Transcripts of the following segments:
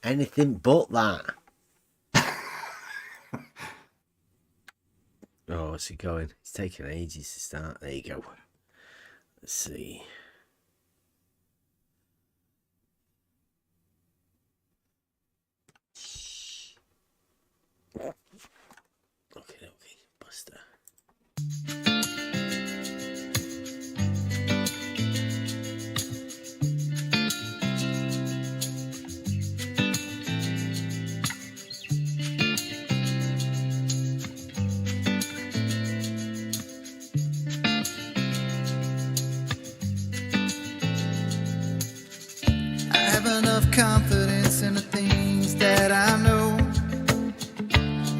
Anything but that. Oh, what's it going? It's taking ages to start. There you go. Let's see. Okay, Buster. Confidence in the things that I know.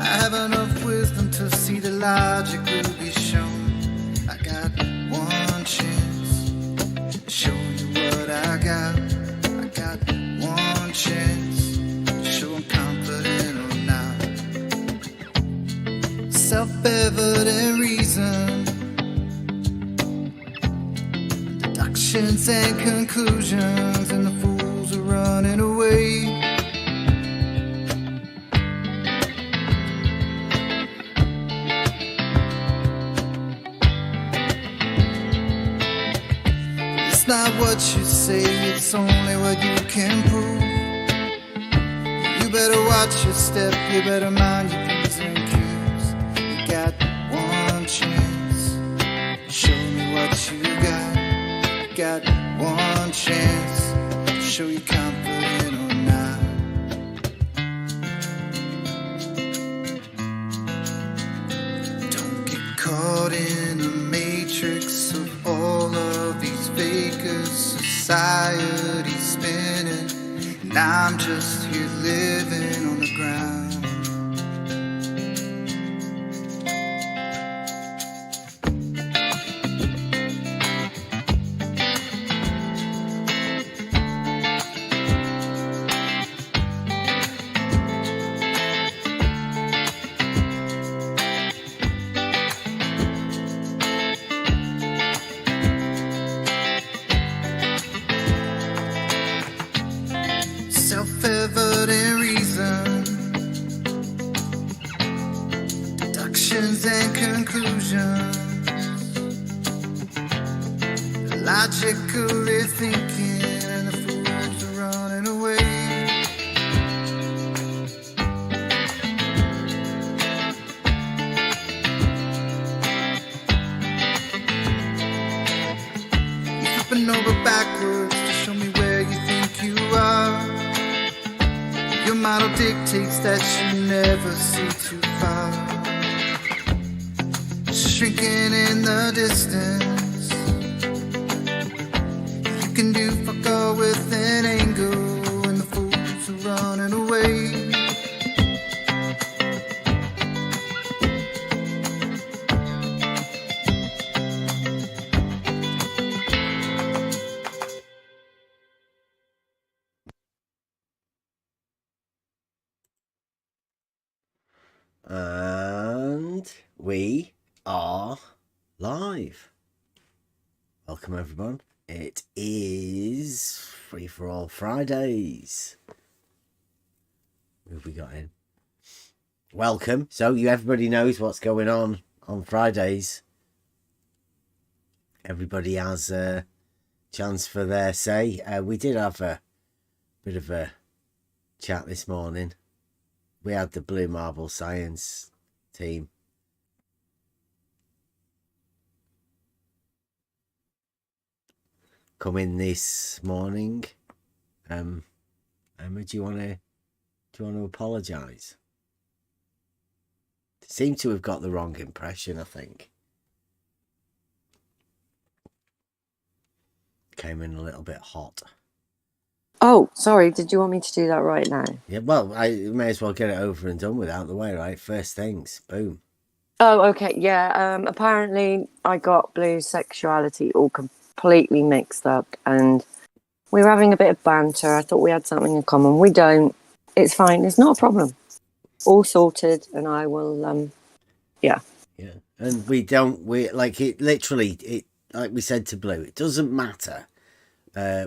I have enough wisdom to see the logic will be shown. I got one chance to show you what I got. I got one chance to show I'm confident or not. Self-evident reason, deductions and conclusions, and the fools are running away. It's not what you say, it's only what you can prove. You better watch your step, you better mind your P's and Q's. You got one chance, show me what you got. You got one chance, show you confident or not. Don't get caught in the matrix of all of these fakers. Society's spinning, and I'm just here living on the ground. Self-evident reason, deductions and conclusions, logically thinking, and the fools are running away. You're flipping over backwards to show me where you think you are. Your model dictates that you never see too far. Shrinking in the distance, you can do fuck all with an angle, and the fools are running away. And we are live. Welcome everyone. It is Free for All Fridays. Who have we got in? Welcome. So everybody knows what's going on Fridays. Everybody has a chance for their say. We did have a bit of a chat this morning. We had the Blue Marble Science team. Come in this morning. Emma, do you want to apologise? Seem to have got the wrong impression, I think. Came in a little bit hot. Oh, sorry. Did you want me to do that right now? Yeah, well, I may as well get it over and done with out the way, right? First things, boom. Oh, okay. Yeah. Apparently, I got Blue's sexuality all completely mixed up, and we were having a bit of banter. I thought we had something in common. We don't. It's fine. It's not a problem. All sorted, and I will. Yeah. Yeah, and we like it. Literally, it like we said to Blue. It doesn't matter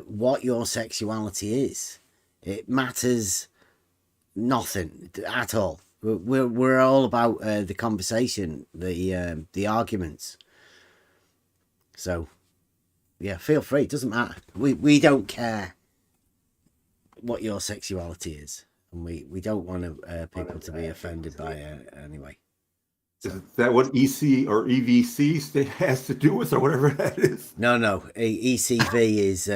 what your sexuality is. It matters Nothing at all. We're all about the conversation, the arguments. So, yeah, feel free. It doesn't matter. We don't care what your sexuality is, and we don't want people to be offended by it anyway. Is that what EC or EVC has to do with, or whatever that is? No. ECV is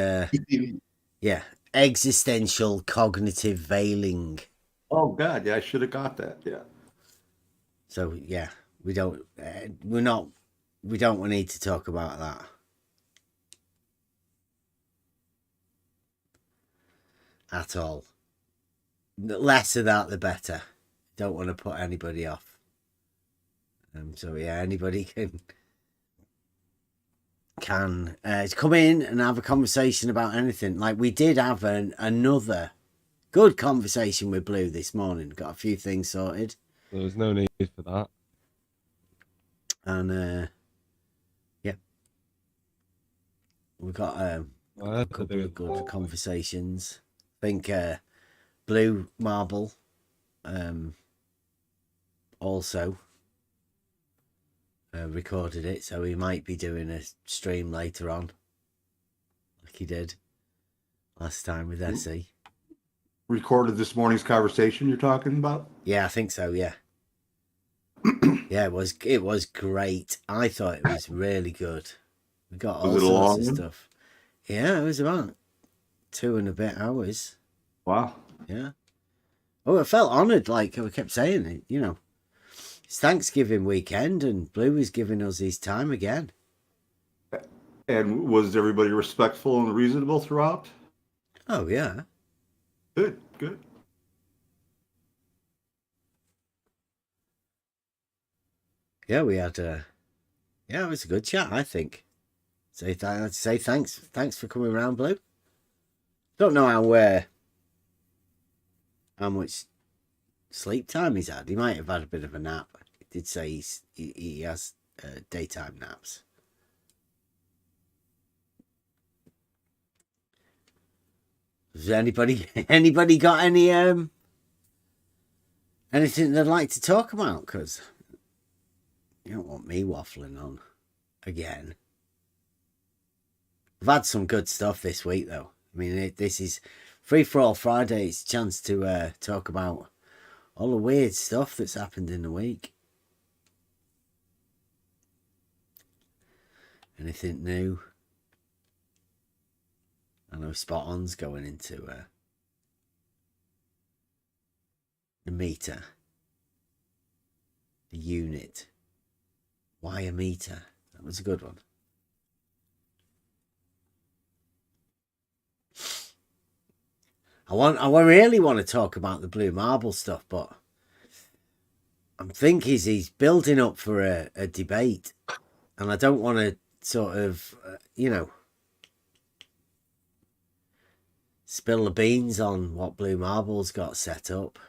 yeah, existential cognitive veiling. Oh God, yeah, I should have got that. Yeah. So yeah, we don't need to talk about that. At all. The less of that, the better. Don't want to put anybody off. So yeah, anybody can come in and have a conversation about anything. Like we did have another good conversation with Blue this morning. Got a few things sorted. There was no need for that. And yeah, we got a couple of good conversations. I think Blue Marble also recorded it, so he might be doing a stream later on, like he did last time with Essie. Recorded this morning's conversation you're talking about? Yeah, I think so. Yeah, yeah, it was great. I thought it was really good. We got all sorts of stuff. Yeah, it was about 2 and a bit hours. Wow. Yeah. Oh, I felt honoured. Like I kept saying it, you know. It's Thanksgiving weekend, and Blue is giving us his time again. And was everybody respectful and reasonable throughout? Oh yeah. Good. Yeah, we had yeah, it was a good chat, I think. Say thanks for coming around, Blue. Don't know how much sleep time he's had. He might have had a bit of a nap. He did say he has daytime naps. Has anybody got any anything they'd like to talk about? Because you don't want me waffling on again. We've had some good stuff this week, though. I mean, this is Free for All Friday. It's a chance to talk about all the weird stuff that's happened in the week. Anything new? I know Spot On's going into the meter, the unit. Why a meter? That was a good one. I really want to talk about the Blue Marble stuff, but I'm thinking he's building up for a debate, and I don't want to sort of, you know, spill the beans on what Blue Marble's got set up.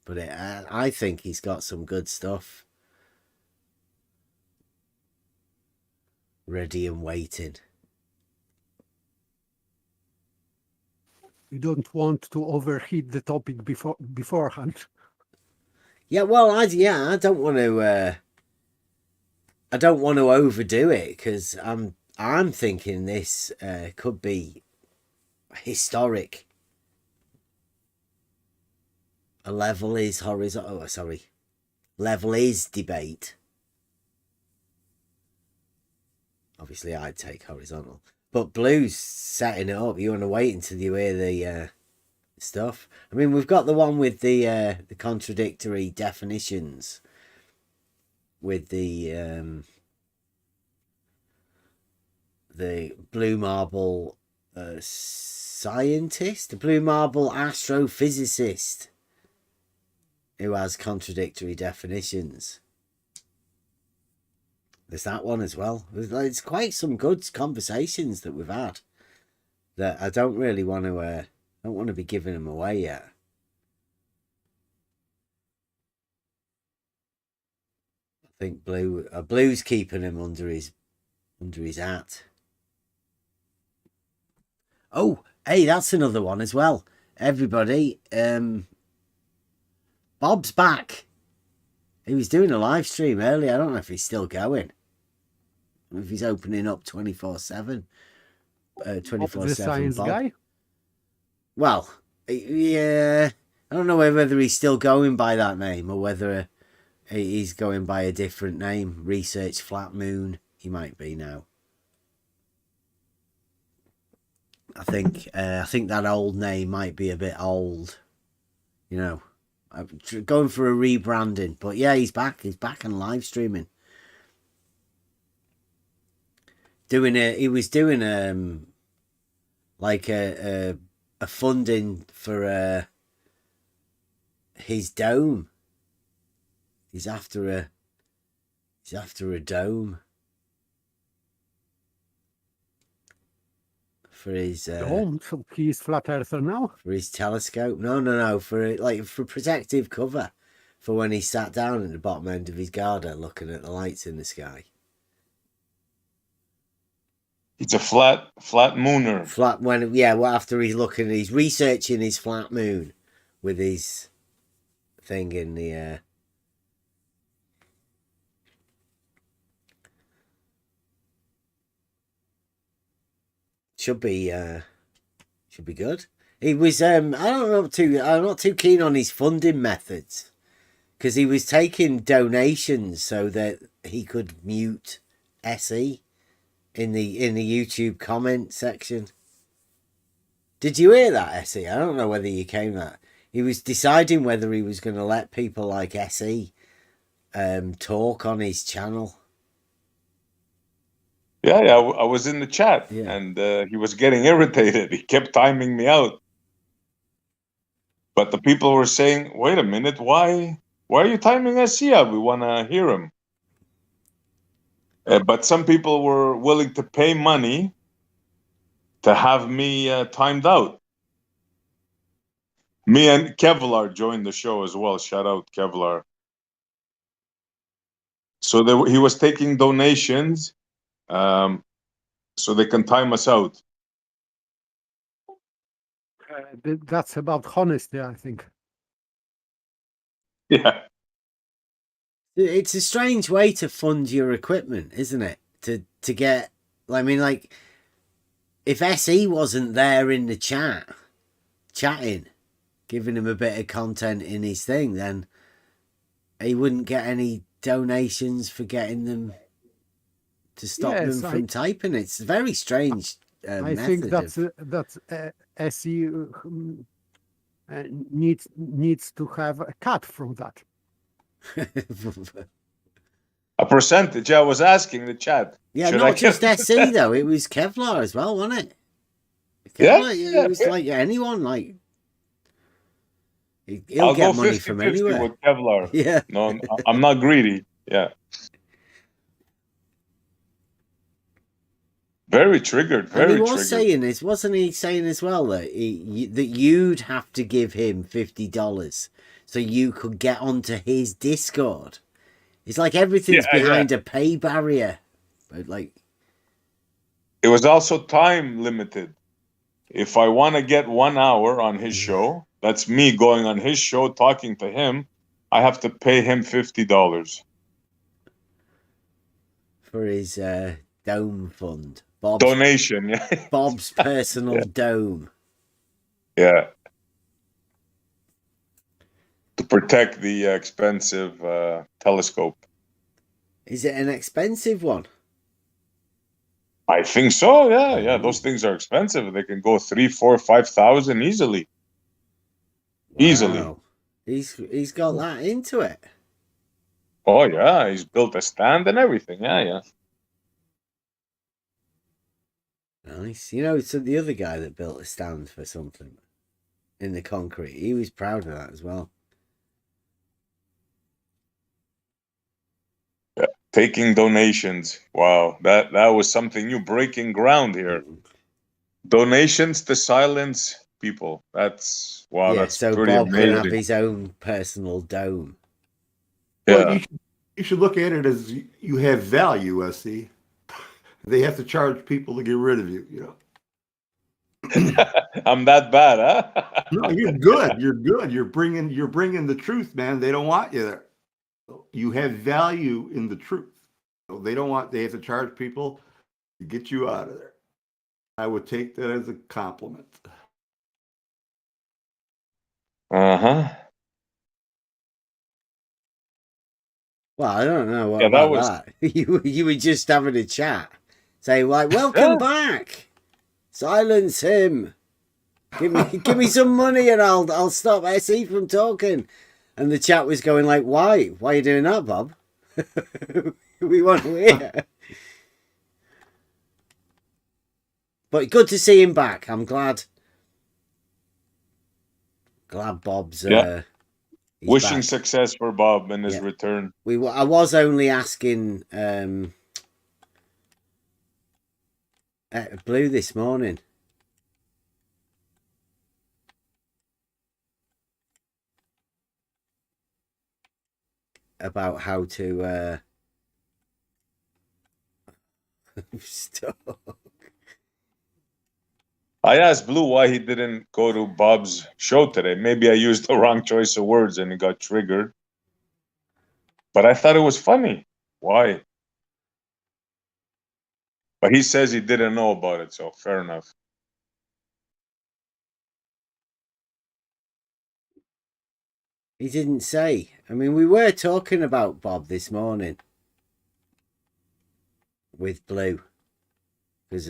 But I think he's got some good stuff ready and waiting. You don't want to overheat the topic beforehand. Yeah, well, I don't want to. I don't want to overdo it because I'm thinking this could be historic. A level is horizontal. Oh, sorry, level is debate. Obviously, I'd take horizontal. But Blue's setting it up. You want to wait until you hear the stuff. I mean, we've got the one with the contradictory definitions with the Blue Marble scientist, the Blue Marble astrophysicist, who has contradictory definitions. There's that one as well. There's quite some good conversations that we've had that I don't really want to don't want to be giving them away yet. I think Blue's keeping him under his hat. Oh, hey, that's another one as well. Everybody, Bob's back. He was doing a live stream earlier. I don't know if he's still going. If he's opening up 24/7. The 24/7 science Bob. guy. Well, yeah. I don't know whether he's still going by that name or whether he's going by a different name. Research Flat Moon. He might be now. I think that old name might be a bit old. You know, I'm going for a rebranding. But yeah, he's back. He's back and live streaming. He was doing like a funding for his dome. He's after a dome for his Dome, so he's flat earther now. for his telescope. No, for protective cover for when he sat down at the bottom end of his garden looking at the lights in the sky. It's a flat mooner. After he's researching his flat moon with his thing in the should be good. He was I'm not too keen on his funding methods because he was taking donations so that he could mute SE in the YouTube comment section. Did you hear that, SE? I don't know whether you came that. He was deciding whether he was going to let people like SE talk on his channel. Yeah, I was in the chat, and he was getting irritated. He kept timing me out. But the people were saying, wait a minute, why are you timing SE out? We want to hear him. But some people were willing to pay money to have me timed out. Me and Kevlar joined the show as well. Shout out Kevlar. So he was taking donations so they can time us out. That's about honesty, I think. Yeah. It's a strange way to fund your equipment, isn't it? To get, I mean, like, if SE wasn't there in the chatting, giving him a bit of content in his thing, then he wouldn't get any donations for getting them to stop them from typing. It's a very strange I think that's SE needs to have a cut from that. A percentage. I was asking the chat. Yeah, not just SE though. It was Kevlar as well, wasn't it? Kevlar, it was like anyone. Like he'll get money from anywhere. With Kevlar. Yeah. No, I'm not greedy. Yeah. Very triggered. Very and he was triggered. saying this, wasn't he? Saying as well that that you'd have to give him $50 so you could get onto his Discord. It's like everything's behind a pay barrier. But like, it was also time limited. If I want to get 1 hour on his show, that's me going on his show talking to him, I have to pay him $50 for his dome fund. Donation, yeah. Bob's personal dome. Yeah. To protect the expensive telescope. Is it an expensive one? I think so, yeah. Yeah, those things are expensive. They can go 3, 4, 5,000 easily. Wow. Easily. He's got that into it. Oh, yeah. He's built a stand and everything. Yeah. Nice. You know, so the other guy that built a stand for something in the concrete, he was proud of that as well. Yeah. Taking donations. Wow. That was something new, breaking ground here. Donations to silence people. That's wow. Yeah, That's so pretty Bob amazing. can have his own personal dome. Yeah. Well, you should look at it as you have value, SE. They have to charge people to get rid of you, you know. I'm that bad, huh? No, you're good. You're good. You're bringing the truth, man. They don't want you there. You have value in the truth. So they have to charge people to get you out of there. I would take that as a compliment. Uh-huh. Well, I don't know what Yeah, that about was that. You were just having a chat. Say like, welcome yeah. back. Silence him. Give me some money and I'll stop SE from talking. And the chat was going like, why? Why are you doing that, Bob? We want to hear. But good to see him back. I'm glad. Glad Bob's Yeah. he's Wishing back. success for Bob in his Yeah. return. I was only asking Blue this morning. About how to stop. I asked Blue why he didn't go to Bob's show today. Maybe I used the wrong choice of words and he got triggered. But I thought it was funny. Why? But he says he didn't know about it, so fair enough. He didn't say. I mean, we were talking about Bob this morning with Blue, because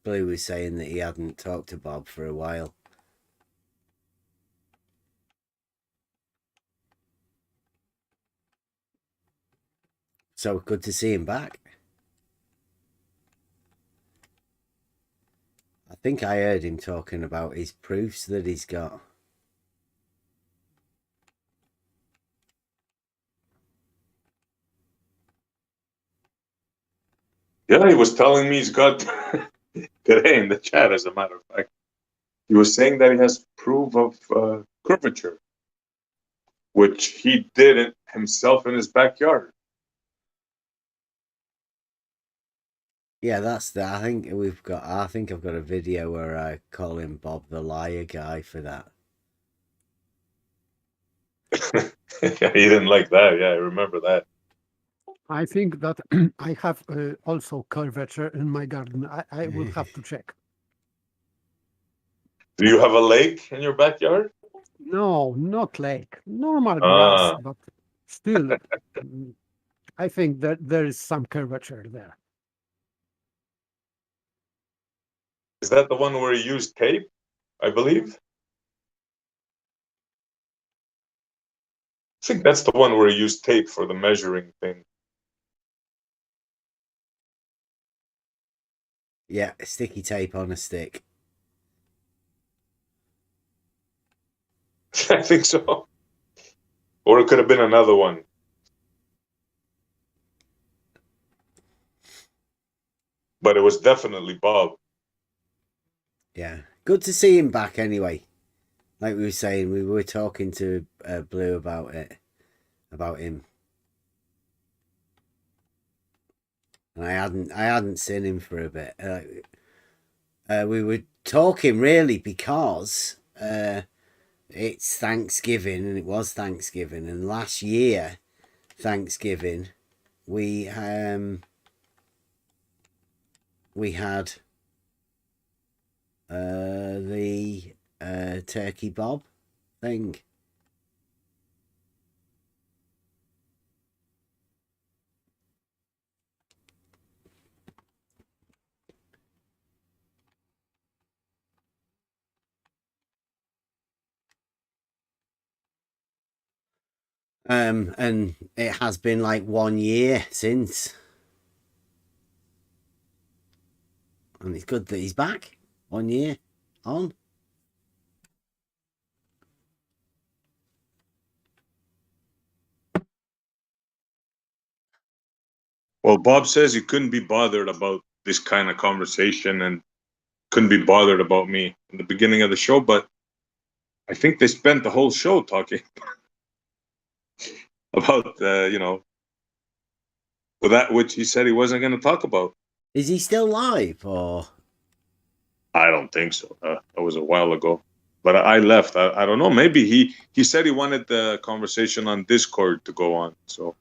Blue was saying that he hadn't talked to Bob for a while. So good to see him back. I think I heard him talking about his proofs that he's got. Yeah, he was telling me he's got today in the chat, as a matter of fact. He was saying that he has proof of curvature, which he did it himself in his backyard. Yeah, that's the. I think I've got a video where I call him Bob the liar guy for that. Yeah, he didn't like that. Yeah, I remember that. I think that I have also curvature in my garden. I will have to check. Do you have a lake in your backyard? No, not lake. Normal grass, but still, I think that there is some curvature there. Is that the one where you used tape, I believe? I think that's the one where you used tape for the measuring thing. Yeah, sticky tape on a stick. I think so. Or it could have been another one. But it was definitely Bob. Yeah, good to see him back anyway. Like we were saying, we were talking to Blue about him, and I hadn't seen him for a bit. We were talking really because it's Thanksgiving, and it was Thanksgiving, and last year Thanksgiving we had the turkey bob thing. And it has been like 1 year since. And it's good that he's back. 1 year on. Well, Bob says he couldn't be bothered about this kind of conversation and couldn't be bothered about me in the beginning of the show, but I think they spent the whole show talking about, that which he said he wasn't going to talk about. Is he still live or? I don't think so. That was a while ago. But I left. I don't know. Maybe he said he wanted the conversation on Discord to go on. So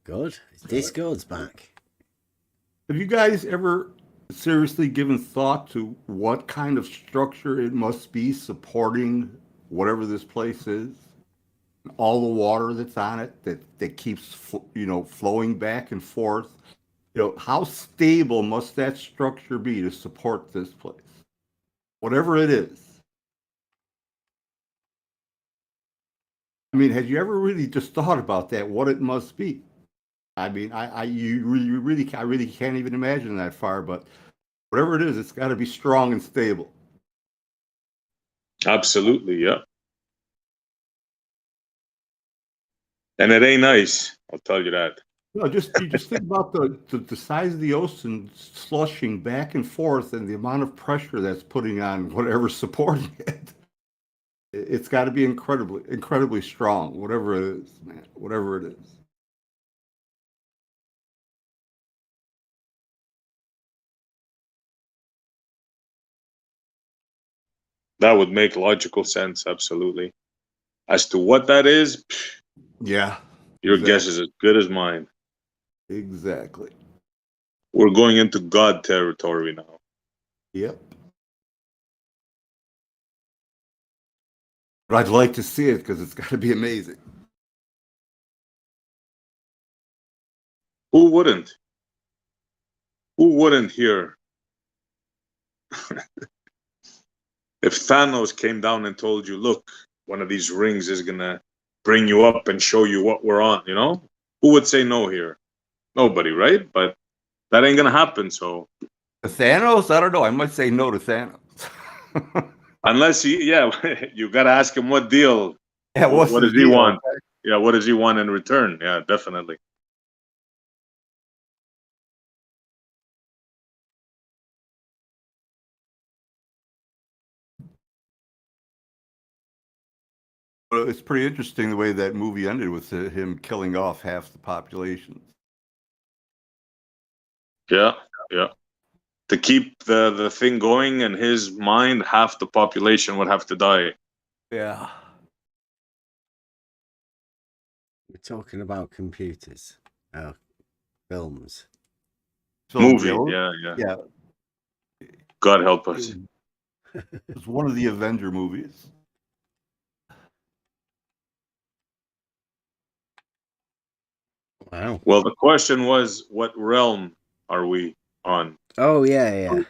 Good. Discord's back. Have you guys ever seriously given thought to what kind of structure it must be supporting whatever this place is? All the water that's on it that keeps flowing back and forth. How stable must that structure be to support this place? Whatever it is. I mean, had you ever really just thought about that, what it must be? I mean, I really can't even imagine that far, but whatever it is, it's got to be strong and stable. absolutely, yeah. And it ain't nice, I'll tell you that. No, you just think about the size of the ocean slushing back and forth and the amount of pressure that's putting on whatever's supporting it. It's got to be incredibly strong, whatever it is, man, whatever it is. That would make logical sense, absolutely. As to what that is, Yeah. your guess is as good as mine. Exactly. We're going into God territory now. Yep. But I'd like to see it because it's got to be amazing. Who wouldn't? Who wouldn't here? If Thanos came down and told you, look, one of these rings is going to bring you up and show you what we're on, Who would say no here? Nobody, right? But that ain't going to happen, so. Thanos? I don't know. I might say no to Thanos. Unless you got to ask him what deal. Yeah, what does he want? Yeah, what does he want in return? Yeah, definitely. Well, it's pretty interesting the way that movie ended with him killing off half the population. Yeah. To keep the thing going in his mind, half the population would have to die. Yeah. We're talking about computers. Oh, films. Movie, yeah. God help us. It's one of the Avenger movies. Wow. Well, the question was, what realm are we on? Oh, yeah.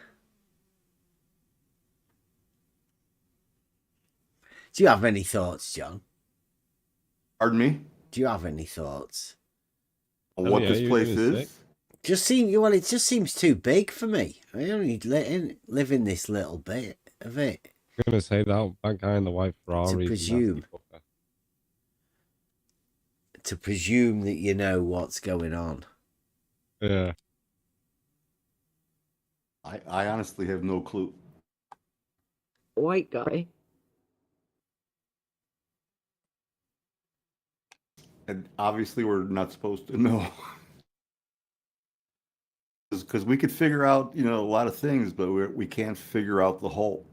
Do you have any thoughts, John? Pardon me? Do you have any thoughts? On what this place is? It just seems too big for me. I only live in this little bit of it. I'm going to say that guy in the white Ferrari. To presume that you know what's going on. Yeah. I honestly have no clue. White guy. And obviously we're not supposed to know. Because we could figure out, a lot of things, but we can't figure out the whole.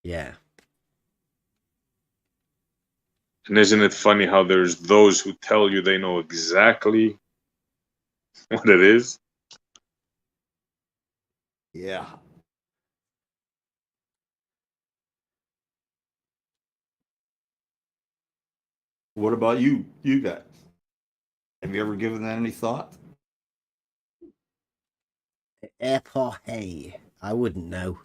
Yeah. And isn't it funny how there's those who tell you they know exactly what it is? Yeah. What about you guys? Have you ever given that any thought? Airport, hey, I wouldn't know.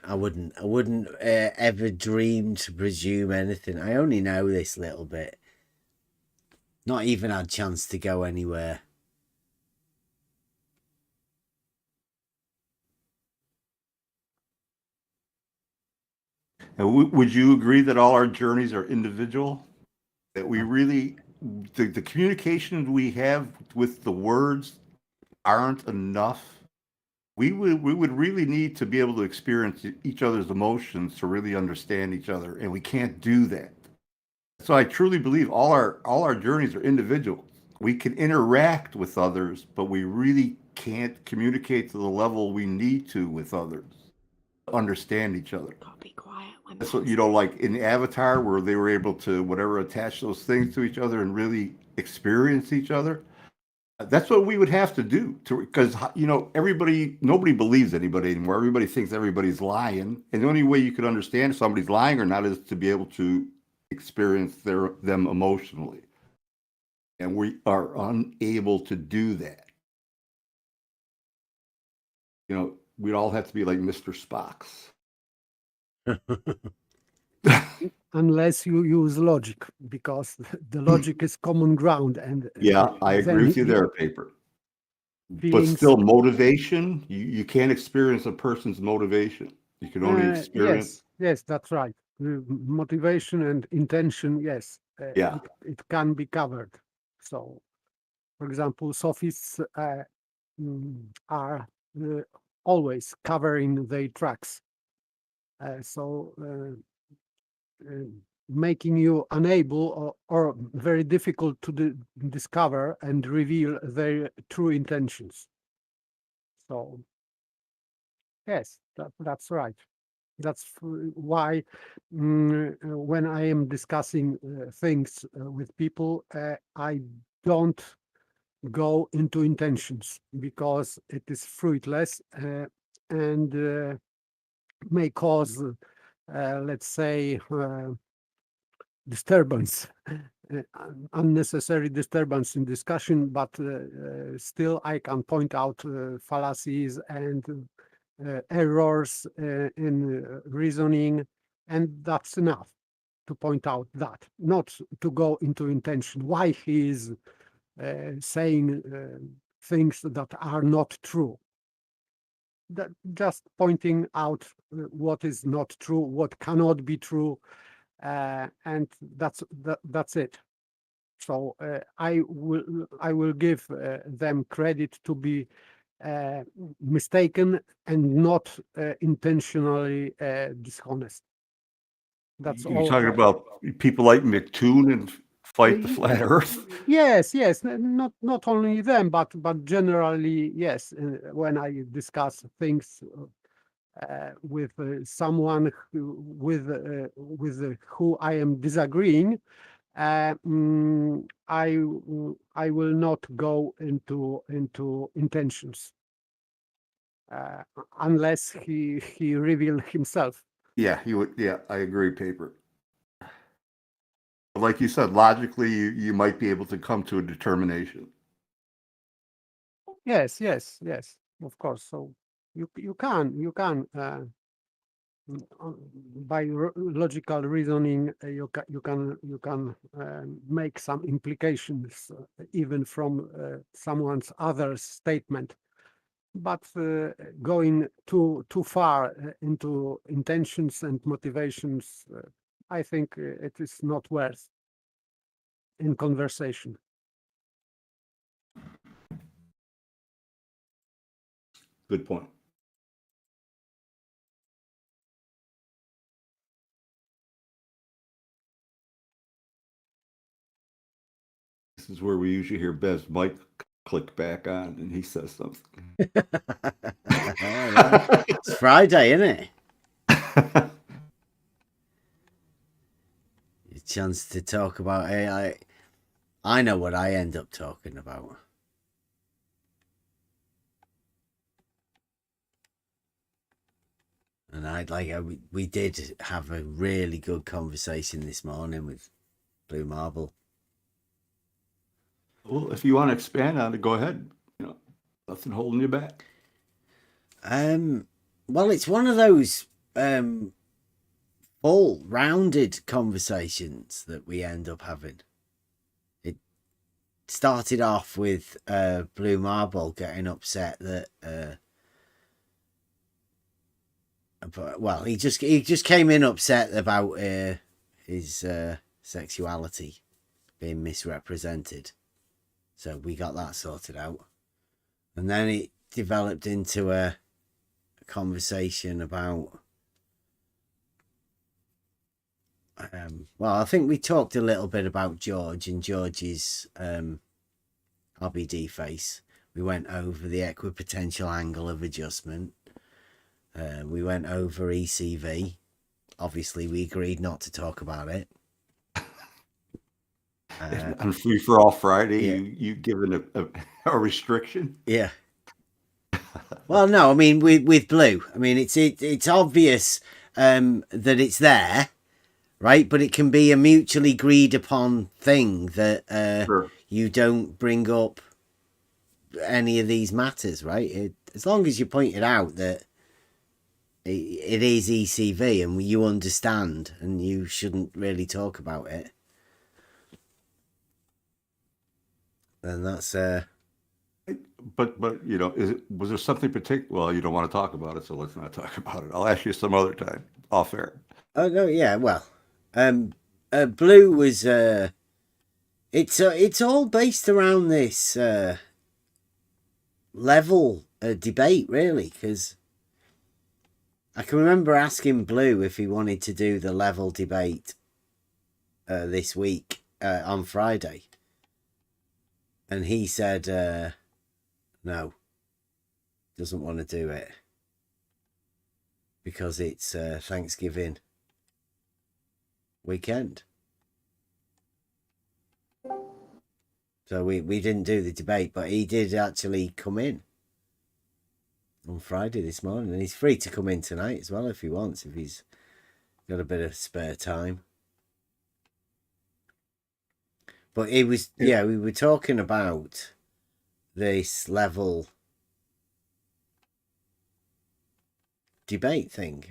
I wouldn't ever dream to presume anything. I only know this little bit. Not even had a chance to go anywhere. And would you agree that all our journeys are individual? That we really, the communication we have with the words aren't enough we would really need to be able to experience each other's emotions to really understand each other, and we can't do that. So I truly believe all our journeys are individual. We can interact with others, but we really can't communicate to the level we need to with others to understand each other. Gotta be quiet. That's what, you know, like in Avatar, where they were able to whatever attach those things to each other and really experience each other. That's what we would have to do to, because you know, nobody believes anybody anymore. Everybody thinks everybody's lying, and the only way you could understand if somebody's lying or not is to be able to experience them emotionally, and we are unable to do that. You know, we'd all have to be like Mr. Spock's. Unless you use logic, because the logic is common ground. And yeah, I agree with you there, Paper. But still, motivation, you can't experience a person's motivation. You can only experience. Yes, that's right. Motivation and intention, yes. Yeah. It can be covered. So, for example, sophists are always covering their tracks. Making you unable or very difficult to discover and reveal their true intentions. So, yes, that's right. That's why when I am discussing things with people, I don't go into intentions, because it is fruitless and may cause, let's say, disturbance, unnecessary disturbance in discussion, but still I can point out fallacies and errors in reasoning, and that's enough to point out that, not to go into intention, why he is saying things that are not true. That just pointing out what is not true, what cannot be true, and that's it. So I will give them credit to be mistaken and not intentionally dishonest. That's all. You're talking about people like McToon and Fight the Flat Earth? Yes, not only them, but generally, yes. When I discuss things with someone with who I am disagreeing, I will not go into intentions unless he reveal himself. Yeah, he would. Yeah, I agree, Paper. Like you said, logically, you might be able to come to a determination. Yes, of course. So you can by logical reasoning you can make some implications even from someone's other statement, but going too far into intentions and motivations, I think it is not worth in conversation. Good point. This is where we usually hear Bev's mic click back on and he says something. It's Friday, isn't it? A chance to talk about AI. I know what I end up talking about. And we did have a really good conversation this morning with Blue Marble. Well, if you want to expand on it, go ahead. You know, nothing holding you back. Well, it's one of those full rounded conversations that we end up having. It started off with Blue Marble getting upset that well, he just came in upset about his sexuality being misrepresented. So we got that sorted out. And then it developed into conversation about. Well, I think we talked a little bit about George and George's RBD face. We went over the equipotential angle of adjustment. We went over ECV. Obviously, we agreed not to talk about it. On Free for All Friday, yeah. you given a restriction? Yeah. Well, no, I mean with blue, I mean it's obvious that it's there, right? But it can be a mutually agreed upon thing that Sure. you don't bring up any of these matters, right? As long as you point it out that it is ECV and you understand, and you shouldn't really talk about it, then that's But you know, was there something particular? Well, you don't want to talk about it, so let's not talk about it. I'll ask you some other time, off air. Oh no, yeah, well, blue was it's all based around this level debate, really, because I can remember asking Blue if he wanted to do the level debate this week on Friday, and he said no, doesn't want to do it because it's Thanksgiving weekend. So we didn't do the debate, but he did actually come in on Friday this morning, and he's free to come in tonight as well if he wants, if he's got a bit of spare time. But it was, yeah, we were talking about this level debate thing,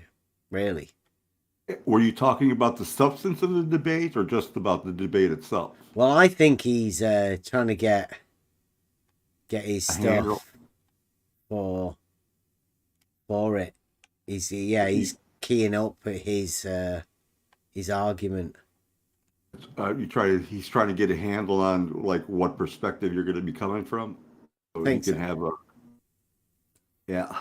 really. Were you talking about the substance of the debate or just about the debate itself? Well, I think he's trying to get his stuff for it. He's keying up his argument. He's trying to get a handle on like what perspective you're going to be coming from, so he can have a. Yeah.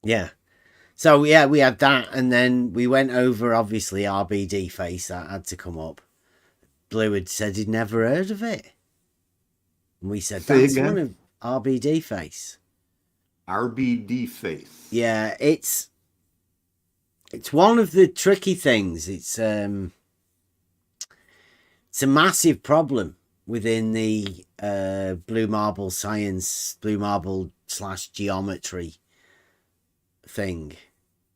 Yeah. So yeah, we had that, and then we went over obviously RBD face. That had to come up. Blue had said he'd never heard of it, and we said that's one of RBD face. RBD face. Yeah, it's one of the tricky things. It's a massive problem within the blue marble science, blue marble / geometry thing,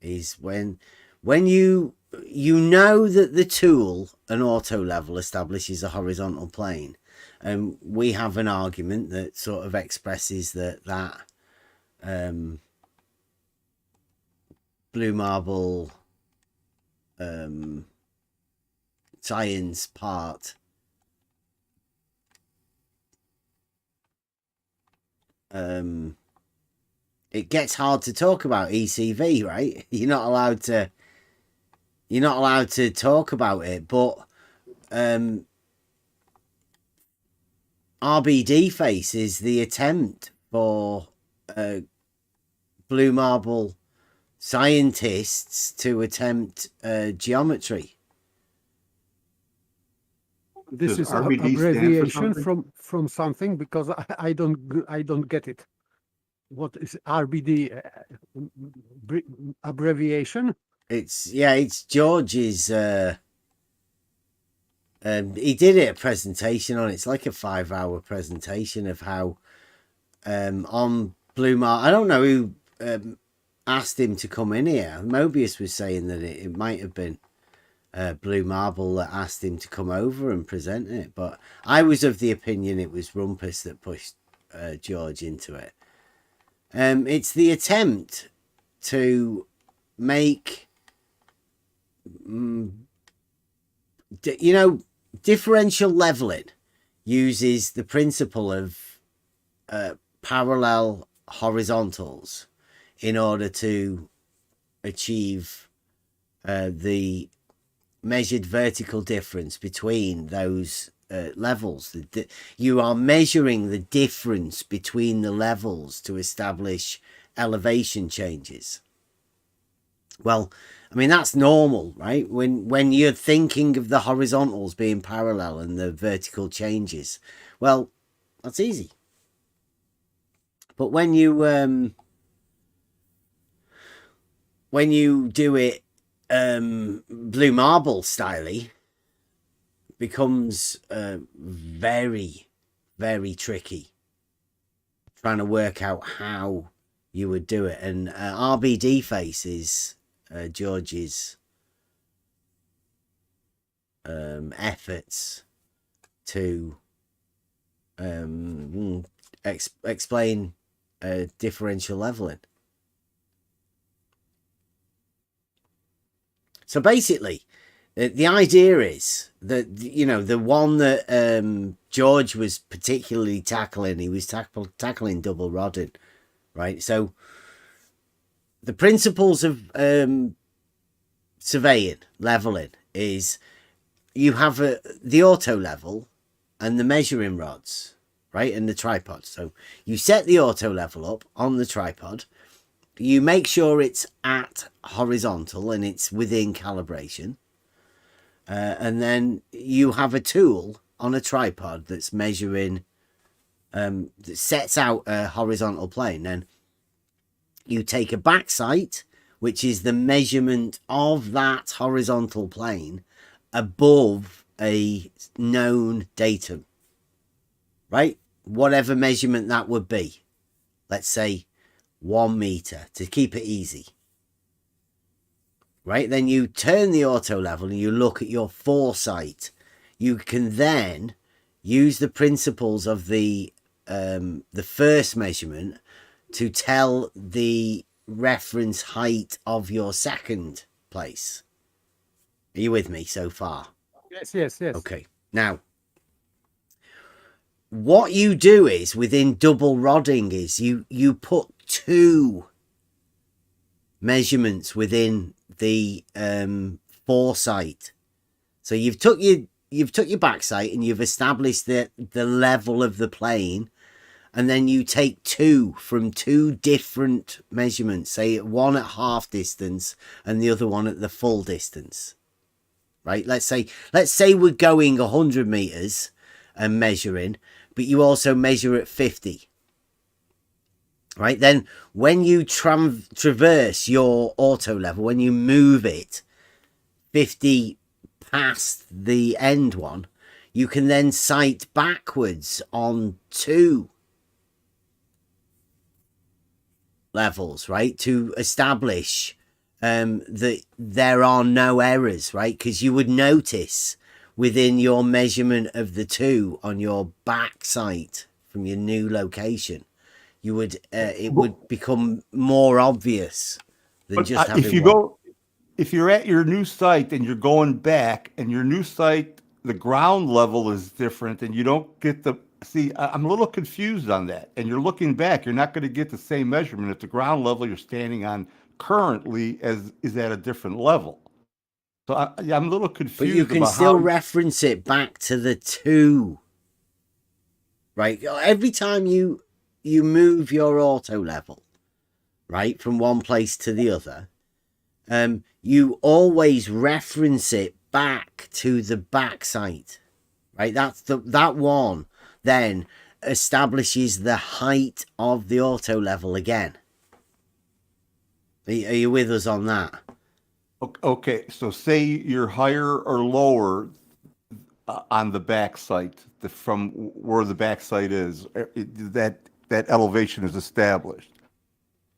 is when you know that the tool, an auto level, establishes a horizontal plane, and we have an argument that sort of expresses that blue marble science part it gets hard to talk about ECV, right? You're not allowed to talk about it, but RBD face is the attempt for blue marble scientists to attempt geometry. This Does is RBD abbreviation stand for from something, because I don't get it. What is RBD abbreviation? It's George's. He did a presentation on it. It's like a 5-hour presentation of how on blue marble. I don't know who asked him to come in here. Mobius was saying that it might have been blue marble that asked him to come over and present it, but I was of the opinion it was Rumpus that pushed George into it. It's the attempt to make, differential leveling uses the principle of parallel horizontals in order to achieve the measured vertical difference between those levels. You are measuring the difference between the levels to establish elevation changes. Well, I mean, that's normal, right? When you're thinking of the horizontals being parallel and the vertical changes, well, that's easy. But when you do it blue marble styley, becomes very, very tricky trying to work out how you would do it. And RBD face is George's efforts to explain differential leveling. So basically, the idea is that, you know, the one that George was particularly tackling, he was tackling double rodding, right? So the principles of surveying, leveling, is you have the auto level and the measuring rods, right, and the tripod. So you set the auto level up on the tripod. You make sure it's at horizontal and it's within calibration. And then you have a tool on a tripod that's measuring, that sets out a horizontal plane. Then you take a back sight, which is the measurement of that horizontal plane above a known datum, right? Whatever measurement that would be. Let's say 1 meter to keep it easy. Right, then you turn the auto level and you look at your foresight. You can then use the principles of the first measurement to tell the reference height of your second place. Are you with me so far? Yes. Okay. Now, what you do is within double rodding is you put 2 measurements within the foresight. So you've took your back sight and you've established the level of the plane, and then you take 2 from 2 different measurements, say one at half distance and the other one at the full distance, right? Let's say we're going 100 meters and measuring, but you also measure at 50. Right, then when you traverse your auto level, when you move it 50 past the end one, you can then sight backwards on 2 levels, right, to establish that there are no errors, right? Because you would notice within your measurement of the 2 on your back sight from your new location, you would it would become more obvious than just having if you're at your new site and you're going back, and your new site, the ground level is different, and you don't get I'm a little confused on that. And you're looking back, you're not going to get the same measurement at the ground level you're standing on currently as is at a different level. So I'm a little confused. But you can still reference it back to the 2, right? Every time you move your auto level, right, from one place to the other, you always reference it back to the back sight, right? That one then establishes the height of the auto level again. Are you with us on that? Okay, so say you're higher or lower on the back sight from where the back sight is, that elevation is established.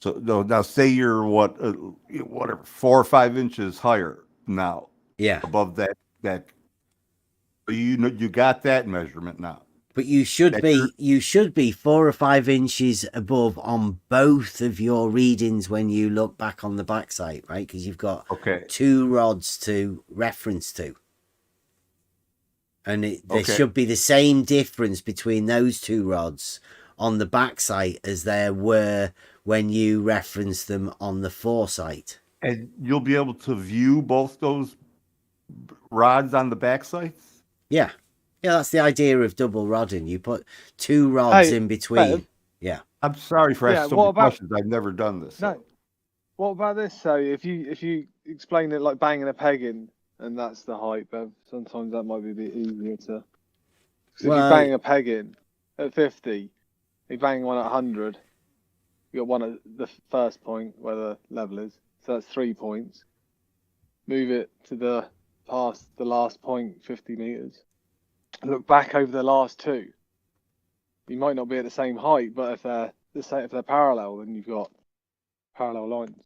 So now say you're whatever 4 or 5 inches higher now. Yeah. Above that you got that measurement now. But you should be 4 or 5 inches above on both of your readings when you look back on the back sight, right? Because you've got 2 rods to reference to. And there should be the same difference between those 2 rods on the back sight as there were when you reference them on the foresight. And you'll be able to view both those rods on the back sights? Yeah. Yeah, that's the idea of double rodding. You put two rods Hey, in between. Bev, Yeah. I'm sorry for Yeah, asking so what many about- questions. I've never done this. no. So. What about this? So if you explain it like banging a peg in, and that's the height, Bev, sometimes that might be a bit easier to. So if Well, you bang a peg in at 50, you bang one at 100, you got one at the first point where the level is, so that's 3 points. Move it to the past the last point, 50 meters. Look back over the last two. You might not be at the same height, but if they're the same, if they're parallel, then you've got parallel lines.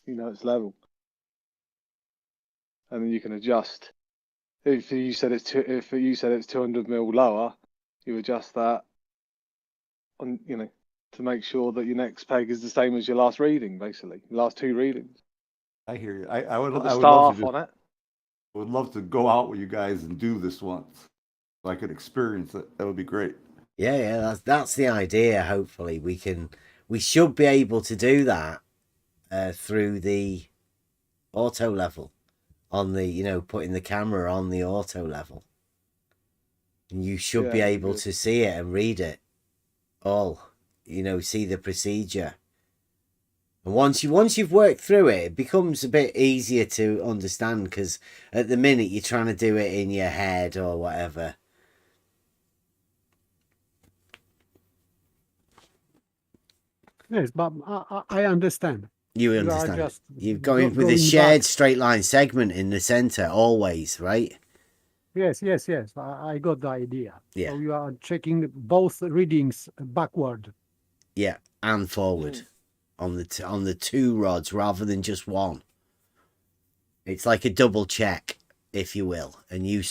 You know it's level, and then you can adjust. If you said it's 200 mil lower, you adjust that on to make sure that your next peg is the same as your last reading, basically your last two readings. I hear you. I would Put the I would star love off to on it. I would love to go out with you guys and do this once, so I could experience it. That would be great. yeah, that's the idea. Hopefully we should be able to do that through the auto level on the putting the camera on the auto level. And you should be Yeah, able good. to see it and read it all, see the procedure. And once you've worked through it, it becomes a bit easier to understand, because at the minute you're trying to do it in your head or whatever. Yes, but I understand. You are understand. just You're going with a going shared back. straight line segment in the center always, right? Yes. I got the idea. Yeah. So you are checking both readings backward. Yeah, and forward on the two rods rather than just one. It's like a double check, if you will, and you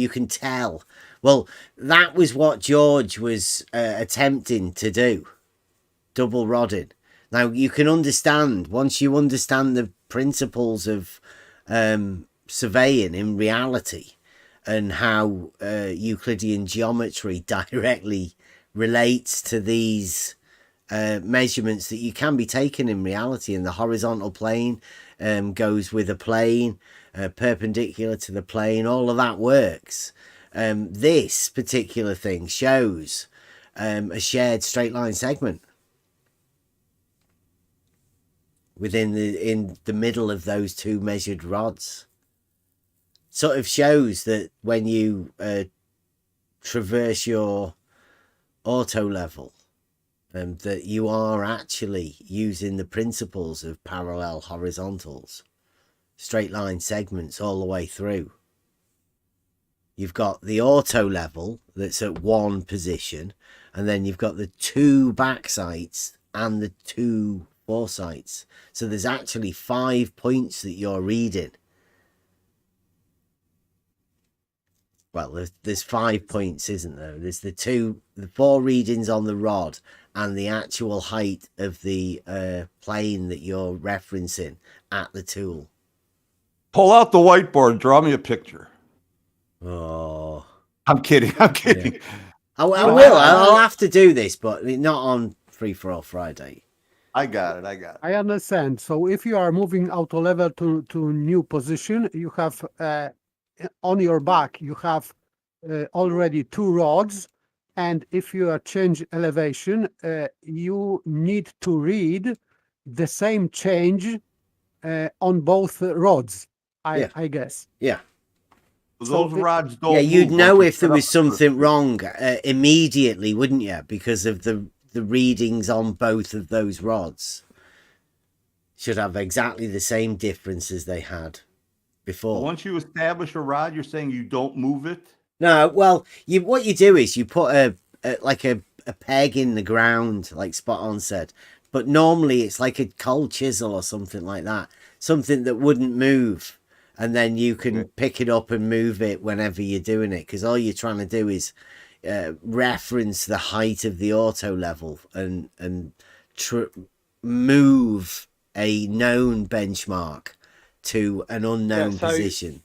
can tell. Well, that was what George was attempting to do, double rodding. Now you can understand, once you understand the principles of surveying in reality and how Euclidean geometry directly relates to these measurements that you can be taken in reality, and the horizontal plane goes with a plane perpendicular to the plane, all of that works. This particular thing shows a shared straight line segment in the middle of those two measured rods. Sort of shows that when you traverse your auto level, that you are actually using the principles of parallel horizontals, straight line segments all the way through. You've got the auto level that's at one position, and then you've got the two back sights and the two foresights. So there's actually 5 points that you're reading. Well, there's 5 points, isn't there? There's the 4 readings on the rod and the actual height of the plane that you're referencing at the tool. Pull out the whiteboard. Draw me a picture. Oh, I'm kidding. I'm kidding. yeah. I will. I'll have to do this, but not on Free for All Friday. I got it. I understand. So if you are moving auto level to new position, you have on your back you have already 2 rods, and if you are change elevation, you need to read the same change on both rods. I guess. Yeah. Those rods don't. Yeah, you'd move know once you if there set was up something wrong immediately, wouldn't you? Because of the readings on both of those rods should have exactly the same difference as they had before. Once you establish a rod, you're saying you don't move it? No, well, what you do is you put a peg in the ground, like Spot On said, but normally it's like a cold chisel or something like that, something that wouldn't move, and then you can pick it up and move it whenever you're doing it, because all you're trying to do is reference the height of the auto level and move a known benchmark to an unknown position.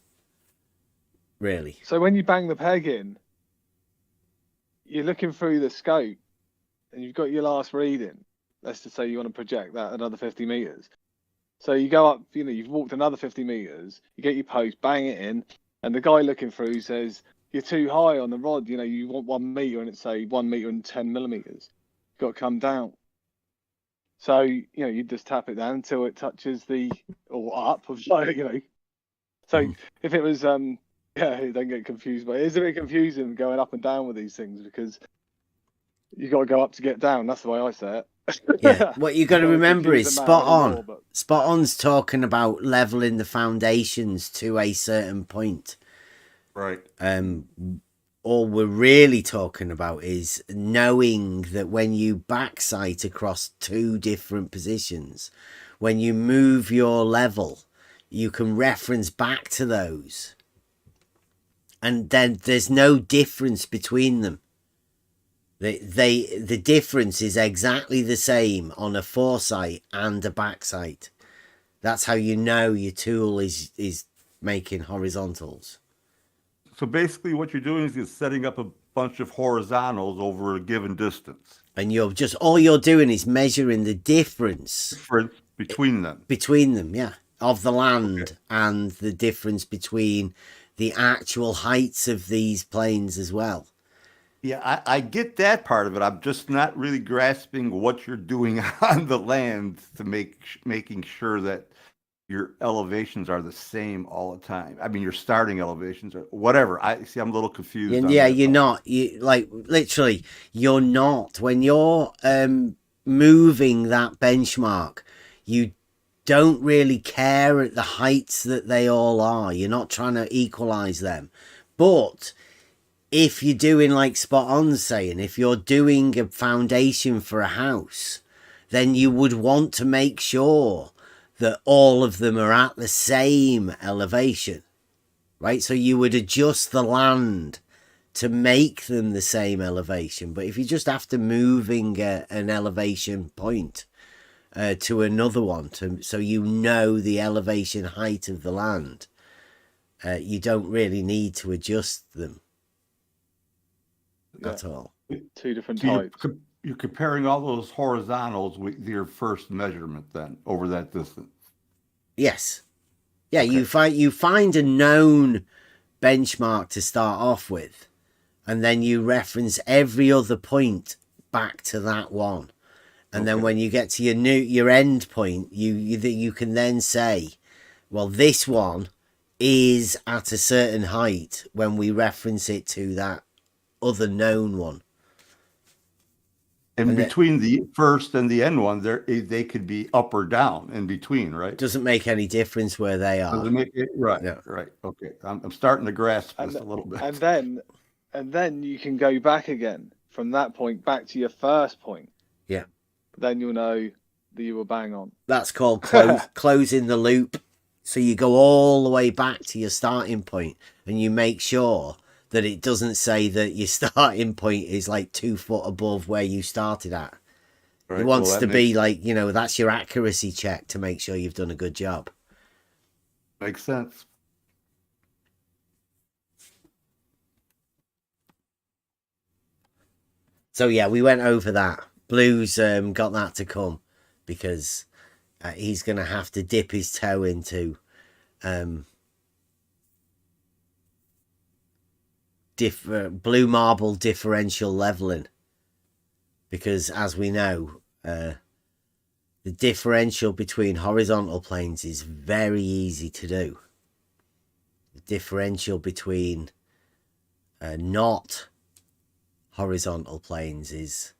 Really. So when you bang the peg in, you're looking through the scope, and you've got your last reading. Let's just say you want to project that another 50 meters. So you go up, you've walked another 50 meters, you get your post, bang it in, and the guy looking through says, you're too high on the rod, you want 1 meter and it's say 1 meter and 10 millimeters. You've got to come down. So, you just tap it down until it touches or up, So if it was, don't get confused, but it's a bit confusing going up and down with these things because you got to go up to get down. That's the way I say it. Yeah, what you got to remember is spot on. More, but... Spot on's talking about leveling the foundations to a certain point. Right. All we're really talking about is knowing that when you backsight across two different positions, when you move your level, you can reference back to those. And then there's no difference between them. The difference is exactly the same on a foresight and a backsight. That's how you know your tool is making horizontals. So basically what you're doing is you're setting up a bunch of horizontals over a given distance. And all you're doing is measuring the difference between them. Between them, yeah. Of the land and the difference between the actual heights of these planes as well. Yeah, I get that part of it. I'm just not really grasping what you're doing on the land to making sure that your elevations are the same all the time. I mean, your starting elevations or whatever. I'm a little confused. Yeah, you're not. Literally, you're not. When you're moving that benchmark, you don't really care at the heights that they all are. You're not trying to equalize them. But if you're doing like Spot On's saying, if you're doing a foundation for a house, then you would want to make sure that all of them are at the same elevation, right? So you would adjust the land to make them the same elevation. But if you just after moving an elevation point to another one, so you know the elevation height of the land, you don't really need to adjust them at all. Two different types. You're comparing all those horizontals with your first measurement then over that distance. Yes. Yeah, okay. You find a known benchmark to start off with, and then you reference every other point back to that one. And then when you get to your end point, you can then say, well, this one is at a certain height when we reference it to that other known one. And between the first and the end one, they could be up or down in between, right? Doesn't make any difference where they are. Doesn't make it right. Yeah. Right. Okay. I'm starting to grasp this a little bit. And then you can go back again from that point back to your first point. Yeah. Then you'll know that you were bang on. That's called closing the loop. So you go all the way back to your starting point, and you make sure that it doesn't say that your starting point is like 2 foot above where you started at. Right. It wants to be like, that's your accuracy check to make sure you've done a good job. Makes sense. So yeah, we went over that. Blue's got that to come because he's going to have to dip his toe into blue marble differential leveling, because as we know, the differential between horizontal planes is very easy to do. The differential between not horizontal planes is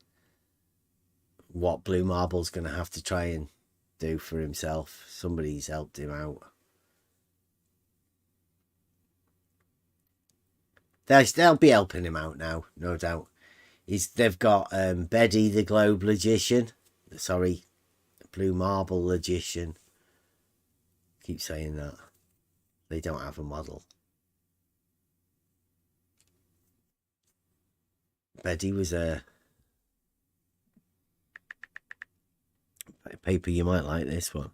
what blue marble's going to have to try and do for himself. Somebody's helped him out. They'll be helping him out now, no doubt. They've got Betty the Globe Logician. Sorry, Blue Marble Logician. Keep saying that. They don't have a model. Betty was a paper. You might like this one.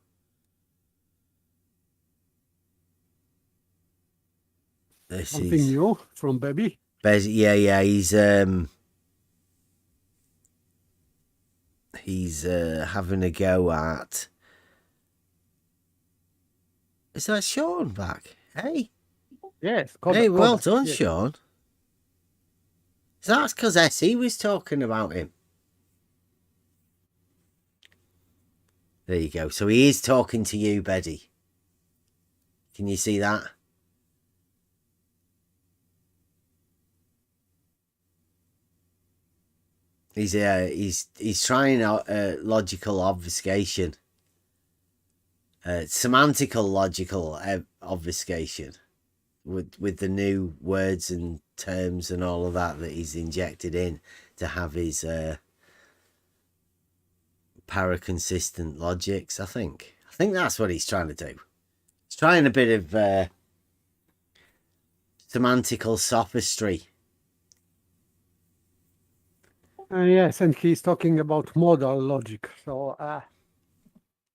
Something new from Baby. Yeah. He's having a go at Is that Sean back? Hey. Yes. Hey, well Kodak, done, yes. Sean. So that's because SE was talking about him. There you go. So he is talking to you, Betty. Can you see that? He's trying logical obfuscation, semantical logical obfuscation, with the new words and terms and all of that he's injected in to have his paraconsistent logics. I think that's what he's trying to do. He's trying a bit of semantical sophistry. Yes, and he's talking about modal logic. So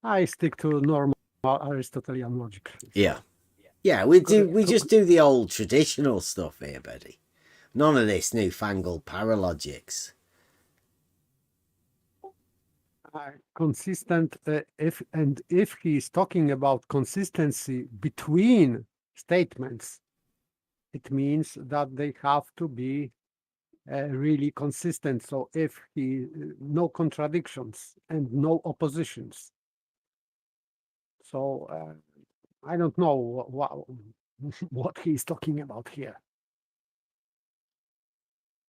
I stick to normal Aristotelian logic. Yeah. Yeah, we just do the old traditional stuff here, Betty. None of this newfangled paralogics. Consistent, if he's talking about consistency between statements, it means that they have to be really consistent. So if no contradictions and no oppositions. So I don't know what he's talking about here.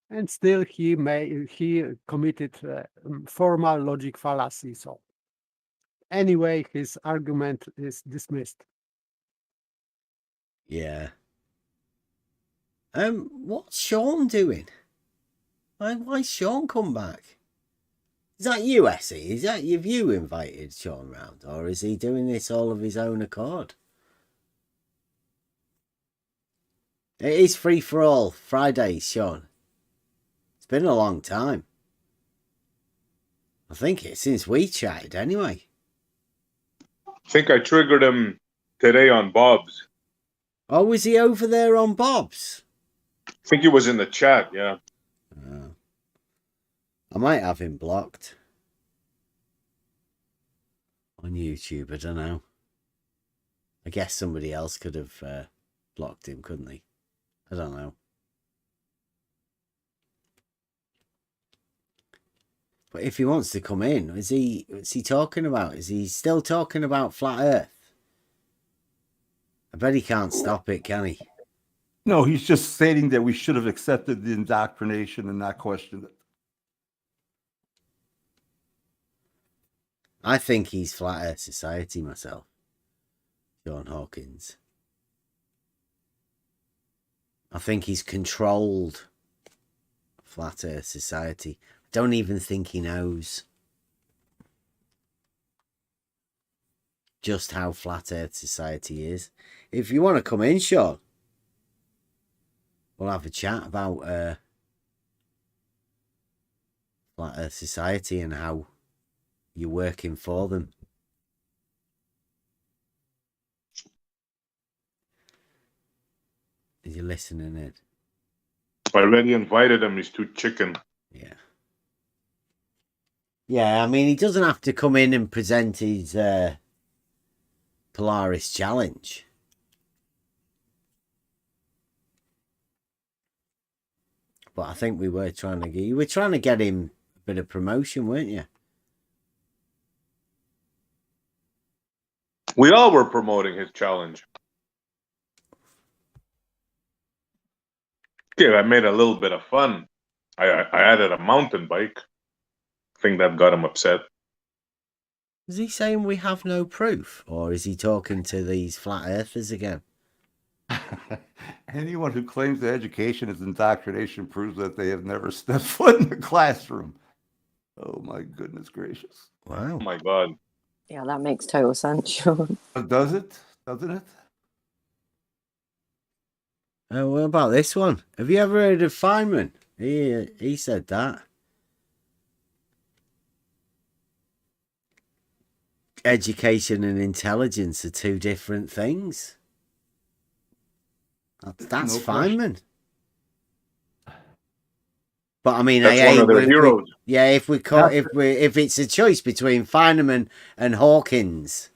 And still he committed formal logic fallacy. So anyway, his argument is dismissed. Yeah. What's Sean doing? Why's Sean come back? Is that you, Essie? Have you invited Sean round, or is he doing this all of his own accord? It is free for all Fridays, Sean. It's been a long time. I think it's since we chatted, anyway. I think I triggered him today on Bob's. Oh, was he over there on Bob's? I think he was in the chat, yeah. I might have him blocked on YouTube. I don't know. I guess somebody else could have blocked him, couldn't they? I don't know. But if he wants to come in, what's he talking about? Is he still talking about flat Earth? I bet he can't stop it, can he? No, he's just stating that we should have accepted the indoctrination and not questioned it. I think he's flat Earth society myself. John Hawkins. I think he's controlled flat Earth society. Don't even think he knows just how flat Earth society is. If you want to come in, Sean, we'll have a chat about flat Earth society and how you're working for them. Is he listening in? I already invited him. He's too chicken. Yeah. Yeah, I mean, he doesn't have to come in and present his Polaris challenge. But I think you were trying to get him a bit of promotion, weren't you? We all were promoting his challenge. Yeah, I made a little bit of fun. I added a mountain bike. I think that got him upset. Is he saying we have no proof? Or is he talking to these flat earthers again? Anyone who claims that education is indoctrination proves that they have never stepped foot in the classroom. Oh my goodness gracious. Wow. Oh my God. Yeah, that makes total sense, Sean. Does it? Doesn't it? What about this one? Have you ever heard of Feynman? He said that. Education and intelligence are two different things. That's No Feynman. But I mean, That's one of their heroes. if it's a choice between Feynman and Hawkins,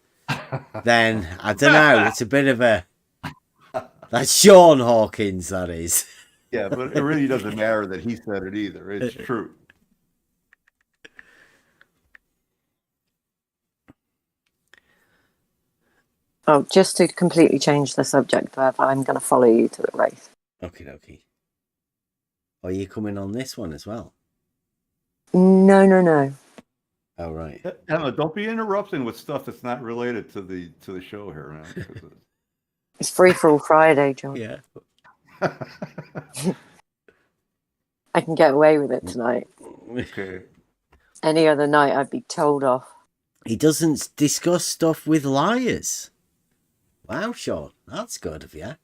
then I don't know. It's a bit of a. That's Sean Hawkins, that is. Yeah, but it really doesn't matter that he said it either. It's true. Oh, just to completely change the subject, Bev, I'm going to follow you to the race. Okay. Are you coming on this one as well? No. Oh, right. Emma, don't be interrupting with stuff that's not related to the show here, man. It's free for all Friday, John. Yeah. I can get away with it tonight. Okay. Any other night, I'd be told off. He doesn't discuss stuff with liars. Wow, Sean, that's good of you.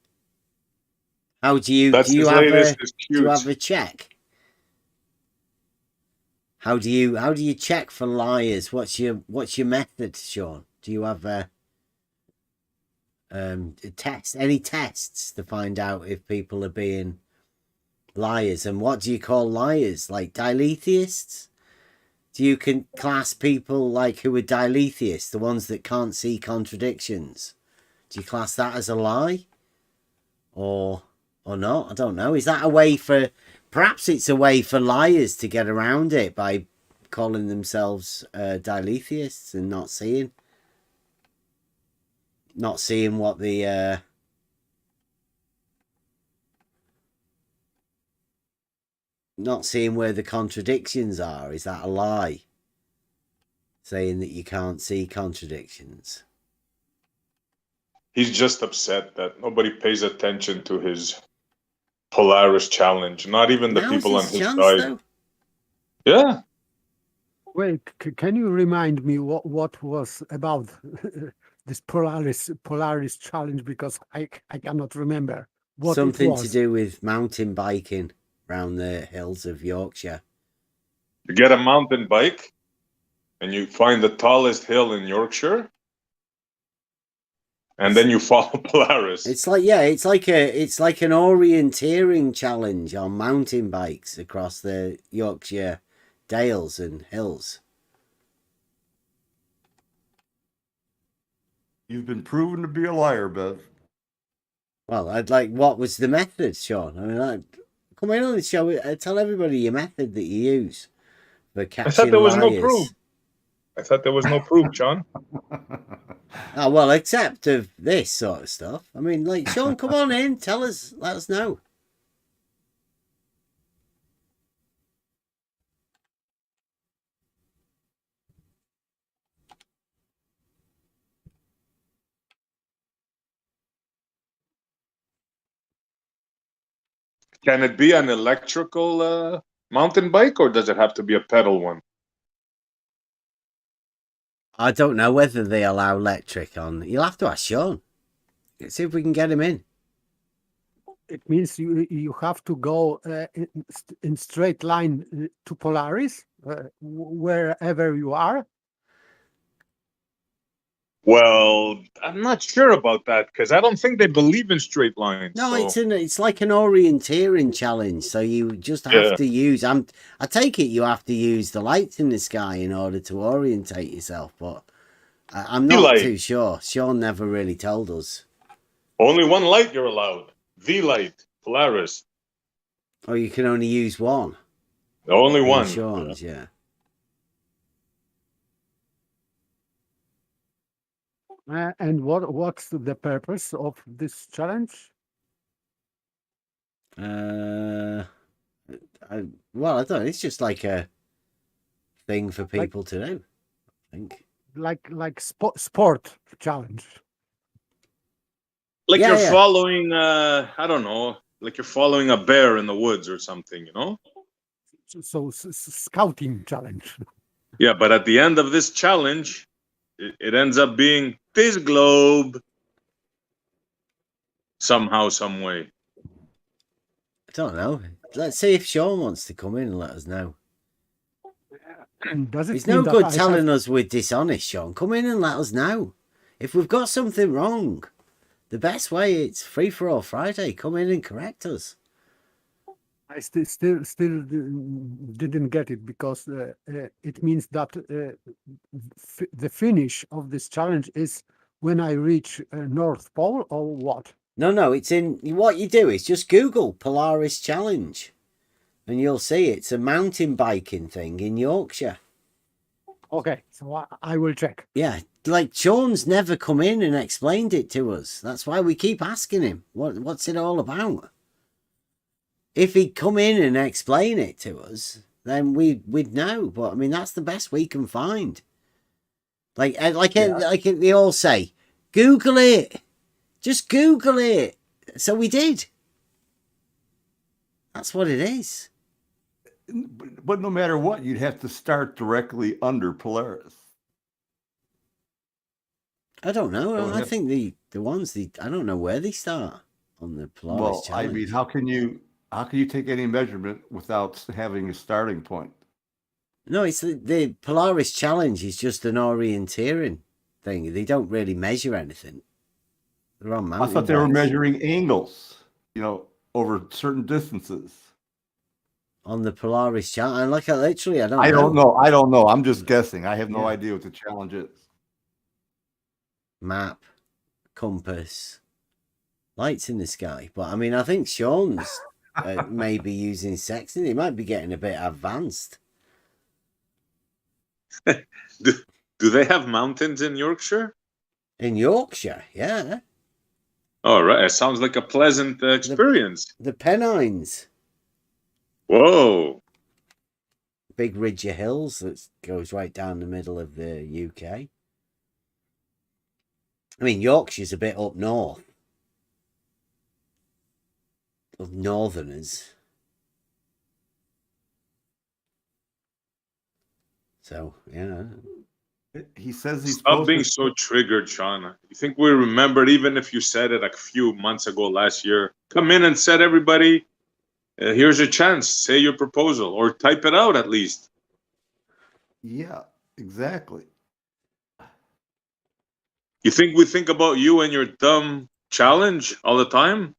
How do you That's do? You his have latest a do you have a check? How do you check for liars? What's your method, Sean? Do you have a test? Any tests to find out if people are being liars? And what do you call liars? Like diletheists? Do you can class people like who are diletheists, the ones that can't see contradictions? Do you class that as a lie? Or not? I don't know. Is that a way for... Perhaps it's a way for liars to get around it by calling themselves diletheists and not seeing what the... not seeing where the contradictions are. Is that a lie? Saying that you can't see contradictions. He's just upset that nobody pays attention to his Polaris challenge. Not even the people on his side. Though? Yeah. Wait, can you remind me what was about this Polaris challenge? Because I cannot remember what Something it was. to do with mountain biking around the hills of Yorkshire. You get a mountain bike and you find the tallest hill in Yorkshire, and then you follow Polaris. It's like an orienteering challenge on mountain bikes across the Yorkshire dales and hills. You've been proven to be a liar, Bev. Well, I'd like. What was the method, Sean? I mean, come in on the show. Tell everybody your method that you use for catching I thought there was liars. no proof. I thought there was no proof, John. Oh, well, except of this sort of stuff. I mean, like, Sean, come on in. Tell us. Let us know. Can it be an electrical mountain bike, or does it have to be a pedal one? I don't know whether they allow electric on. You'll have to ask Sean. Let's see if we can get him in. It means you have to go in straight line to Polaris, wherever you are. Well, I'm not sure about that because I don't think they believe in straight lines. No, so. it's like an orienteering challenge. So you just have to use. I take it you have to use the lights in the sky in order to orientate yourself, but I'm not too sure. Sean never really told us. Only one light you're allowed. The light, Polaris. Oh, you can only use one. Only one. Sean's, yeah. And what's the purpose of this challenge? Well, I don't know. It's just like a thing for people to do, I think. Like sport challenge. Like you're following, I don't know, like you're following a bear in the woods or something, you know? So scouting challenge. Yeah, but at the end of this challenge, it ends up being this globe somehow, some way. I don't know. Let's see if Sean wants to come in and let us know. It's no good telling us we're dishonest, Sean. Come in and let us know. If we've got something wrong, the best way, it's free for all Friday. Come in and correct us. I still didn't get it because it means that the finish of this challenge is when I reach North Pole or what? No, it's in. What you do is just Google Polaris Challenge, and you'll see it's a mountain biking thing in Yorkshire. Okay, so I will check. Yeah, like Sean's never come in and explained it to us. That's why we keep asking him, what's it all about? If he'd come in and explain it to us, then we'd know. But I mean, that's the best we can find. Like they all say, Google it. Just Google it. So we did. That's what it is. But no matter what, you'd have to start directly under Polaris. I don't know. So I think the ones I don't know where they start on the Polaris Well, Challenge. I mean, how can you take any measurement without having a starting point? No, it's the Polaris Challenge is just an orienteering thing. They don't really measure anything. They're on mountain I thought they were bikes. measuring angles, over certain distances. On the Polaris Challenge. And like I don't know. I don't know. I'm just guessing. I have no idea what the challenge is. Map, compass, lights in the sky. But I mean, I think Sean's maybe using sexing. He might be getting a bit advanced. Do they have mountains in Yorkshire? In Yorkshire, yeah. All right, it sounds like a pleasant experience. The Pennines. Whoa. Big ridge of hills that goes right down the middle of the UK. I mean, Yorkshire's a bit up north. Of northerners. So, yeah. He says he's Stop being so triggered, Sean. You think we remembered, even if you said it a few months ago last year? Come in and said, everybody, here's a chance. Say your proposal or type it out at least. Yeah, exactly. You think we think about you and your dumb challenge all the time?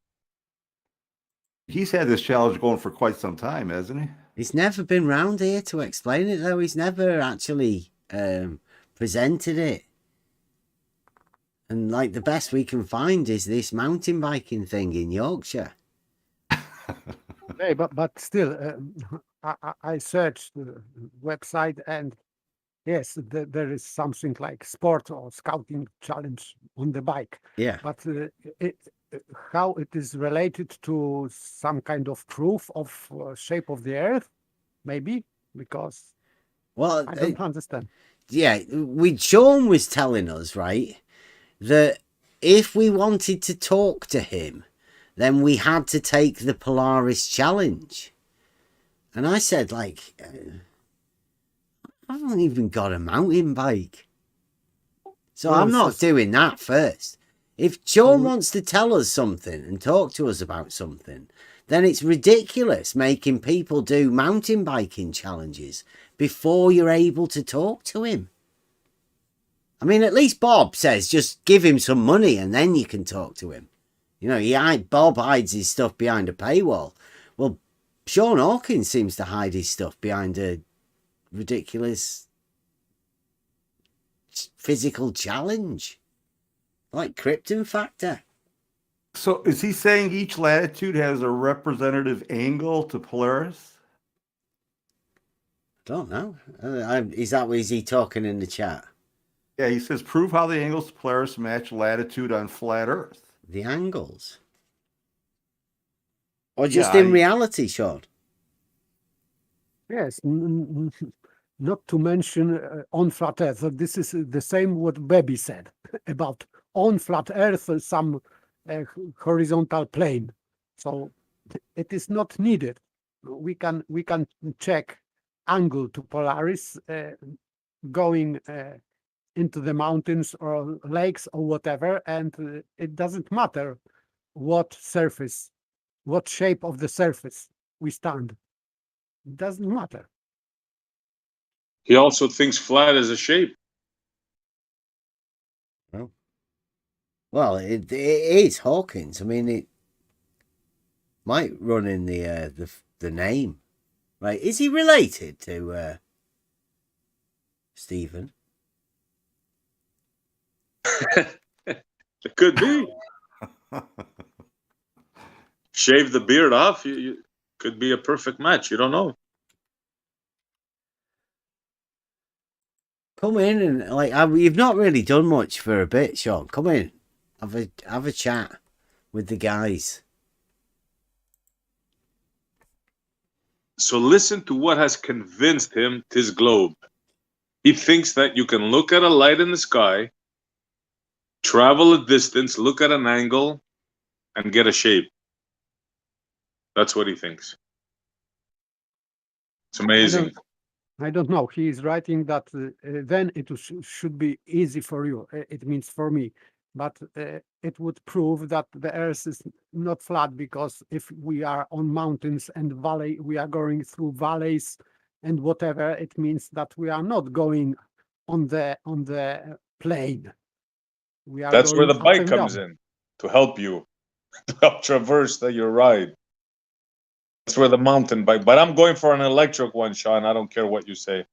He's had this challenge going for quite some time, hasn't he? He's never been round here to explain it, though. He's never actually presented it. And like the best we can find is this mountain biking thing in Yorkshire. Hey, but still, I searched the website and yes, there is something like sport or scouting challenge on the bike. Yeah. But how it is related to some kind of proof of shape of the earth, maybe, because I don't understand. Yeah, Sean was telling us, right, that if we wanted to talk to him, then we had to take the Polaris Challenge. And I said, like, I haven't even got a mountain bike. So I'm not doing that first. If Sean wants to tell us something and talk to us about something, then it's ridiculous making people do mountain biking challenges before you're able to talk to him. I mean, at least Bob says just give him some money and then you can talk to him. Bob hides his stuff behind a paywall. Well, Sean Hawkins seems to hide his stuff behind a ridiculous physical challenge. Like Krypton Factor. So is he saying each latitude has a representative angle to Polaris? Don't know. Is he talking in the chat? Yeah, he says prove how the angles to Polaris match latitude on flat Earth. The angles? Or just in reality, Sean? Yes, not to mention on flat Earth. So this is the same what Baby said about on flat Earth, some horizontal plane. So it is not needed. We can check angle to Polaris going into the mountains or lakes or whatever, and it doesn't matter what surface, what shape of the surface we stand. It doesn't matter. He also thinks flat is a shape. Well, it is Hawkins. I mean, it might run in the name, right? Is he related to Stephen? It could be. Shave the beard off, you could be a perfect match. You don't know. Come in and like you've not really done much for a bit, Sean. Come in, have a chat with the guys. So listen to what has convinced him 'tis globe. He thinks that you can look at a light in the sky, travel a distance, look at an angle, and get a shape. That's what he thinks. It's amazing. I don't know. He is writing that then it should be easy for you. It means for me, but it would prove that the Earth is not flat, because if we are on mountains and valley, we are going through valleys and whatever. It means that we are not going on the plane. We are. That's where the going up bike and comes down. in to help you, to help traverse your ride. That's where the mountain bike. But I'm going for an electric one, Sean. I don't care what you say.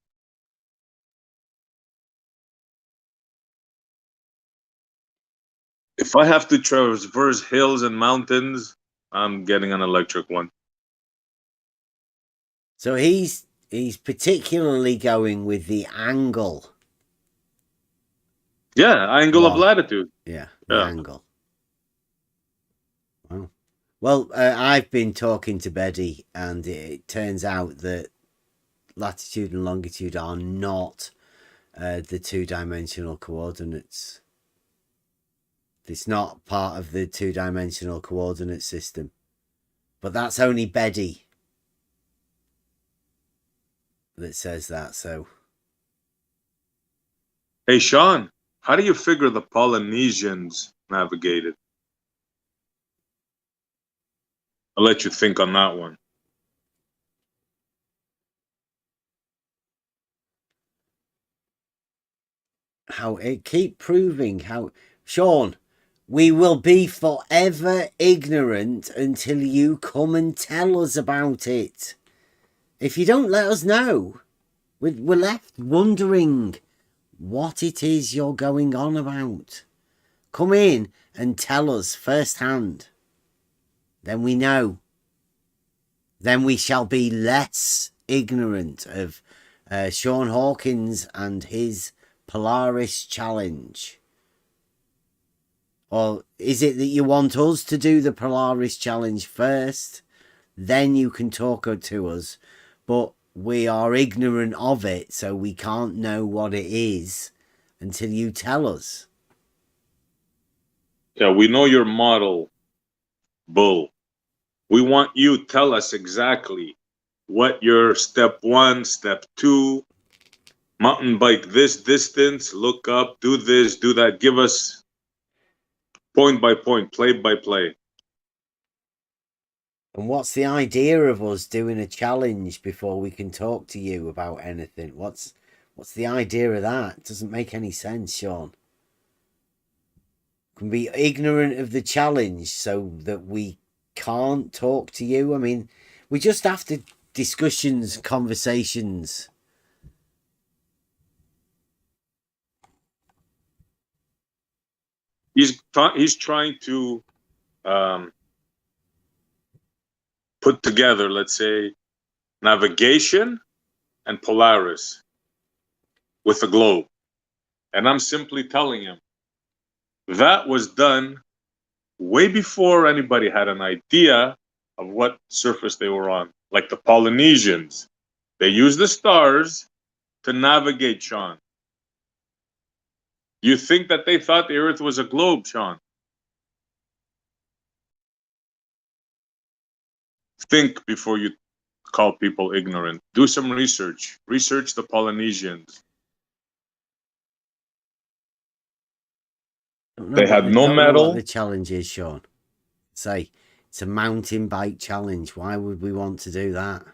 If I have to traverse hills and mountains, I'm getting an electric one. So he's particularly going with the angle. Yeah, angle of Wow. latitude. Yeah, the Yeah. angle. Wow. Well, I've been talking to Betty, and it turns out that latitude and longitude are not the two-dimensional coordinates. It's not part of the two-dimensional coordinate system. But that's only Betty that says that, so... Hey, Sean, how do you figure the Polynesians navigated? I'll let you think on that one. How it keep proving how... Sean, we will be forever ignorant until you come and tell us about it. If you don't let us know, we're left wondering what it is you're going on about. Come in and tell us firsthand. Then we know. Then we shall be less ignorant of Sean Hawkins and his Polaris challenge. Or is it that you want us to do the Polaris challenge first? Then you can talk to us. But we are ignorant of it, so we can't know what it is until you tell us. Yeah, we know your model, Bull. We want you to tell us exactly what your step 1, step 2, mountain bike this distance, look up, do this, do that. Give us point by point, play by play. And what's the idea of us doing a challenge before we can talk to you about anything? What's the idea of that? It doesn't make any sense, Sean. We can be ignorant of the challenge so that we can't talk to you. I mean, we just have to discussions, conversations. He's trying to put together, let's say, navigation and Polaris with a globe. And I'm simply telling him that was done way before anybody had an idea of what surface they were on. Like the Polynesians, they used the stars to navigate, Sean. You think that they thought the Earth was a globe, Sean? Think before you call people ignorant. Do some research. Research the Polynesians. They had no don't know metal. what the challenge is, Sean. Say, it's a mountain bike challenge. Why would we want to do that?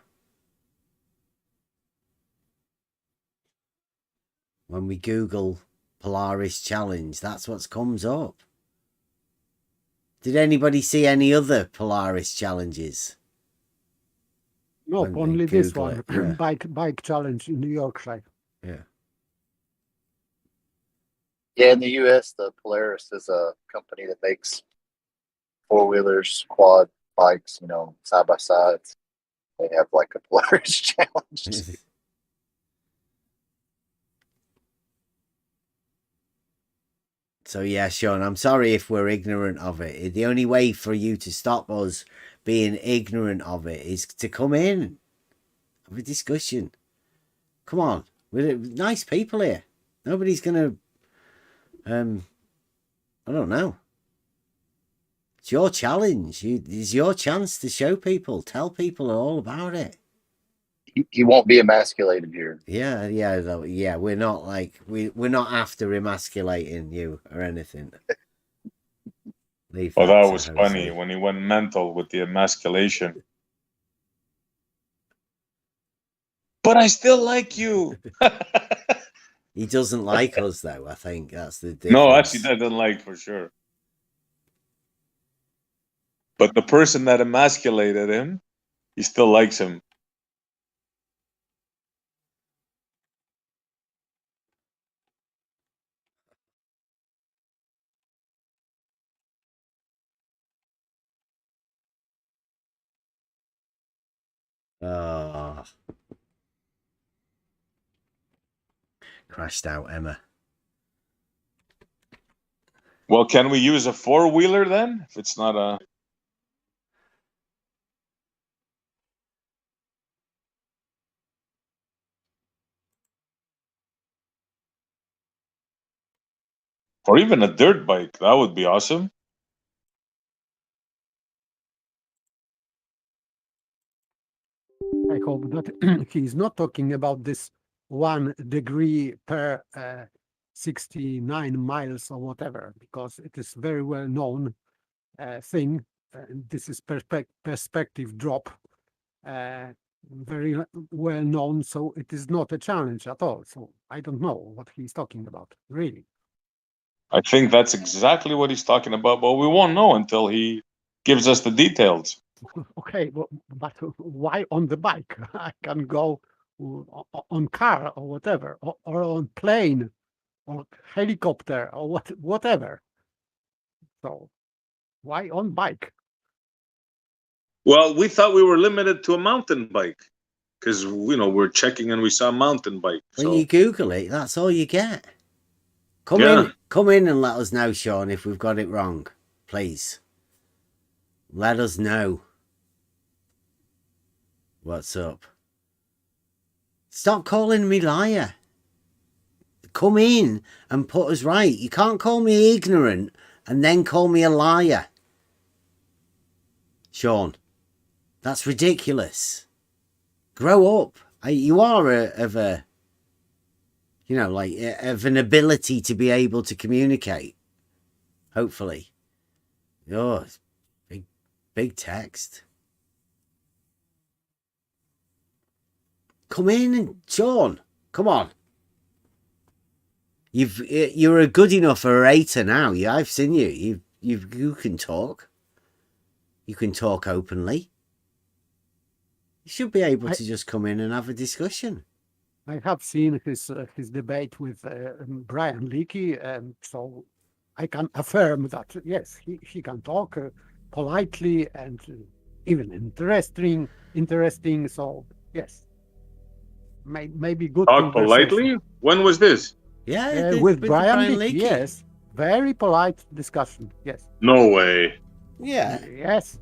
When we Google Polaris challenge, that's what comes up. Did anybody see any other Polaris challenges? No, When they only this Google one. it, yeah. Bike challenge in New Yorkshire. Yeah. Yeah, in the U.S., the Polaris is a company that makes four-wheelers, quad bikes, side by sides. They have like a Polaris challenge. So yeah, Sean, I'm sorry if we're ignorant of it. The only way for you to stop us being ignorant of it is to come in, have a discussion. Come on, we're nice people here. Nobody's gonna, I don't know. It's your challenge. It's your chance to show people, tell people all about it. He won't be emasculated here. Yeah. We're not like we're not after emasculating you or anything. Leave Oh, that that to was Jose. funny when he went mental with the emasculation. But I still like you. He doesn't like us though. I think that's the difference. No, actually, that doesn't like for sure. But the person that emasculated him, he still likes him. Oh. Crashed out, Emma. Well, can we use a four-wheeler then? If it's not a... Or even a dirt bike. That would be awesome. I hope that he's not talking about this 1 degree per 69 miles or whatever, because it is very well known thing. This is perspective drop, very well known, so it is not a challenge at all. So I don't know what he's talking about, really. I think that's exactly what he's talking about, but we won't know until he gives us the details. Okay, but why on the bike? I can go on car or whatever, or on plane or helicopter or whatever. So why on bike? Well, we thought we were limited to a mountain bike because, we're checking and we saw a mountain bike. When So. you Google it, that's all you get. Come in and let us know, Sean, if we've got it wrong. Please. Let us know. What's up? Stop calling me liar. Come in and put us right. You can't call me ignorant and then call me a liar. Sean, that's ridiculous. Grow up. You are of an ability to be able to communicate. Hopefully. Oh, big text. Come in and Sean, come on. You're a good enough orator now. I've seen you. You can talk. You can talk openly. You should be able to just come in and have a discussion. I have seen his debate with Brian Leakey, so I can affirm that yes, he can talk politely and even interesting. So yes, maybe good. Talk politely? When was this? Yeah, with Brian Leakey. Yes, very polite discussion. Yes. No way. Yeah. Yes.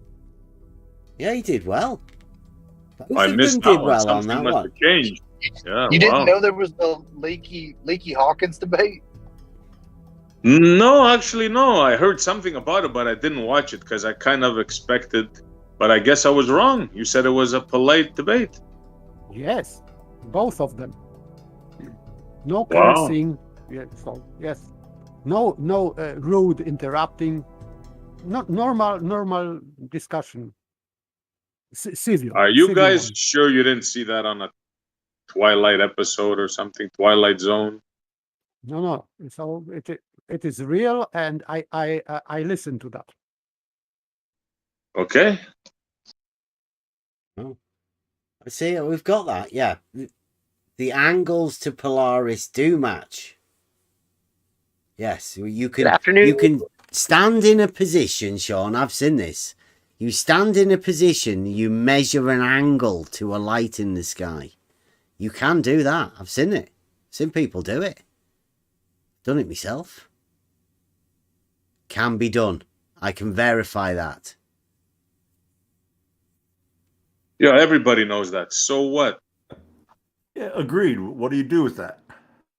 Yeah, he did well. Both I of missed them that did one. well Something on that must one. have changed. Yeah, You didn't know there was the Leaky Hawkins debate? No, actually, no. I heard something about it, but I didn't watch it because I kind of expected. But I guess I was wrong. You said it was a polite debate. Yes, both of them. No cursing. Yeah, so yes, no rude interrupting. Not normal discussion. Civil. Are you civil guys one. sure you didn't see that on a Twilight episode or something? Twilight Zone? No. So it is real, and I listen to that. Okay. Oh. I see. We've got that. Yeah. The angles to Polaris do match. Yes, you Good can. afternoon. You can stand in a position, Sean. I've seen this. You stand in a position. You measure an angle to a light in the sky. You can do that. I've seen it. Seen people do it. Done it myself. Can be done. I can verify that. Yeah, everybody knows that. So what? Yeah, agreed. What do you do with that?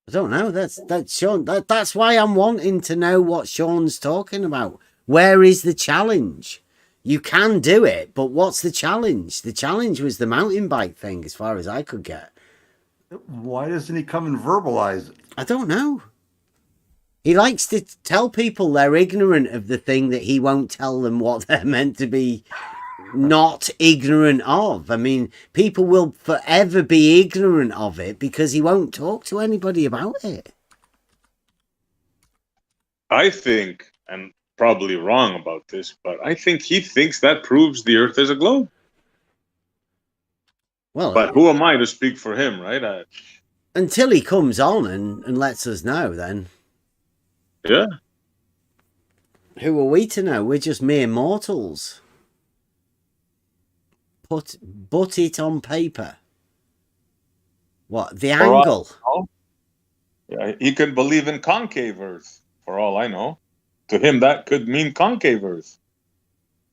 I don't know. That's Sean. That's why I'm wanting to know what Sean's talking about. Where is the challenge? You can do it, but what's the challenge? The challenge was the mountain bike thing, as far as I could get. Why doesn't he come and verbalize it? I don't know. He likes to tell people they're ignorant of the thing that he won't tell them what they're meant to be not ignorant of. I mean, people will forever be ignorant of it because he won't talk to anybody about it. I think, and probably wrong about this, but I think he thinks that proves the Earth is a globe. Well, But who am I to speak for him, right? Until he comes on and lets us know, then. Yeah. Who are we to know? We're just mere mortals. Put it on paper. What? The angle? Yeah, he could believe in concave Earth, for all I know. To him, that could mean concave Earth.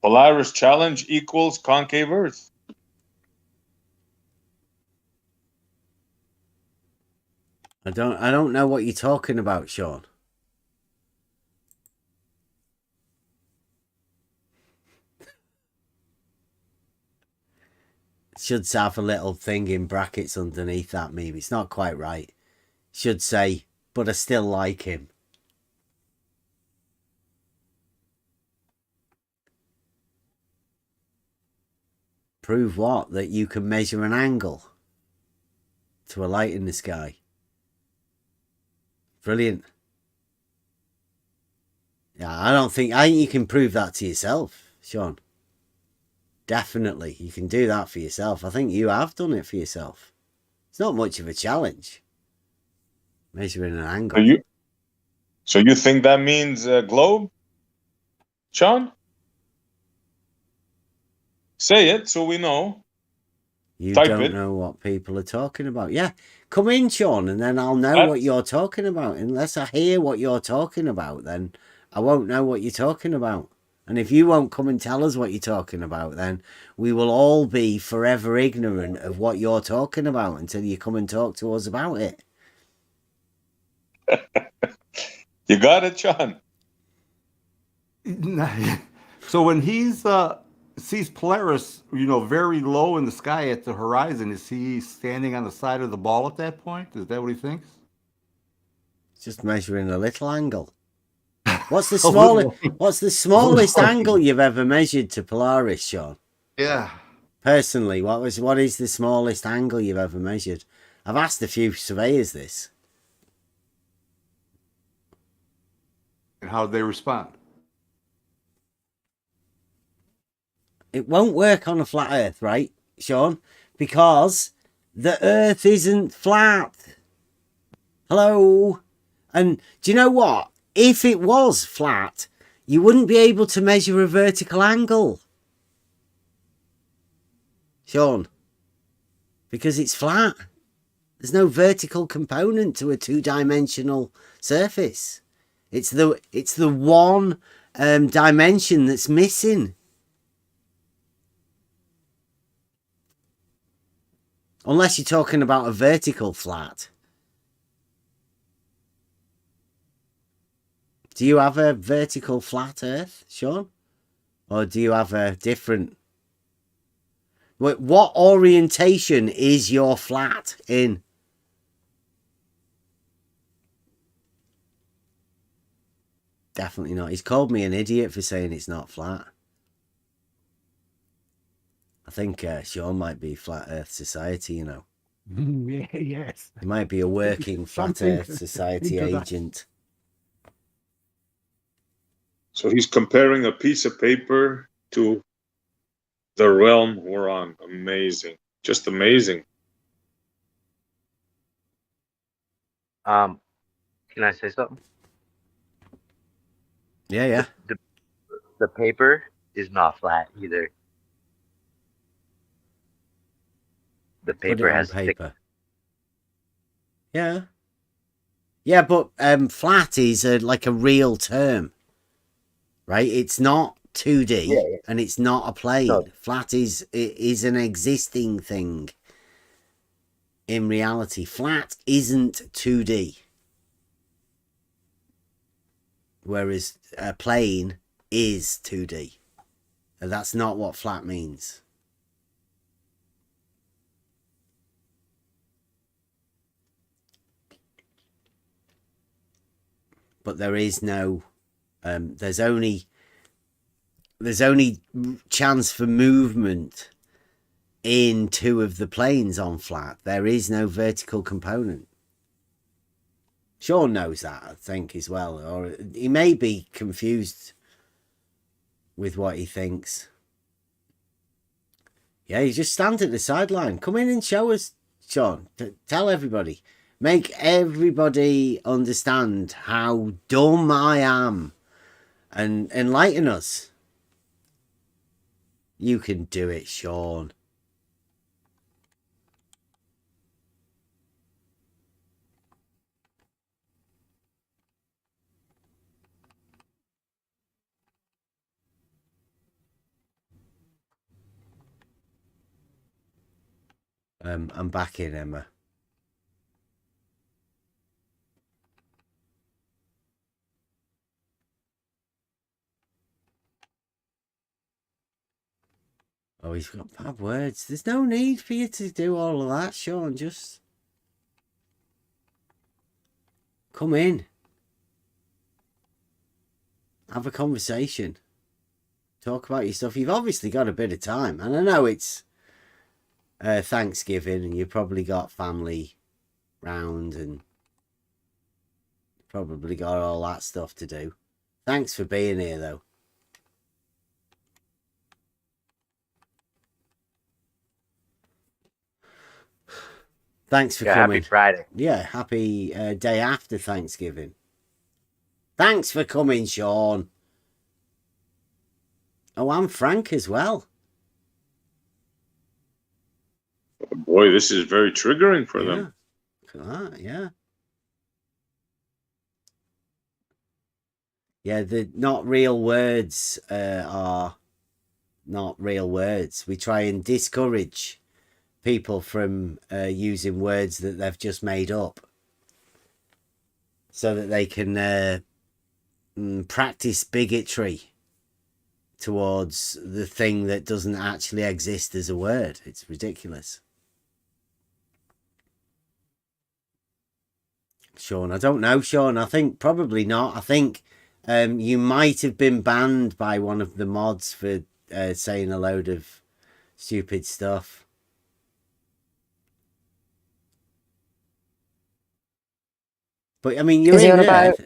Polaris challenge equals concave Earth. I don't know what you're talking about, Sean. Should have a little thing in brackets underneath that meme. It's not quite right. Should say, but I still like him. Prove what? That you can measure an angle to a light in the sky. Brilliant. Yeah, I think you can prove that to yourself, Sean. Definitely, you can do that for yourself. I think you have done it for yourself. It's not much of a challenge. Measuring an angle. So you think that means globe, Sean? Say it so we know. You Type don't it. know what people are talking about. Yeah, come in, Sean, and then I'll know what you're talking about. Unless I hear what you're talking about, then I won't know what you're talking about. And if you won't come and tell us what you're talking about, then we will all be forever ignorant of what you're talking about until you come and talk to us about it. You got it, Sean. So when he's sees Polaris, very low in the sky at the horizon, is he standing on the side of the ball at that point? Is that what he thinks? Just measuring a little angle. What's the smallest angle you've ever measured to Polaris, Sean? Yeah. Personally, what is the smallest angle you've ever measured? I've asked a few surveyors this. And how they respond? It won't work on a flat Earth, right, Sean? Because the Earth isn't flat. Hello? And do you know what? If it was flat, you wouldn't be able to measure a vertical angle. Sean. Because it's flat. There's no vertical component to a two-dimensional surface. It's the one dimension that's missing. Unless you're talking about a vertical flat. Do you have a vertical flat Earth, Sean? Or do you have a different... What orientation is your flat in? Definitely not. He's called me an idiot for saying it's not flat. I think Sean might be Flat Earth Society, Yeah, yes. He might be a working Flat Earth Society agent. So he's comparing a piece of paper to the realm we're on. Amazing. Just amazing. Can I say something? Yeah, yeah. The paper is not flat either. The Put it paper on has thick. paper. Yeah. Yeah, but flat is like a real term, right? It's not 2D Yeah, yeah. and it's not a plane. No. Flat is an existing thing in reality. Flat isn't 2D. Whereas a plane is 2D. And that's not what flat means. But there is no there's only chance for movement in two of the planes on flat. There is no vertical component. Sean knows that, I think, as well, or he may be confused with what he thinks. Yeah, you just stand at the sideline. Come in and show us, Sean. Tell everybody. Make everybody understand how dumb I am and enlighten us. You can do it, Sean. I'm back in, Emma. Oh, he's got bad words. There's no need for you to do all of that, Sean. Just come in. Have a conversation. Talk about your stuff. You've obviously got a bit of time. And I know it's Thanksgiving and you've probably got family round and probably got all that stuff to do. Thanks for being here, though. Thanks for coming. Happy Friday. Yeah, happy day after Thanksgiving. Thanks for coming, Sean. Oh, I'm Frank as well. Boy, this is very triggering for them. Look at that, yeah. Yeah, the not real words are not real words. We try and discourage people from using words that they've just made up so that they can practice bigotry towards the thing that doesn't actually exist as a word. It's ridiculous. Sean, I don't know, Sean. I think probably not. I think you might have been banned by one of the mods for saying a load of stupid stuff. But I mean, Is he on about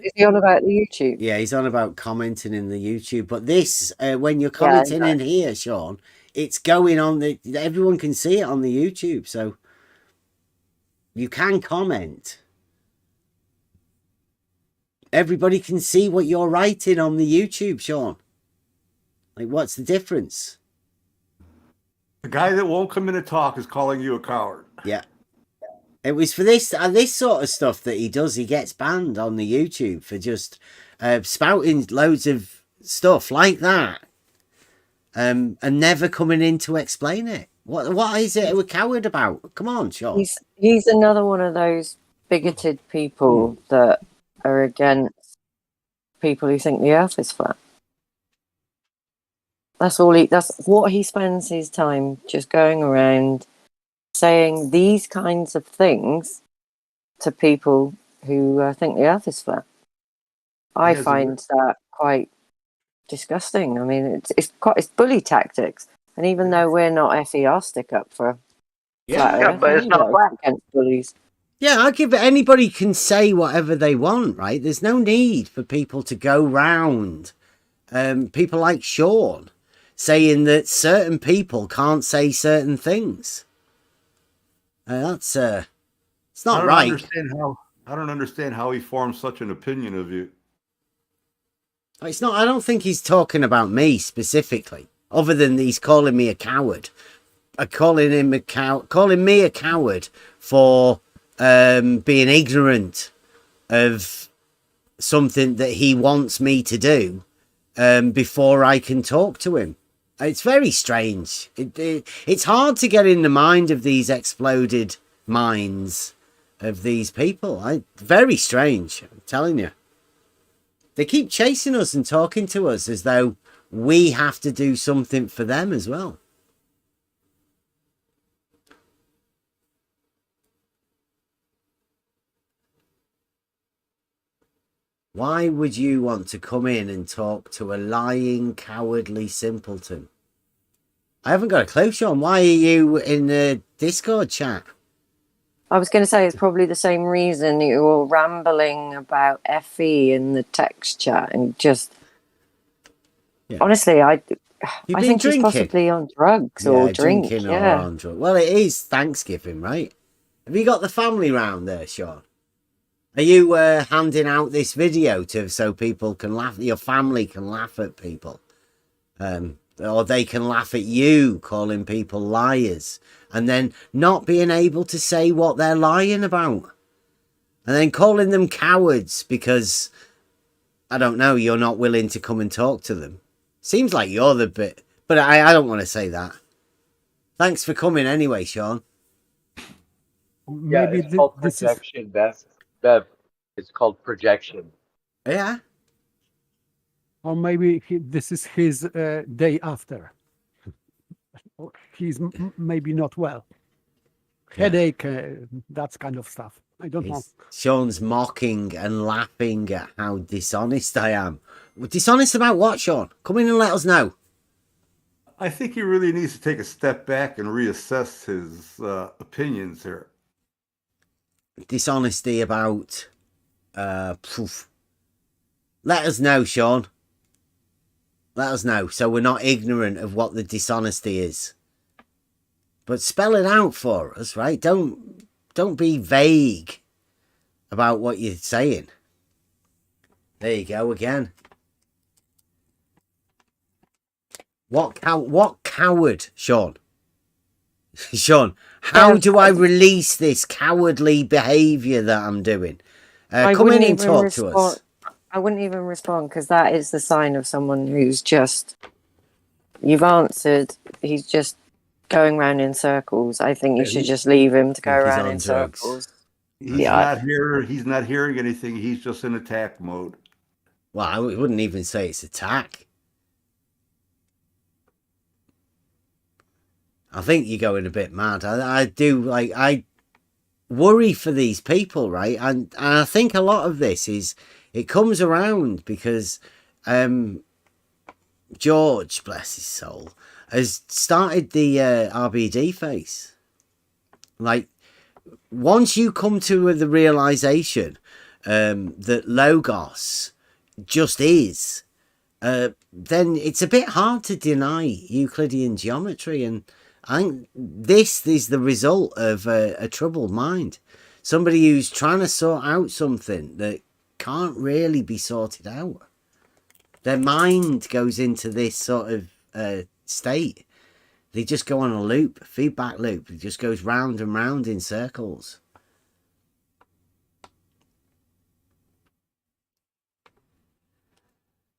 the YouTube? Yeah, he's on about commenting in the YouTube. But this, when you're commenting in here, Sean, it's going on everyone can see it on the YouTube, so you can comment. Everybody can see what you're writing on the YouTube, Sean. Like, what's the difference? The guy that won't come in and talk is calling you a coward. Yeah. It was for this sort of stuff that he does. He gets banned on the YouTube for just spouting loads of stuff like that, and never coming in to explain it. What is it we're coward about? Come on, Sean. He's another one of those bigoted people that are against people who think the Earth is flat. That's what he spends his time just going around saying these kinds of things to people who think the Earth is flat. I find that quite disgusting. I mean, it's bully tactics, and even though we're not FE, I'll stick up for flat Earth. But it's not flat against bullies. Yeah, I give it. Anybody can say whatever they want, right? There's no need for people to go round. People like Sean saying that certain people can't say certain things. That's it's not right. I don't understand how he formed such an opinion of you. It's not. I don't think he's talking about me specifically, other than he's calling me a coward. Calling me a coward for being ignorant of something that he wants me to do before I can talk to him. It's very strange. It's hard to get in the mind of these exploded minds of these people. Very strange, I'm telling you. They keep chasing us and talking to us as though we have to do something for them as well. Why would you want to come in and talk to a lying, cowardly simpleton? I haven't got a clue, Sean. Why are you in the Discord chat? I was going to say it's probably the same reason you were rambling about FE in the text chat and just... Yeah. Honestly, I think drinking? he's possibly on drugs or drink. Drinking yeah. or on drugs. Well, it is Thanksgiving, right? Have you got the family round there, Sean? Are you handing out this video so people can laugh? Your family can laugh at people, or they can laugh at you calling people liars, and then not being able to say what they're lying about, and then calling them cowards because I don't know, you're not willing to come and talk to them. Seems like you're the bit, but I don't want to say that. Thanks for coming anyway, Sean. Yeah, Maybe it's called projection. Bev, it's called projection. Yeah. Or maybe this is his day after. He's maybe not well. Headache, that kind of stuff. I don't know. Sean's mocking and laughing at how dishonest I am. Dishonest about what, Sean? Come in and let us know. I think he really needs to take a step back and reassess his opinions here. Dishonesty about... Let us know, Sean. Let us know, so we're not ignorant of what the dishonesty is. But spell it out for us, right? Don't be vague about what you're saying. There you go again. What coward, Sean? Sean, how do I release this cowardly behaviour that I'm doing? Come in and talk to us. I wouldn't even respond because that is the sign of someone who's just... You've answered. He's just going round in circles. I think you should just leave him to go around in circles. He's not hearing anything. He's just in attack mode. Well, I wouldn't even say it's attack. I think you're going a bit mad. I worry for these people, right? And I think a lot of this it comes around because George, bless his soul, has started the RBD phase. Like, once you come to the realization that Logos just is, then it's a bit hard to deny Euclidean geometry. And I think this is the result of a troubled mind. Somebody who's trying to sort out something that can't really be sorted out. Their mind goes into this sort of state. They just go on a loop, feedback loop. It just goes round and round in circles.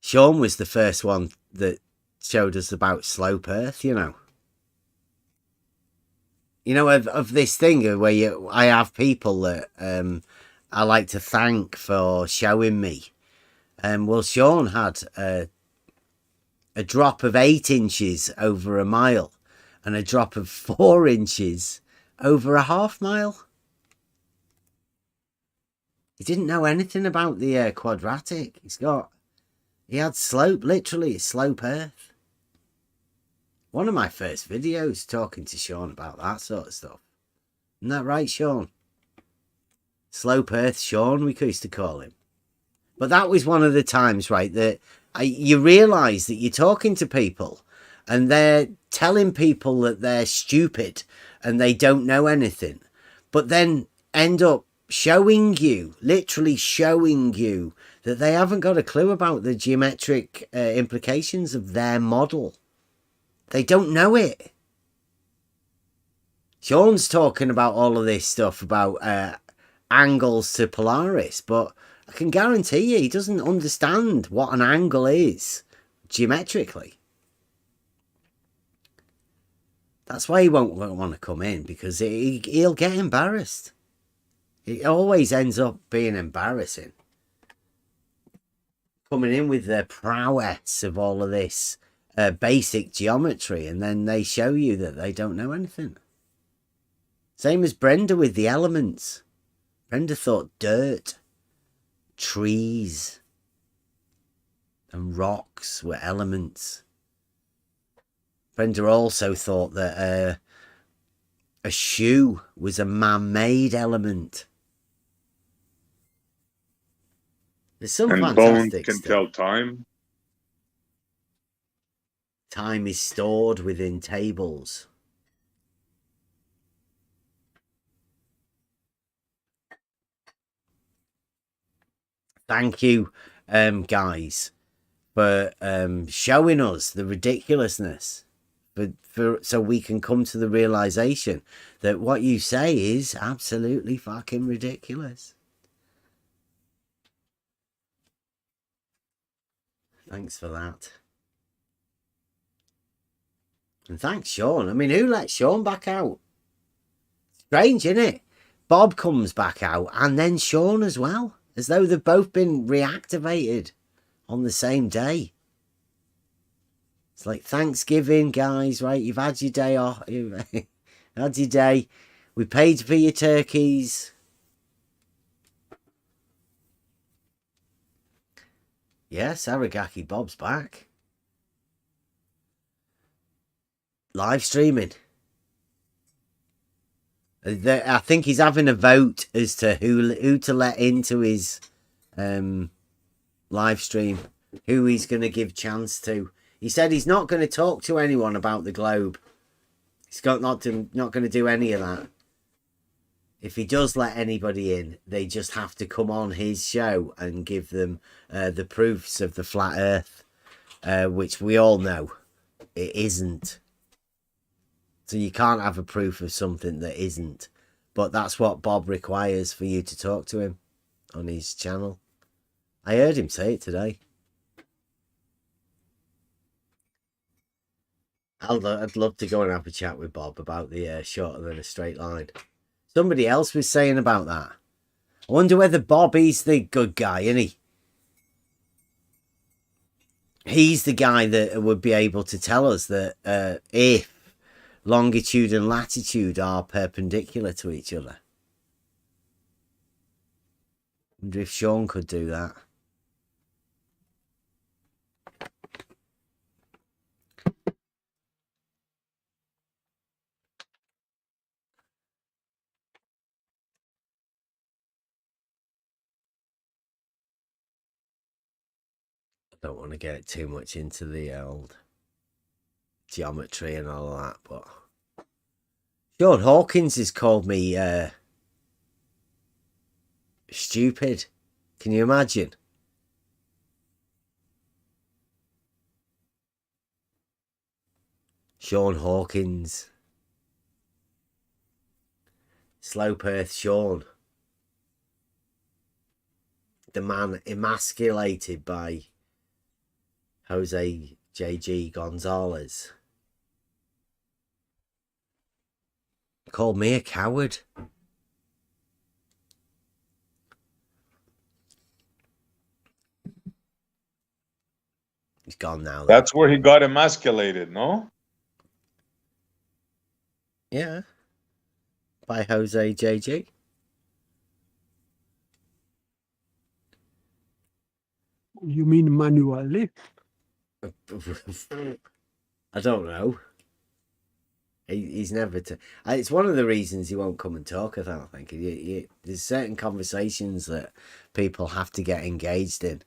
Sean was the first one that showed us about slope Earth, you know. You know, of this thing where I have people that I like to thank for showing me. Well, Sean had a drop of 8 inches over a mile and a drop of 4 inches over a half mile. He didn't know anything about the quadratic. He had slope, literally slope Earth. One of my first videos talking to Sean about that sort of stuff. Isn't that right, Sean? Slope Earth Sean, we used to call him. But that was one of the times, right, that you realise that you're talking to people and they're telling people that they're stupid and they don't know anything, but then end up showing you, literally showing you, that they haven't got a clue about the geometric implications of their model. They don't know it. Sean's talking about all of this stuff about angles to Polaris, but I can guarantee you he doesn't understand what an angle is geometrically. That's why he won't want to come in, because he'll get embarrassed. It always ends up being embarrassing. Coming in with their prowess of all of this basic geometry, and then they show you that they don't know anything. Same as Brenda with the elements. Brenda thought dirt, trees, and rocks were elements. Brenda also thought that a shoe was a man-made element. There's some And bones fantastic can stuff. tell time. Time is stored within tables. Thank you, guys, for showing us the ridiculousness, so we can come to the realization that what you say is absolutely fucking ridiculous. Thanks for that. And thanks, Sean. I mean, who let Sean back out? Strange, isn't it? Bob comes back out, and then Sean as well, as though they've both been reactivated on the same day. It's like Thanksgiving, guys, right? You've had your day off. You've had your day. We paid for your turkeys. Yes, Aragaki Bob's back. Live streaming. I think he's having a vote as to who to let into his live stream, who he's going to give chance to. He said he's not going to talk to anyone about the globe. He's not going to do any of that. If he does let anybody in, they just have to come on his show and give them the proofs of the flat Earth, which we all know it isn't. So you can't have a proof of something that isn't. But that's what Bob requires for you to talk to him on his channel. I heard him say it today. I'd love to go and have a chat with Bob about the shorter than a straight line. Somebody else was saying about that. I wonder whether Bob is the good guy, isn't he? He's the guy that would be able to tell us that if longitude and latitude are perpendicular to each other. I wonder if Sean could do that. I don't want to get too much into the old geometry and all of that, but John Hawkins has called me stupid. Can you imagine? Sean Hawkins. Slope Earth Sean. The man emasculated by Jose J.G. Gonzalez. Called me a coward. He's gone now. Though. That's where he got emasculated, no? Yeah. By Jose J.G. You mean manually? I don't know. He's never. It's one of the reasons he won't come and talk. I don't think there's certain conversations that people have to get engaged in.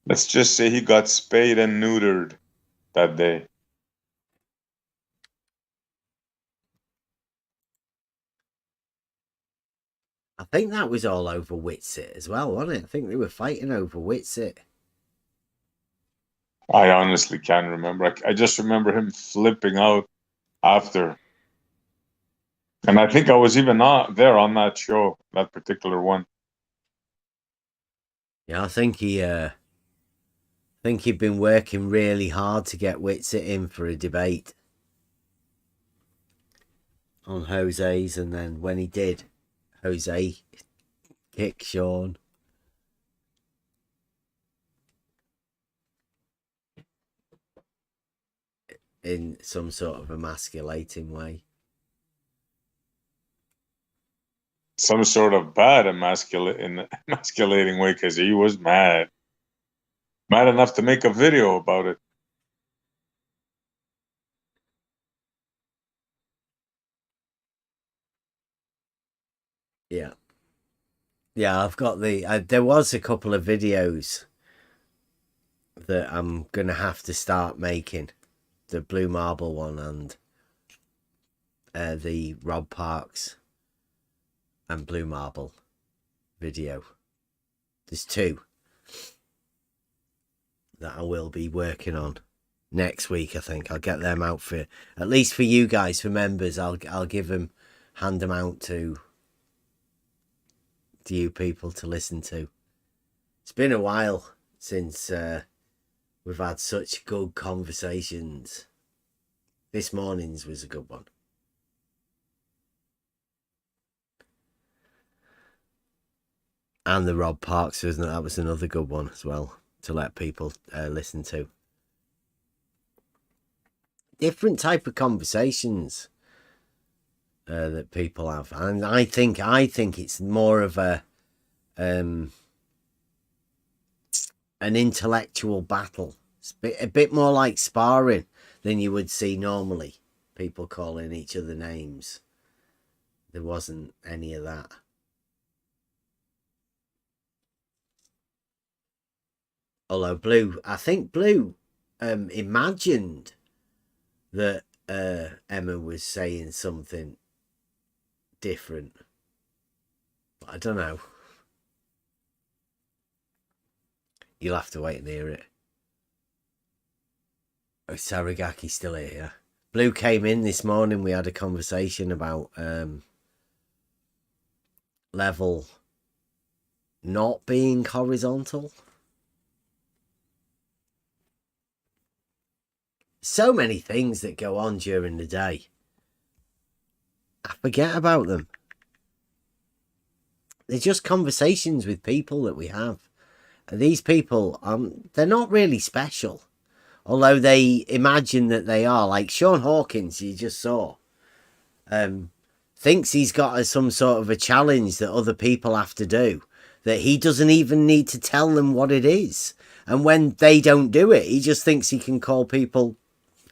Let's just say he got spayed and neutered that day. I think that was all over Witsit as well, wasn't it? I think they were fighting over Witsit. I honestly can't remember. I just remember him flipping out after. And I think I was even there on that show, that particular one. Yeah, I think he'd been working really hard to get Witsit in for a debate on Jose's, and then when he did, Jose kicked Sean. In some sort of emasculating way. Some sort of bad emasculating way, because he was mad. Mad enough to make a video about it. Yeah. Yeah, I've got there was a couple of videos that I'm going to have to start making. The Blue Marble one and the Rob Parks and Blue Marble video. There's two that I will be working on next week. I think I'll get them out for, at least for you guys, for members. I'll hand them out to you people to listen to. It's been a while since we've had such good conversations. This morning's was a good one. And the Rob Parks, wasn't it? That was another good one as well to let people listen to. Different type of conversations that people have, and I think it's more of a an intellectual battle. It's a bit more like sparring than you would see normally. People calling each other names. There wasn't any of that. Although Blue, I think Blue imagined that Emma was saying something different. But I don't know. You'll have to wait and hear it. Oh, Saragaki's still here. Blue came in this morning. We had a conversation about level not being horizontal. So many things that go on during the day. I forget about them. They're just conversations with people that we have. And these people, they're not really special. Although they imagine that they are. Like Sean Hawkins, you just saw. Thinks he's got some sort of a challenge that other people have to do. That he doesn't even need to tell them what it is. And when they don't do it, he just thinks he can call people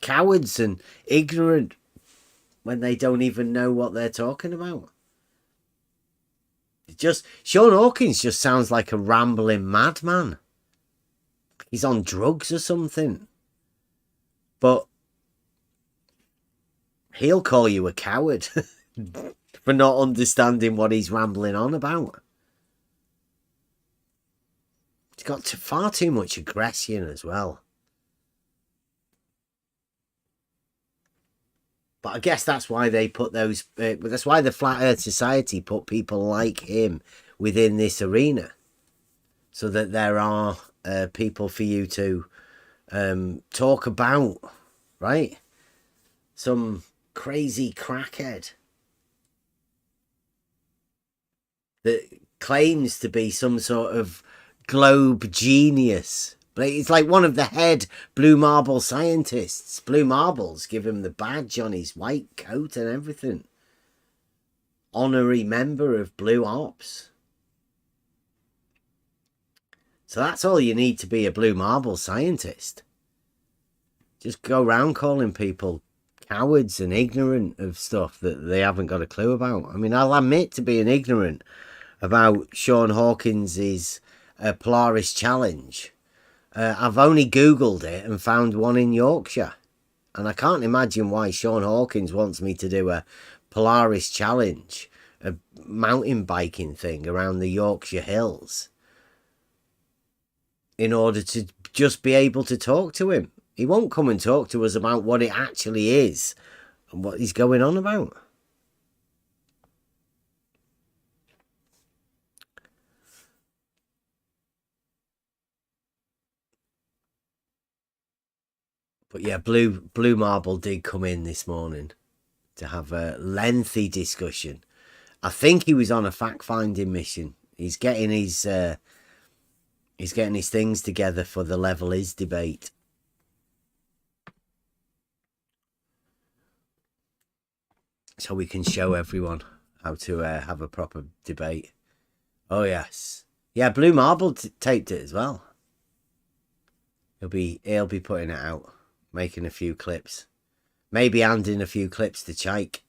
cowards and ignorant when they don't even know what they're talking about. Sean Hawkins just sounds like a rambling madman. He's on drugs or something. But he'll call you a coward for not understanding what he's rambling on about. He's got far too much aggression as well. But I guess that's why they put those... that's why the Flat Earth Society put people like him within this arena. So that there are people for you to talk about, right? Some crazy crackhead that claims to be some sort of globe genius. But it's like one of the head Blue Marble scientists. Blue Marbles give him the badge on his white coat and everything. Honorary member of Blue Ops. So that's all you need to be a Blue Marble scientist. Just go around calling people cowards and ignorant of stuff that they haven't got a clue about. I mean, I'll admit to being ignorant about Sean Hawkins's Polaris challenge. I've only Googled it and found one in Yorkshire. And I can't imagine why Sean Hawkins wants me to do a Polaris challenge a mountain biking thing around the Yorkshire Hills in order to just be able to talk to him. He won't come and talk to us about what it actually is and what he's going on about. But yeah, Blue Marble did come in this morning to have a lengthy discussion. I think he was on a fact-finding mission. He's getting his things together for the Level Is debate. So we can show everyone how to have a proper debate. Oh yes, yeah. Blue Marble taped it as well. He'll be putting it out, making a few clips, maybe handing a few clips to Chike.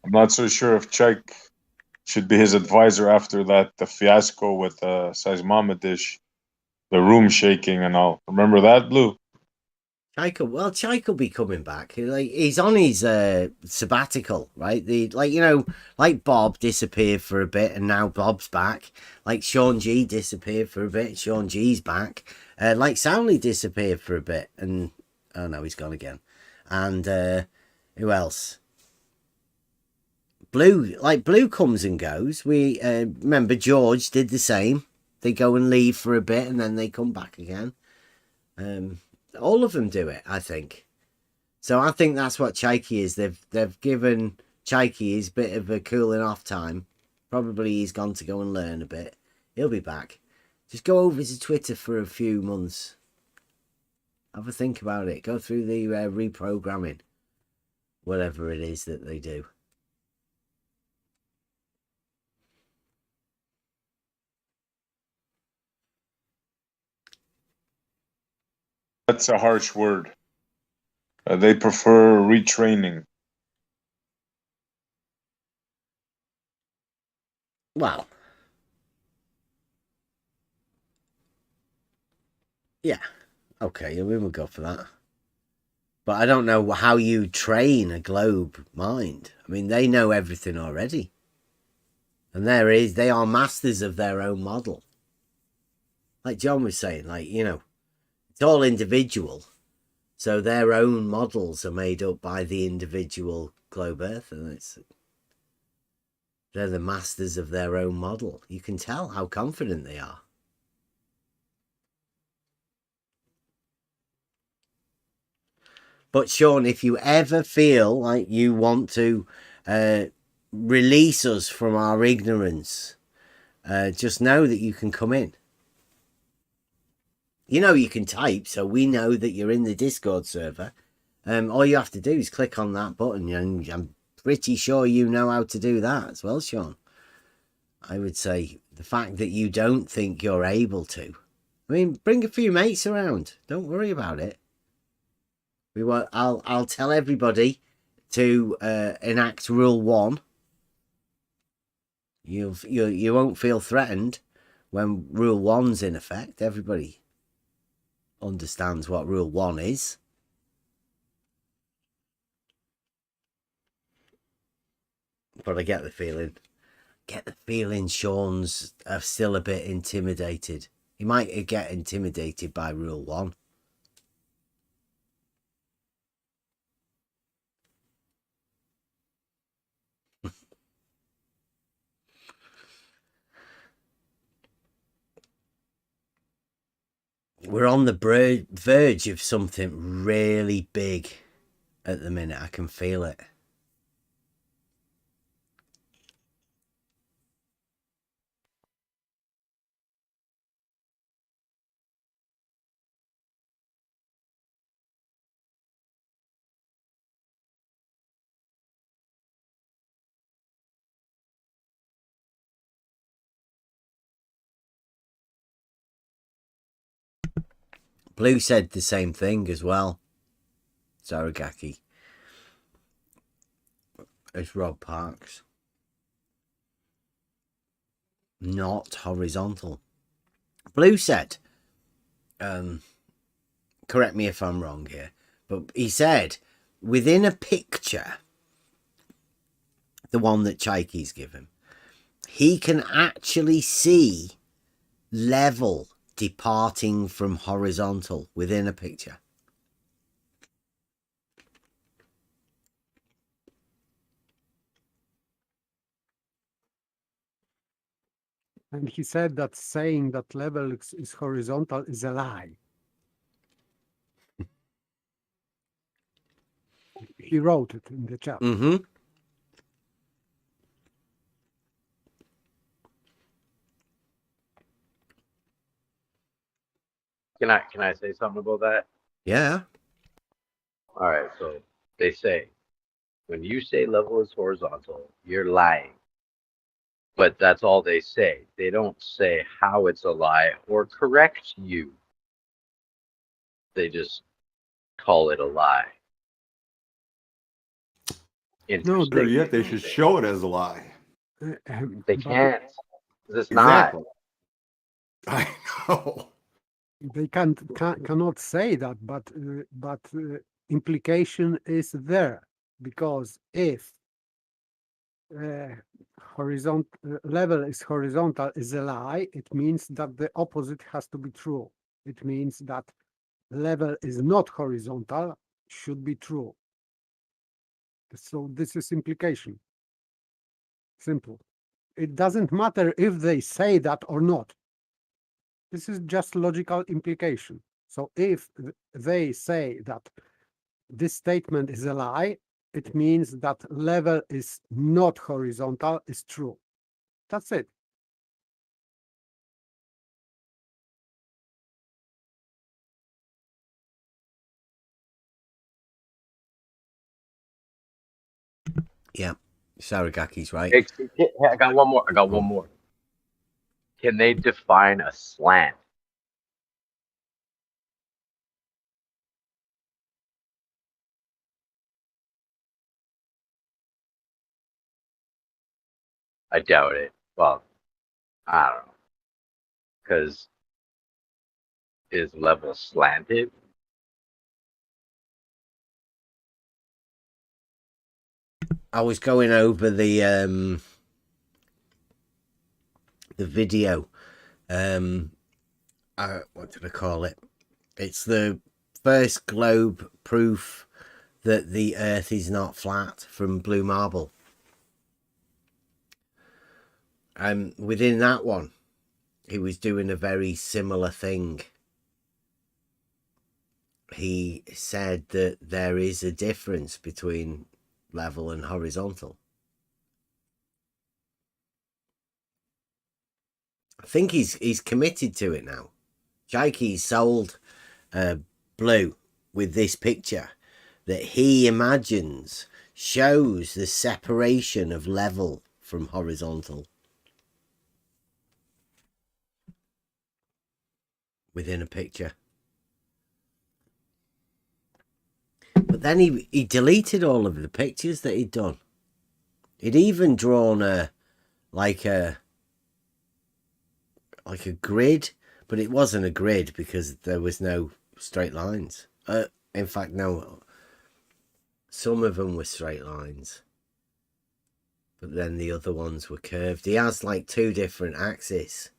I'm not so sure if Chike should be his advisor after the fiasco with Seismomedish, the room shaking and all. Remember that, Blue? Chike will be coming back. He's on his sabbatical, right? Like Bob disappeared for a bit and now Bob's back. Like Sean G disappeared for a bit, Sean G's back. Like Soundly disappeared for a bit and oh no, he's gone again. And who else? Blue comes and goes. We remember George did the same. They go and leave for a bit and then they come back again. All of them do it, I think. So I think that's what Chikey is. They've given Chikey his bit of a cooling off time. Probably he's gone to go and learn a bit. He'll be back. Just go over to Twitter for a few months. Have a think about it. Go through the reprogramming. Whatever it is that they do. That's a harsh word. They prefer retraining. Well, yeah, okay, we will go for that. But I don't know how you train a globe mind. I mean, they know everything already. And they are masters of their own model. Like John was saying, it's all individual. So their own models are made up by the individual globe Earth. And they're the masters of their own model. You can tell how confident they are. But Sean, if you ever feel like you want to release us from our ignorance, just know that you can come in. You can type, so we know that you're in the Discord server. All you have to do is click on that button, and I'm pretty sure you know how to do that as well, Sean. I would say the fact that you don't think you're able to. I mean, bring a few mates around. Don't worry about it. I'll tell everybody to enact Rule 1. You won't feel threatened when Rule 1's in effect. Everybody understands what Rule 1 is. But I get the feeling Sean's still a bit intimidated. He might get intimidated by Rule 1. We're on the verge of something really big at the minute. I can feel it. Blue said the same thing as well. Zaragaki. As Rob Parks. Not horizontal. Blue said, correct me if I'm wrong here, But he said, within a picture, the one that Chaiki's given, he can actually see level departing from horizontal within a picture. And he said that saying that level is horizontal is a lie. He wrote it in the chat. Mm-hmm. Can I say something about that? Yeah. All right, so they say when you say level is horizontal, you're lying. But that's all they say. They don't say how it's a lie or correct you. They just call it a lie. No, Better yet, they should show it as a lie. They but can't. It's Exactly. not. I know. they cannot say that, but implication is there, because if horizontal level is horizontal is a lie, it means that the opposite has to be true. It means that level is not horizontal should be true. So this is implication. Simple. It doesn't matter if they say that or not. This is just logical implication. So if they say that this statement is a lie, it means that level is not horizontal is true. That's it. Yeah. Saragaki's right. I got one more. I got one more. Can they define a slant? I doubt it. Well, I don't know. Because is level slanted? I was going over the video. What did I call it? It's the first globe proof that the Earth is not flat from Blue Marble. Within that one, he was doing a very similar thing. He said that there is a difference between level and horizontal. I think he's committed to it now. Jaiki's sold Blue with this picture that he imagines shows the separation of level from horizontal within a picture. But then he deleted all of the pictures that he'd done. He'd even drawn a grid, but it wasn't a grid because there was no straight lines. In fact, no. Some of them were straight lines, but then the other ones were curved. He has like two different axes,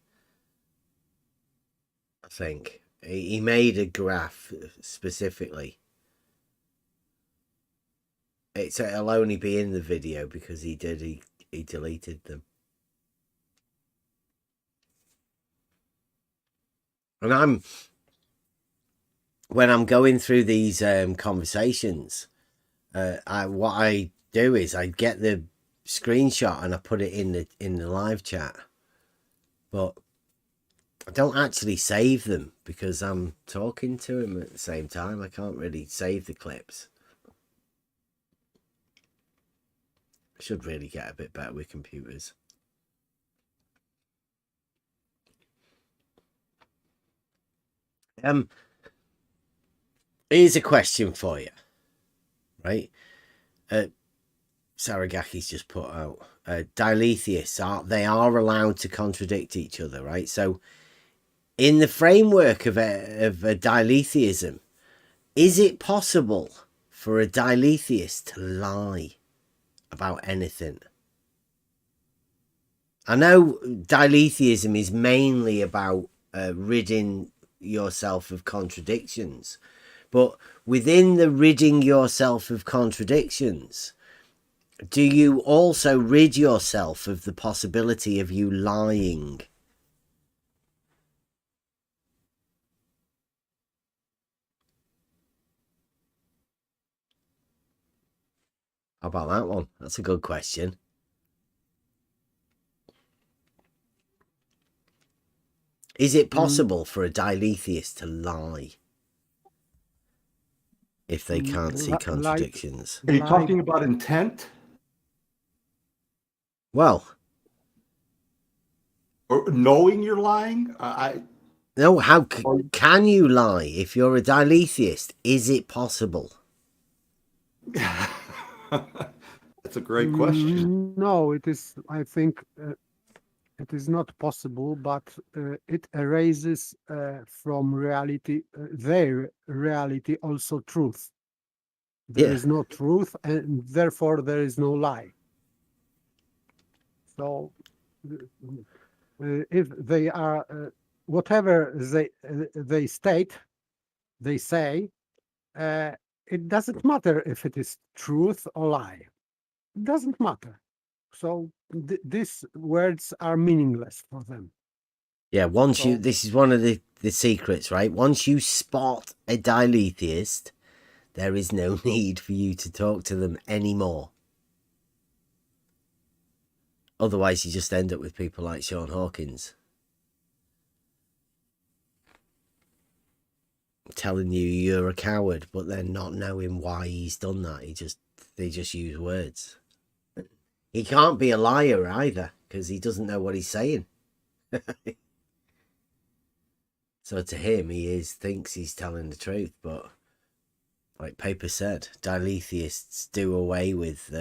I think. He made a graph specifically. It'll only be in the video because he deleted them. And when I'm going through these conversations, what I do is I get the screenshot and I put it in the live chat, but I don't actually save them because I'm talking to him at the same time. I can't really save the clips. I should really get a bit better with computers. Here's a question for you, right? Saragaki's just put out dilithiists they are allowed to contradict each other, right? So in the framework of a dilithiism, Is it possible for a dilethiast to lie about anything? I know dilethiism is mainly about ridding yourself of contradictions, but within the ridding yourself of contradictions, do you also rid yourself of the possibility of you lying? How about that one? That's a good question. Is it possible for a dilethiast to lie if they can't see contradictions? Are you talking about intent? Well, or knowing you're lying? No, how can you lie if you're a dilethiast? Is it possible? That's a great question. No, it is. I think it is not possible, but it erases from reality, their reality, also truth. There is no truth, and therefore there is no lie. So, if they are whatever they state, they say, it doesn't matter if it is truth or lie. It doesn't matter. So these words are meaningless for them. Yeah, this is one of the secrets, right? Once you spot a dilethiast, there is no need for you to talk to them anymore. Otherwise, you just end up with people like Sean Hawkins telling you you're a coward, but then not knowing why he's done that. They just use words. He can't be a liar either, because he doesn't know what he's saying. So to him, he thinks he's telling the truth, but like Paper said, diletheists do away with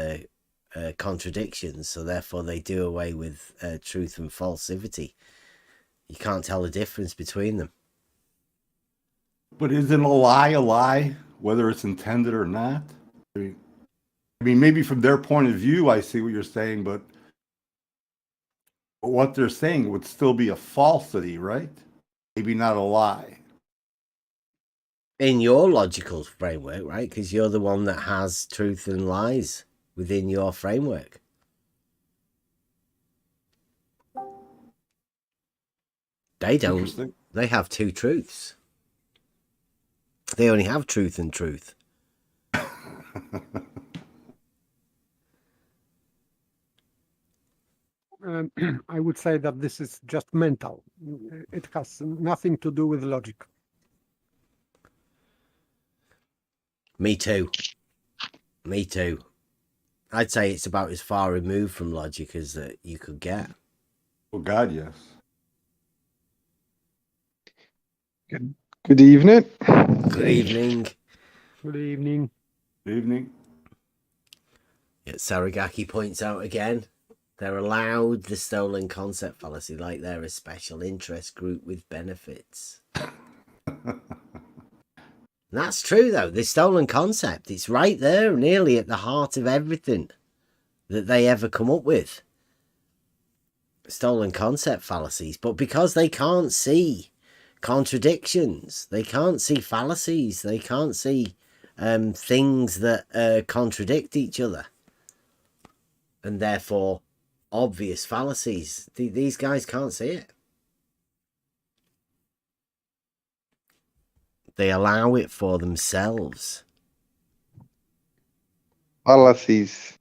contradictions, so therefore they do away with truth and falsity. You can't tell the difference between them. But isn't a lie, whether it's intended or not? I mean, maybe from their point of view, I see what you're saying, but what they're saying would still be a falsity, right? Maybe not a lie. In your logical framework, right? Because you're the one that has truth and lies within your framework. They don't. They have two truths. They only have truth and truth. I would say that this is just mental. It has nothing to do with logic. Me too. I'd say it's about as far removed from logic as that you could get. Oh God, yes. Good evening. Good evening. Good evening. Good evening. Yeah, Saragaki points out again, they're allowed the stolen concept fallacy like they're a special interest group with benefits. That's true, though. The stolen concept, it's right there, nearly at the heart of everything that they ever come up with. Stolen concept fallacies. But because they can't see contradictions, they can't see fallacies, they can't see things that contradict each other, and therefore obvious fallacies, these guys can't see it. They allow it for themselves. Fallacies.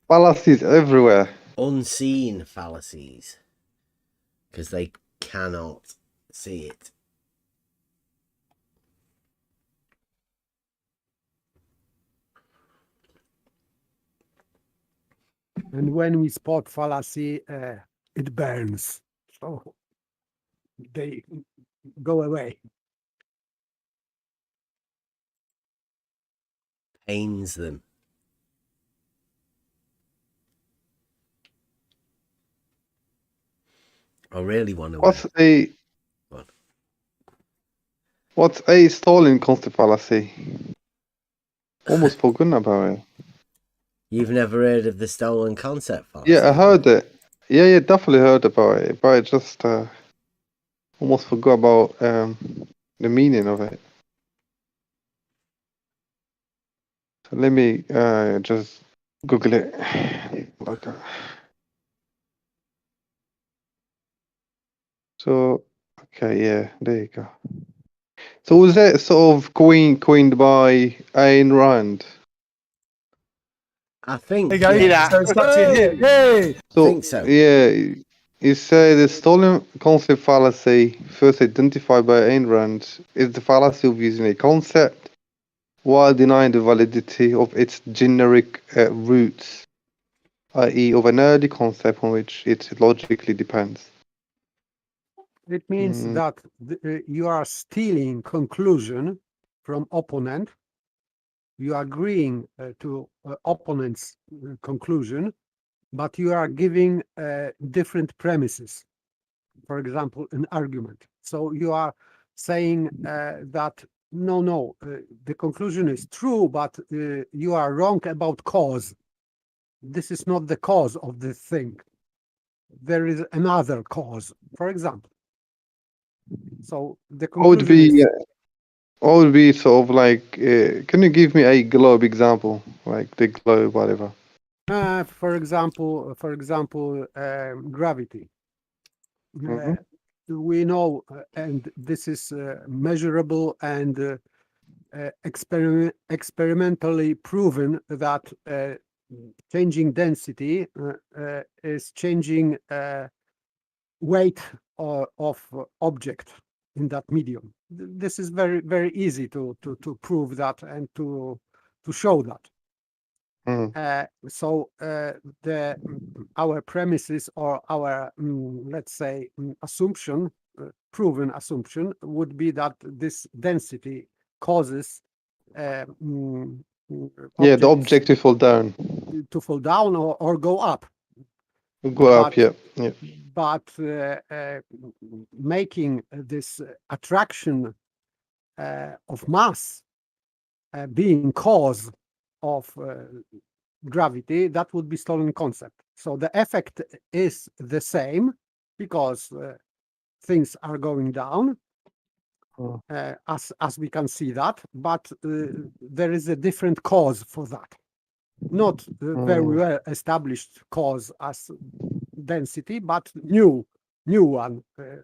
Fallacies everywhere. Unseen fallacies. Because they cannot see it. And when we spot fallacy, it burns. So they go away. Pains them. I really want to. What's a What's a stolen concept fallacy? Almost forgotten about it. You've never heard of the stolen concept fallacy? Yeah, I have heard you? it. Yeah, definitely heard about it, but I just almost forgot about the meaning of it. So let me just Google it. Okay. So, okay, yeah, there you go. So was that sort of coined by Ayn Rand? I think. There you go. Yeah, So it's up to you. Yay! So, think so. yeah, it said the stolen concept fallacy, first identified by Ayn Rand, is the fallacy of using a concept while denying the validity of its generic roots, i.e., of an early concept on which it logically depends. It means that you are stealing conclusion from opponent. You are agreeing to opponent's conclusion, but you are giving different premises. For example, an argument. So you are saying that no, the conclusion is true, but you are wrong about cause. This is not the cause of the thing. There is another cause, for example. So the conclusion is... What would be sort of like, can you give me a globe example, like the globe, whatever? For example, gravity. We know, and this is measurable and experimentally proven, that changing density is changing weight of object in that medium. This is very, very easy to prove that and to show that. So our premises, or our let's say assumption, proven assumption, would be that this density causes the object to fall down. To fall down or go up. Go up, yeah. But making this attraction of mass being cause of gravity, that would be stolen concept. So the effect is the same because things are going down, as we can see that, but there is a different cause for that. Not very well established cause as density, but new one,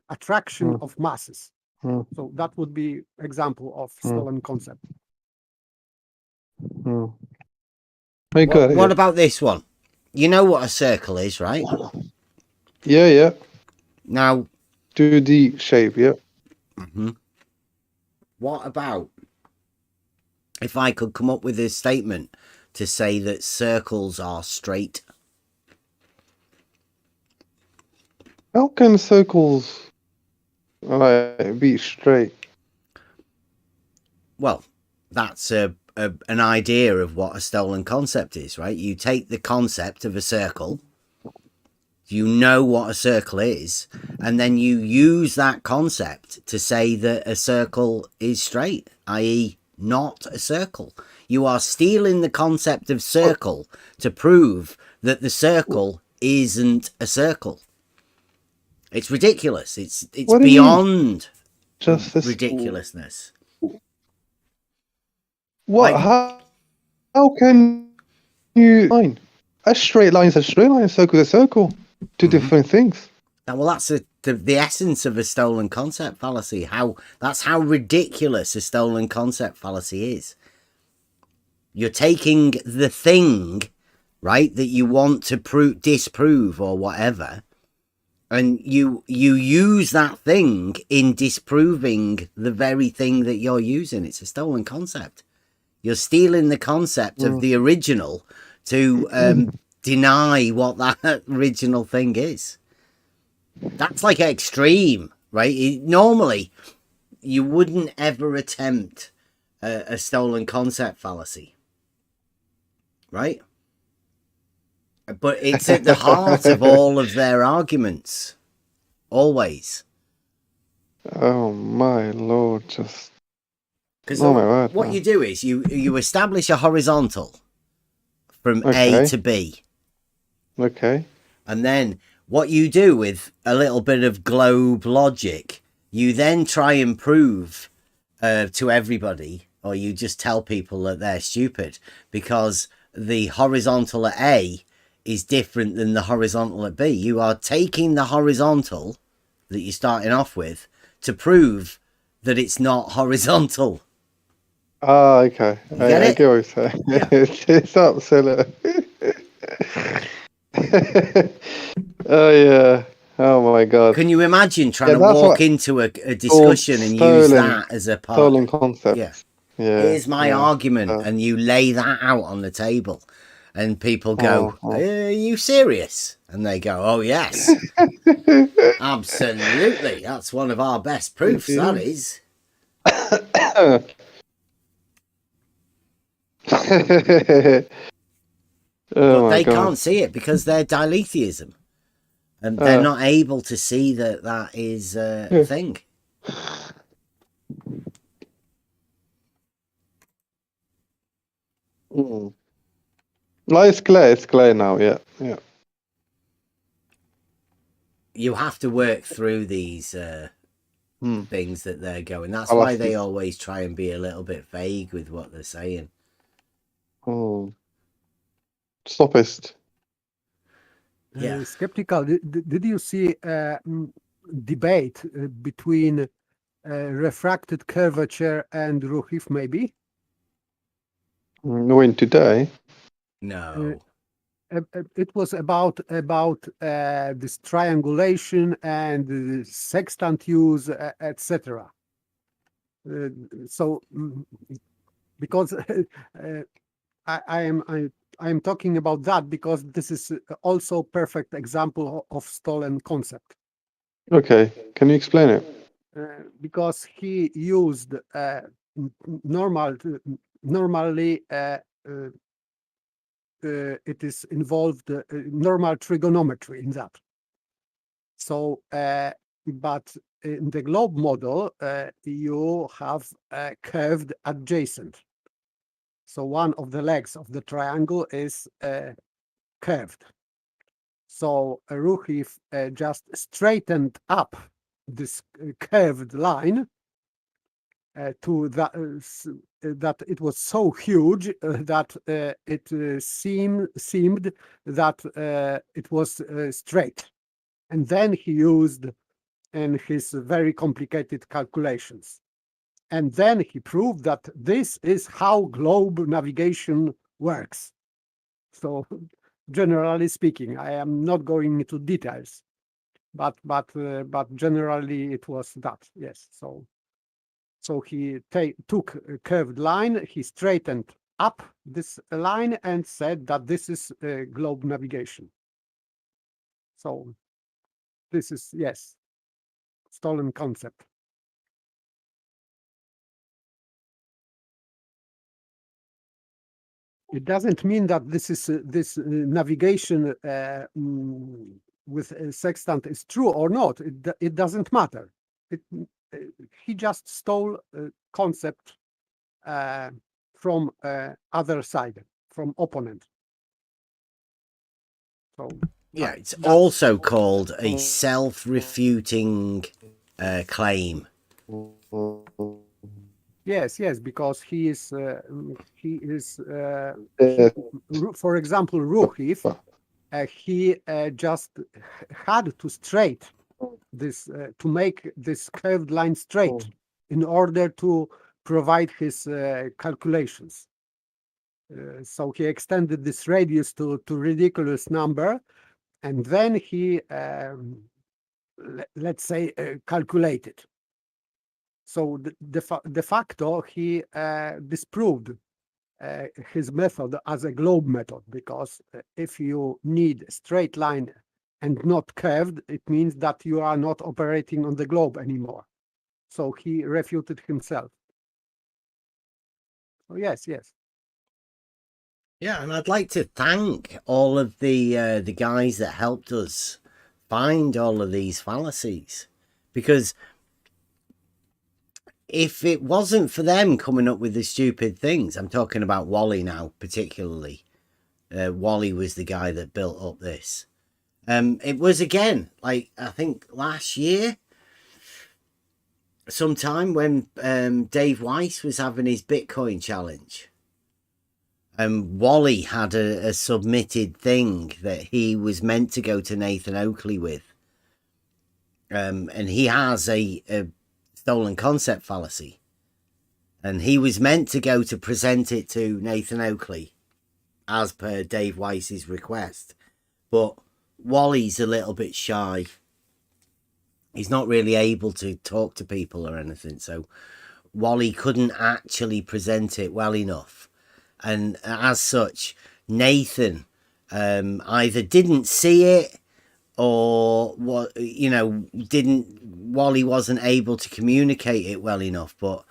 attraction of masses. So that would be example of stolen concept. What about this one? You know what a circle is, right? Yeah. Now, 2D shape, yeah. What about if I could come up with a statement to say that circles are straight? How can circles be straight? Well, that's an idea of what a stolen concept is, right? You take the concept of a circle, you know what a circle is, and then you use that concept to say that a circle is straight, i.e. not a circle. You are stealing the concept of circle to prove that the circle isn't a circle. It's ridiculous. It's beyond ridiculousness. What? Like, how can you line? A straight line is a straight line, a circle is a circle. Two different things. Well, that's the essence of a stolen concept fallacy. That's how ridiculous a stolen concept fallacy is. You're taking the thing, right, that you want to disprove or whatever, and you use that thing in disproving the very thing that you're using. It's a stolen concept. You're stealing the concept of the original to deny what that original thing is. That's like extreme, right? Normally, you wouldn't ever attempt a stolen concept fallacy, right? But it's at the heart of all of their arguments, always. Oh my lord! Just Because Oh my word. what you do is you establish a horizontal from A Okay. to B. Okay. And then what you do with a little bit of globe logic, you then try and prove to everybody, or you just tell people that they're stupid because the horizontal at A is different than the horizontal at B. You are taking the horizontal that you're starting off with to prove that it's not horizontal. Ah, okay. You get I it? get what you're saying. Yeah. It's absolute. Oh yeah. Oh my god. Can you imagine trying to that's walk what into a discussion and use that as a part? stolen concept. Yeah. Yeah. Here's my yeah, argument, yeah. and you lay that out on the table, and people go, Oh, Are you serious? And they go, oh yes, absolutely, that's one of our best proofs, that is. Oh But my they god. can't see it because they're dilethiism, and they're not able to see that that is a thing. Mm. No, it's clear now, yeah. You have to work through these things that they're going. That's why they always try and be a little bit vague with what they're saying. Oh. Sophist. Yeah. Skeptical. Did you see debate between refracted curvature and Ruhif, maybe? When today? No. It was about this triangulation and sextant use, etc. So, because I am talking about that because this is also perfect example of stolen concept. Okay, can you explain it? Because he used normally it is involved normal trigonometry in that. So, but in the globe model, you have a curved adjacent. So one of the legs of the triangle is curved. So Ruhif just straightened up this curved line to that that it was so huge that it seemed that it was straight, and then he used in his very complicated calculations, and then he proved that this is how globe navigation works. So, generally speaking, I am not going into details, but generally it was that, yes. So he took a curved line, he straightened up this line and said that this is globe navigation. So this is, yes, stolen concept. It doesn't mean that this is this navigation with a sextant is true or not. It doesn't matter. He just stole a concept from other side, from opponent. So yeah, it's also called a self-refuting claim. Yes, because he is for example, Ruhif, he just had to straight this to make this curved line straight in order to provide his calculations. So he extended this radius to ridiculous number, and then he let's say calculated. So de facto he disproved his method as a globe method, because if you need a straight line and not curved, it means that you are not operating on the globe anymore. So he refuted himself. Oh, yes. Yeah, and I'd like to thank all of the guys that helped us find all of these fallacies, because if it wasn't for them coming up with the stupid things, I'm talking about Wally now, particularly. Wally was the guy that built up this. It was again, like, I think last year, sometime when Dave Weiss was having his Bitcoin challenge. Wally had a submitted thing that he was meant to go to Nathan Oakley with. And he has a stolen concept fallacy. And he was meant to go to present it to Nathan Oakley as per Dave Weiss's request. But Wally's a little bit shy. He's not really able to talk to people or anything. So Wally couldn't actually present it well enough. And as such, Nathan either didn't see it or what, you know, Wally wasn't able to communicate it well enough, but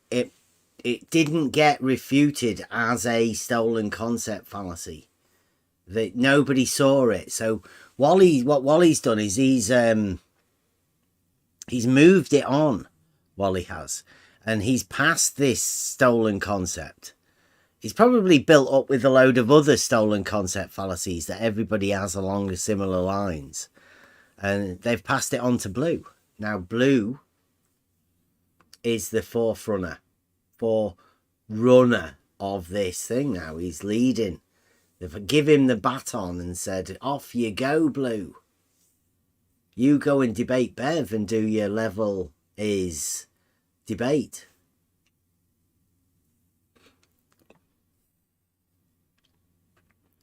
it didn't get refuted as a stolen concept fallacy. That nobody saw it. So what Wally's done is he's moved it on. Wally has, and he's passed this stolen concept. He's probably built up with a load of other stolen concept fallacies that everybody has along the similar lines. And they've passed it on to Blue. Now, Blue is the forerunner of this thing now. He's leading. They've given him the baton and said, off you go, Blue. You go and debate Bev and do your level is debate.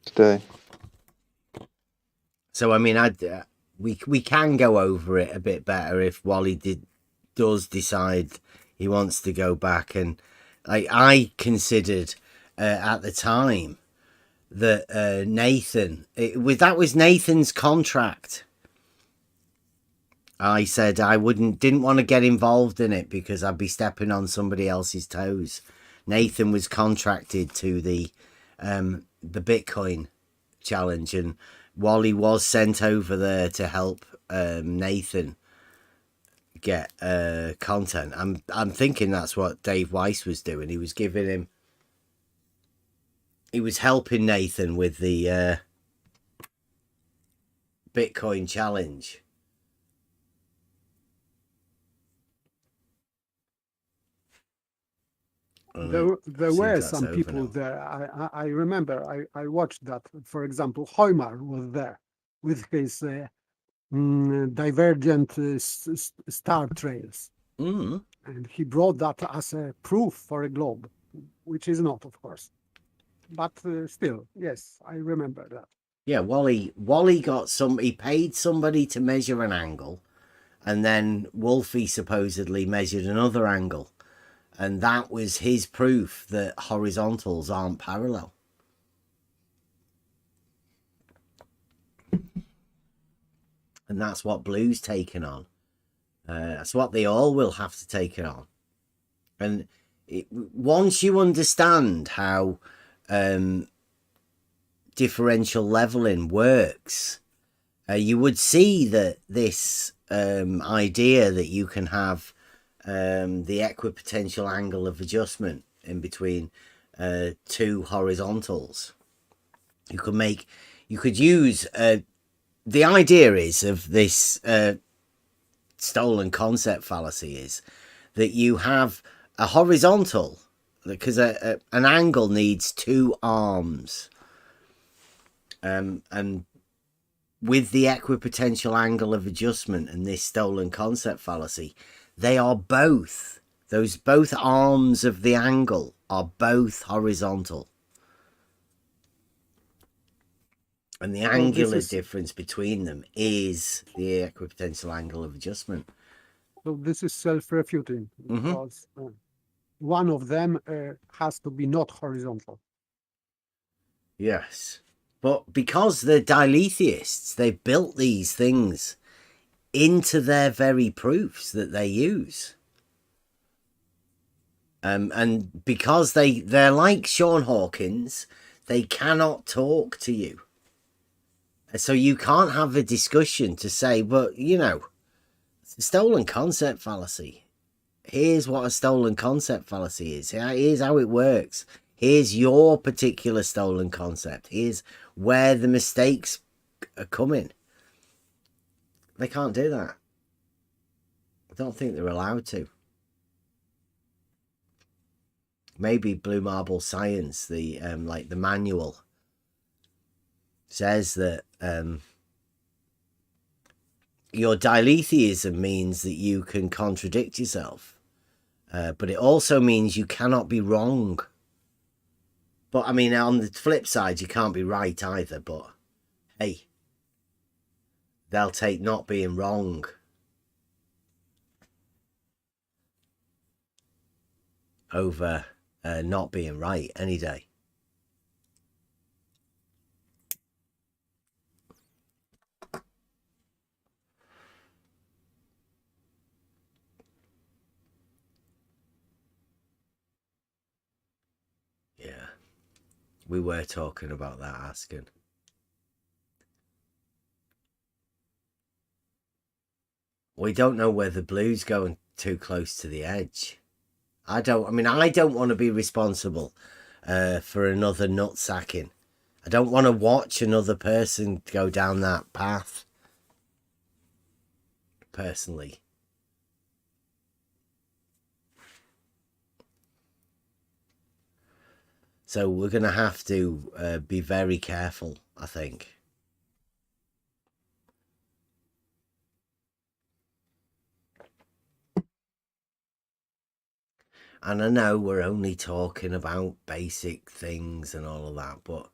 Today. So I mean, we can go over it a bit better if Wally does decide he wants to go back. And like I considered at the time that Nathan, that was Nathan's contract. I said I didn't want to get involved in it because I'd be stepping on somebody else's toes. Nathan was contracted to the Bitcoin challenge, and Wally was sent over there to help Nathan get content. I'm thinking that's what Dave Weiss was doing. He was giving him, he was helping Nathan with the Bitcoin challenge. There were some people there. I remember I watched that. For example, Hoymar was there with his divergent star trails. Mm. And he brought that as a proof for a globe, which is not, of course. But still, yes, I remember that. Yeah, Wally got he paid somebody to measure an angle, and then Wolfie supposedly measured another angle. And that was his proof that horizontals aren't parallel. And that's what Blue's taken on. That's what they all will have to take it on. And once you understand how differential leveling works, you would see that this idea that you can have the equipotential angle of adjustment in between two horizontals. You could use the idea is of this stolen concept fallacy is that you have a horizontal, because an angle needs two arms, and with the equipotential angle of adjustment and this stolen concept fallacy, they are both arms of the angle are both horizontal. And the angular difference between them is the equipotential angle of adjustment. So this is self-refuting, because one of them has to be not horizontal. Yes. But because they're diletheists, they built these things into their very proofs that they use. And because they're like Sean Hawkins, they cannot talk to you. So you can't have a discussion to say, but, you know, it's a stolen concept fallacy. here's what a stolen concept fallacy is. Here's how it works. Here's your particular stolen concept. Here's where the mistakes are coming. They can't do that. I don't think they're allowed to. Maybe Blue Marble Science, the like the manual, says that your dilethiism means that you can contradict yourself, but it also means you cannot be wrong. But I mean, on the flip side, you can't be right either. But hey, they'll take not being wrong. Over not being right any day. Yeah, we were talking about that, asking. We don't know whether Blue's going too close to the edge. I don't want to be responsible for another nut sacking. I don't want to watch another person go down that path. Personally. So we're going to have to be very careful, I think. And I know we're only talking about basic things and all of that, but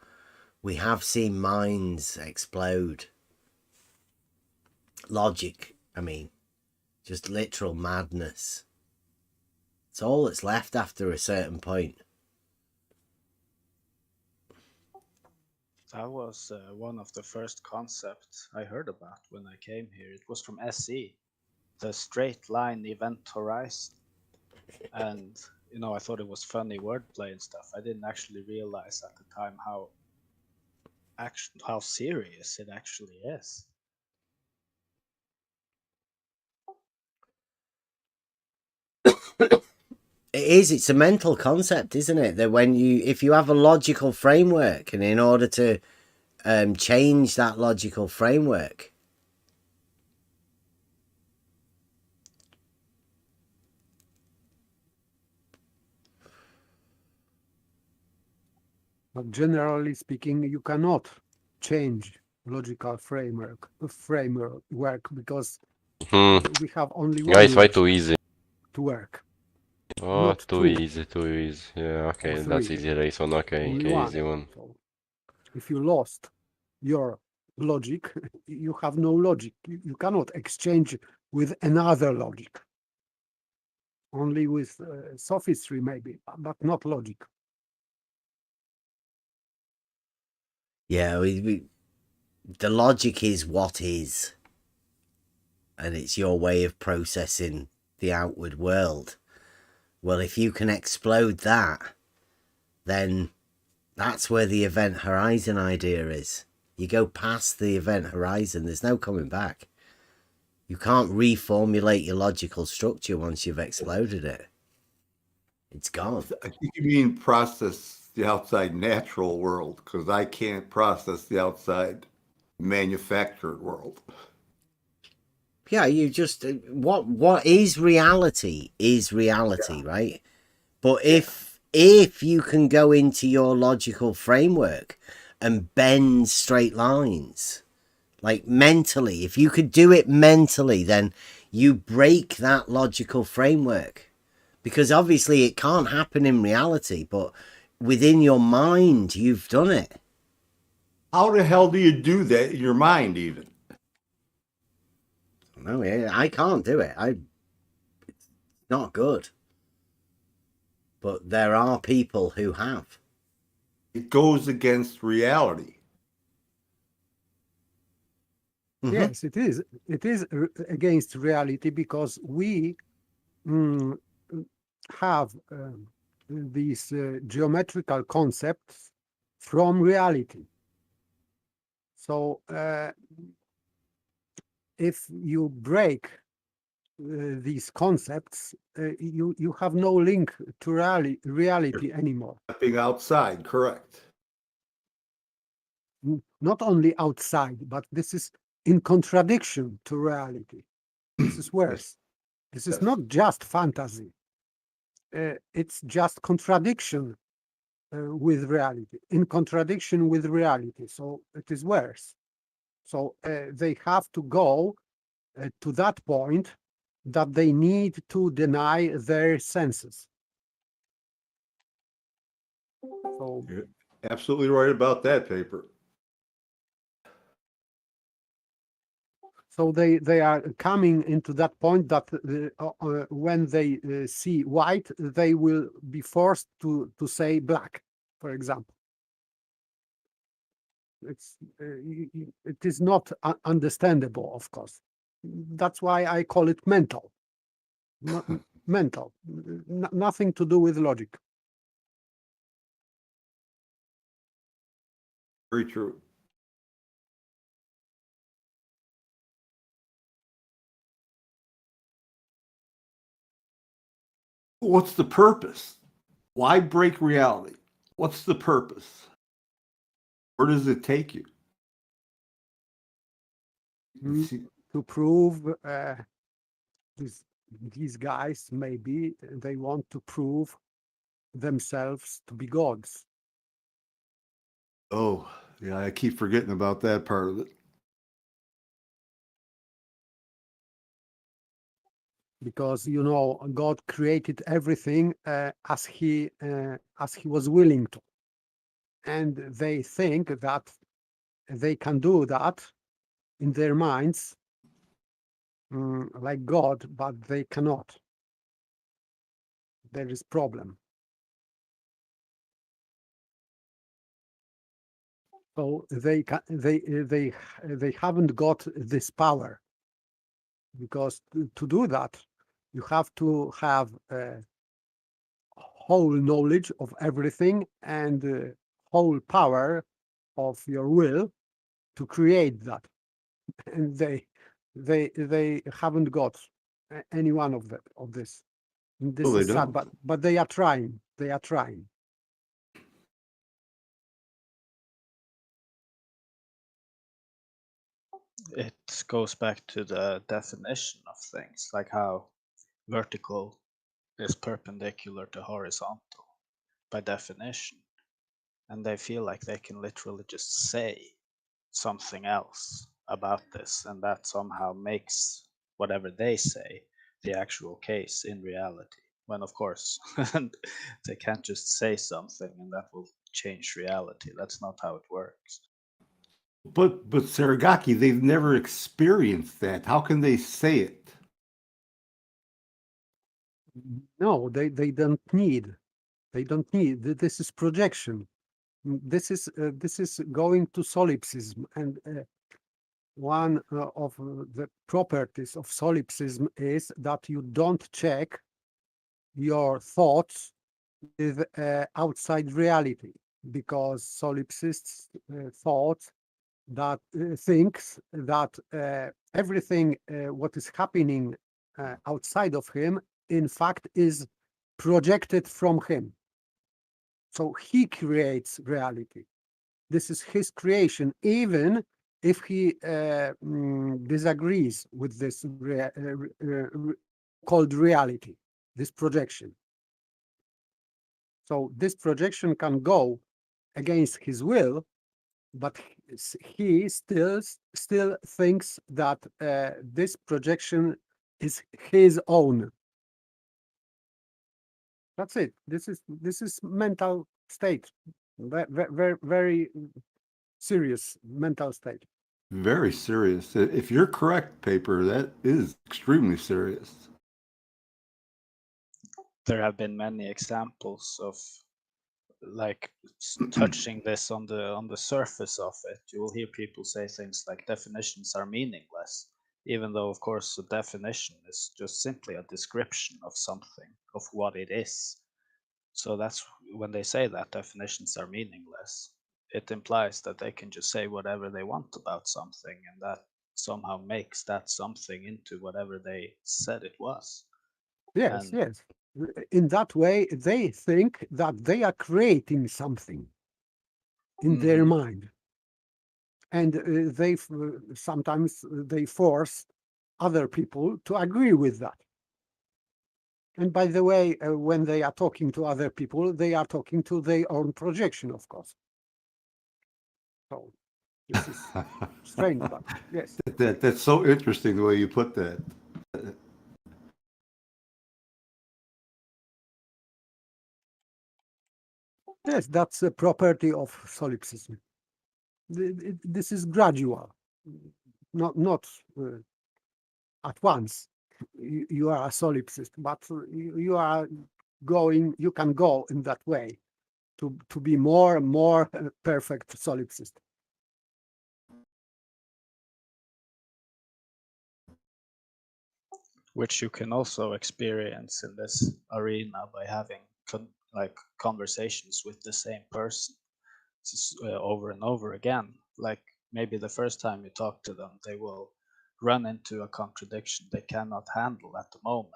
we have seen minds explode. Logic, I mean, just literal madness. It's all that's left after a certain point. That was one of the first concepts I heard about when I came here. It was from SE, the straight line event horizon. And, you know, I thought it was funny wordplay and stuff. I didn't actually realize at the time how serious it actually is. It's a mental concept, isn't it? That if you have a logical framework, and in order to change that logical framework, but generally speaking, you cannot change logical framework because we have only one Guys, why logic too easy? to work. Oh, Not too two. easy, too easy. Yeah, okay, that's Three. easy race one. Okay, Only okay, one. easy one. So if you lost your logic, you have no logic. You cannot exchange with another logic. Only with sophistry, maybe, but not logic. yeah, the logic is what is, and it's your way of processing the outward world. Well, if you can explode that, then that's where the event horizon idea is. You go past the event horizon, there's no coming back. You can't reformulate your logical structure once you've exploded it. It's gone. I think you mean process the outside natural world, because I can't process the outside manufactured world. Yeah, you just what is reality is reality, yeah. Right? But if you can go into your logical framework and bend straight lines, like mentally, if you could do it mentally, then you break that logical framework, because obviously it can't happen in reality, but within your mind you've done it. How the hell do you do that in your mind, even? No, I can't do it. It's not good. But there are people who have. It goes against reality. Mm-hmm. Yes, it is. It is against reality, because we have these geometrical concepts from reality. So if you break these concepts, you have no link to reality anymore. Stepping outside, correct. Not only outside, but this is in contradiction to reality. This is worse. This is not just fantasy. It's just contradiction with reality, in contradiction with reality. So it is worse. So they have to go to that point that they need to deny their senses. So You're absolutely right about that, paper. So they are coming into that point that when they see white, they will be forced to say black, for example. It is not understandable, of course. That's why I call it mental. Not mental, nothing to do with logic. Very true. What's the purpose? Why break reality? What's the purpose? Where does it take you? To prove these guys, maybe they want to prove themselves to be gods. Oh, yeah, I keep forgetting about that part of it. Because God created everything as he was willing to, and they think that they can do that in their minds like God, but they cannot. There is problem. So they haven't got this power, because to do that you have to have whole knowledge of everything and whole power of your will to create that, and they haven't got any one of this. And this is sad, but they are trying. They are trying. It goes back to the definition of things, like how vertical is perpendicular to horizontal by definition. And they feel like they can literally just say something else about this, and that somehow makes whatever they say the actual case in reality. When, of course, they can't just say something and that will change reality. That's not how it works. But Saragaki, they've never experienced that. How can they say it? No, they don't need. They don't need. This is projection. This is going to solipsism, and one of the properties of solipsism is that you don't check your thoughts with outside reality, because solipsists thinks that everything what is happening outside of him, in fact, is projected from him. So he creates reality. This is his creation, even if he disagrees with this called reality, this projection. So this projection can go against his will, but he still thinks that this projection is his own. That's it. This is mental state, very serious mental state. Very serious. If you're correct, paper, that is extremely serious. There have been many examples of like touching this on the surface of it. You will hear people say things like definitions are meaningless, even though, of course, a definition is just simply a description of something, of what it is. So that's when they say that definitions are meaningless, it implies that they can just say whatever they want about something, and that somehow makes that something into whatever they said it was. Yes, And yes. In that way, they think that they are creating something in their mind. And they sometimes they force other people to agree with that. And by the way, when they are talking to other people, they are talking to their own projection, of course. So this is strange, but yes. That's so interesting the way you put that. Yes, that's a property of solipsism. This is gradual, not at once. You are a solipsist, but you are going. You can go in that way to be more and more perfect solipsist. which you can also experience in this arena by having conversations with the same person over and over again. Like maybe the first time you talk to them, they will run into a contradiction they cannot handle at the moment.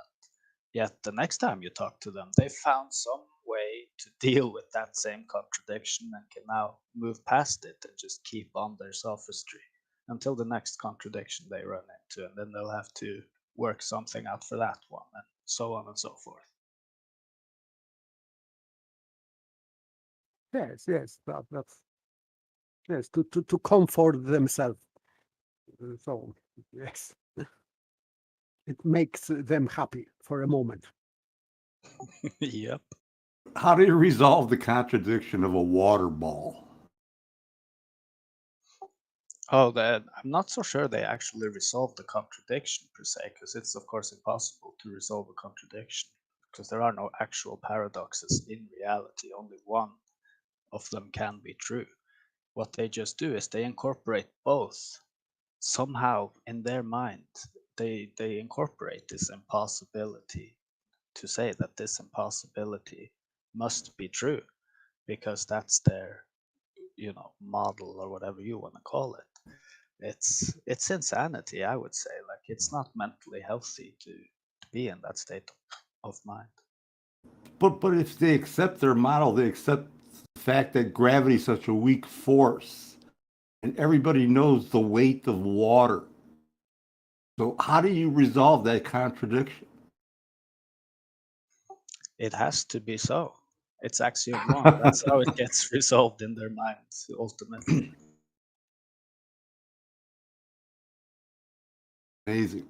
Yet the next time you talk to them, they found some way to deal with that same contradiction and can now move past it and just keep on their sophistry until the next contradiction they run into, and then they'll have to work something out for that one, and so on and so forth. Yes, yes, that's yes, to comfort themselves. So yes, it makes them happy for a moment. Yep. How do you resolve the contradiction of a water ball? Oh, I'm not so sure they actually resolve the contradiction per se, because it's of course impossible to resolve a contradiction, because there are no actual paradoxes in reality. Only one of them can be true. What they just do is they incorporate both. Somehow in their mind, they incorporate this impossibility to say that this impossibility must be true, because that's their, model or whatever you want to call it. It's insanity, I would say. Like, it's not mentally healthy to be in that state of mind. But if they accept their model, they accept the fact that gravity is such a weak force, and everybody knows the weight of water. So how do you resolve that contradiction? It has to be so. It's axiom one. That's how it gets resolved in their minds ultimately. Amazing.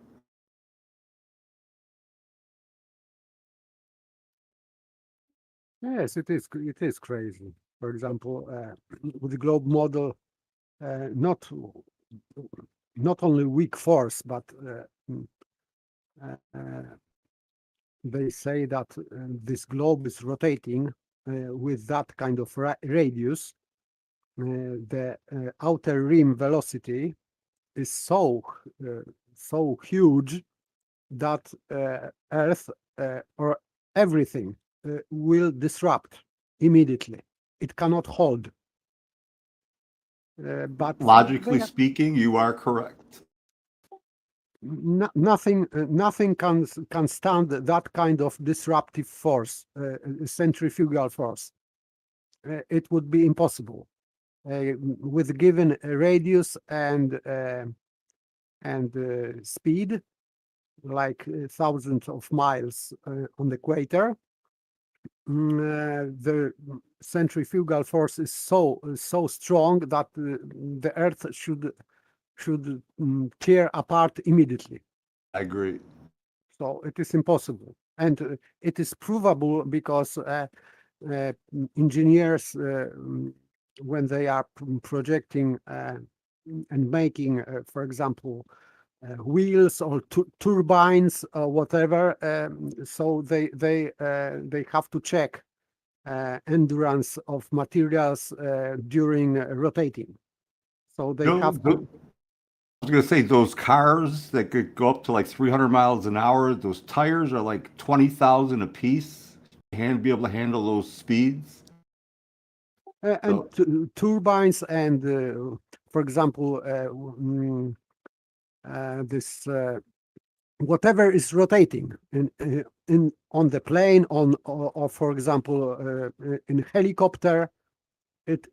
Yes, it is. It is crazy. For example, with the globe model, not only weak force, but they say that this globe is rotating with that kind of radius. The outer rim velocity is so huge that Earth or everything will disrupt immediately. It cannot hold. But logically speaking, you are correct. Nothing can stand that kind of disruptive force, centrifugal force. It would be impossible with given radius and speed, like thousands of miles on the equator. The centrifugal force is so strong that the Earth should tear apart immediately. I agree. So it is impossible, and it is provable because engineers, when they are projecting and making, for example, wheels or turbines or whatever, so they have to check endurance of materials during rotating. So they have to. I was going to say, those cars that could go up to like 300 miles an hour, those tires are like 20,000 a piece. Be able to handle those speeds. And turbines and, for example, this whatever is rotating in on the plane, or for example in helicopter, it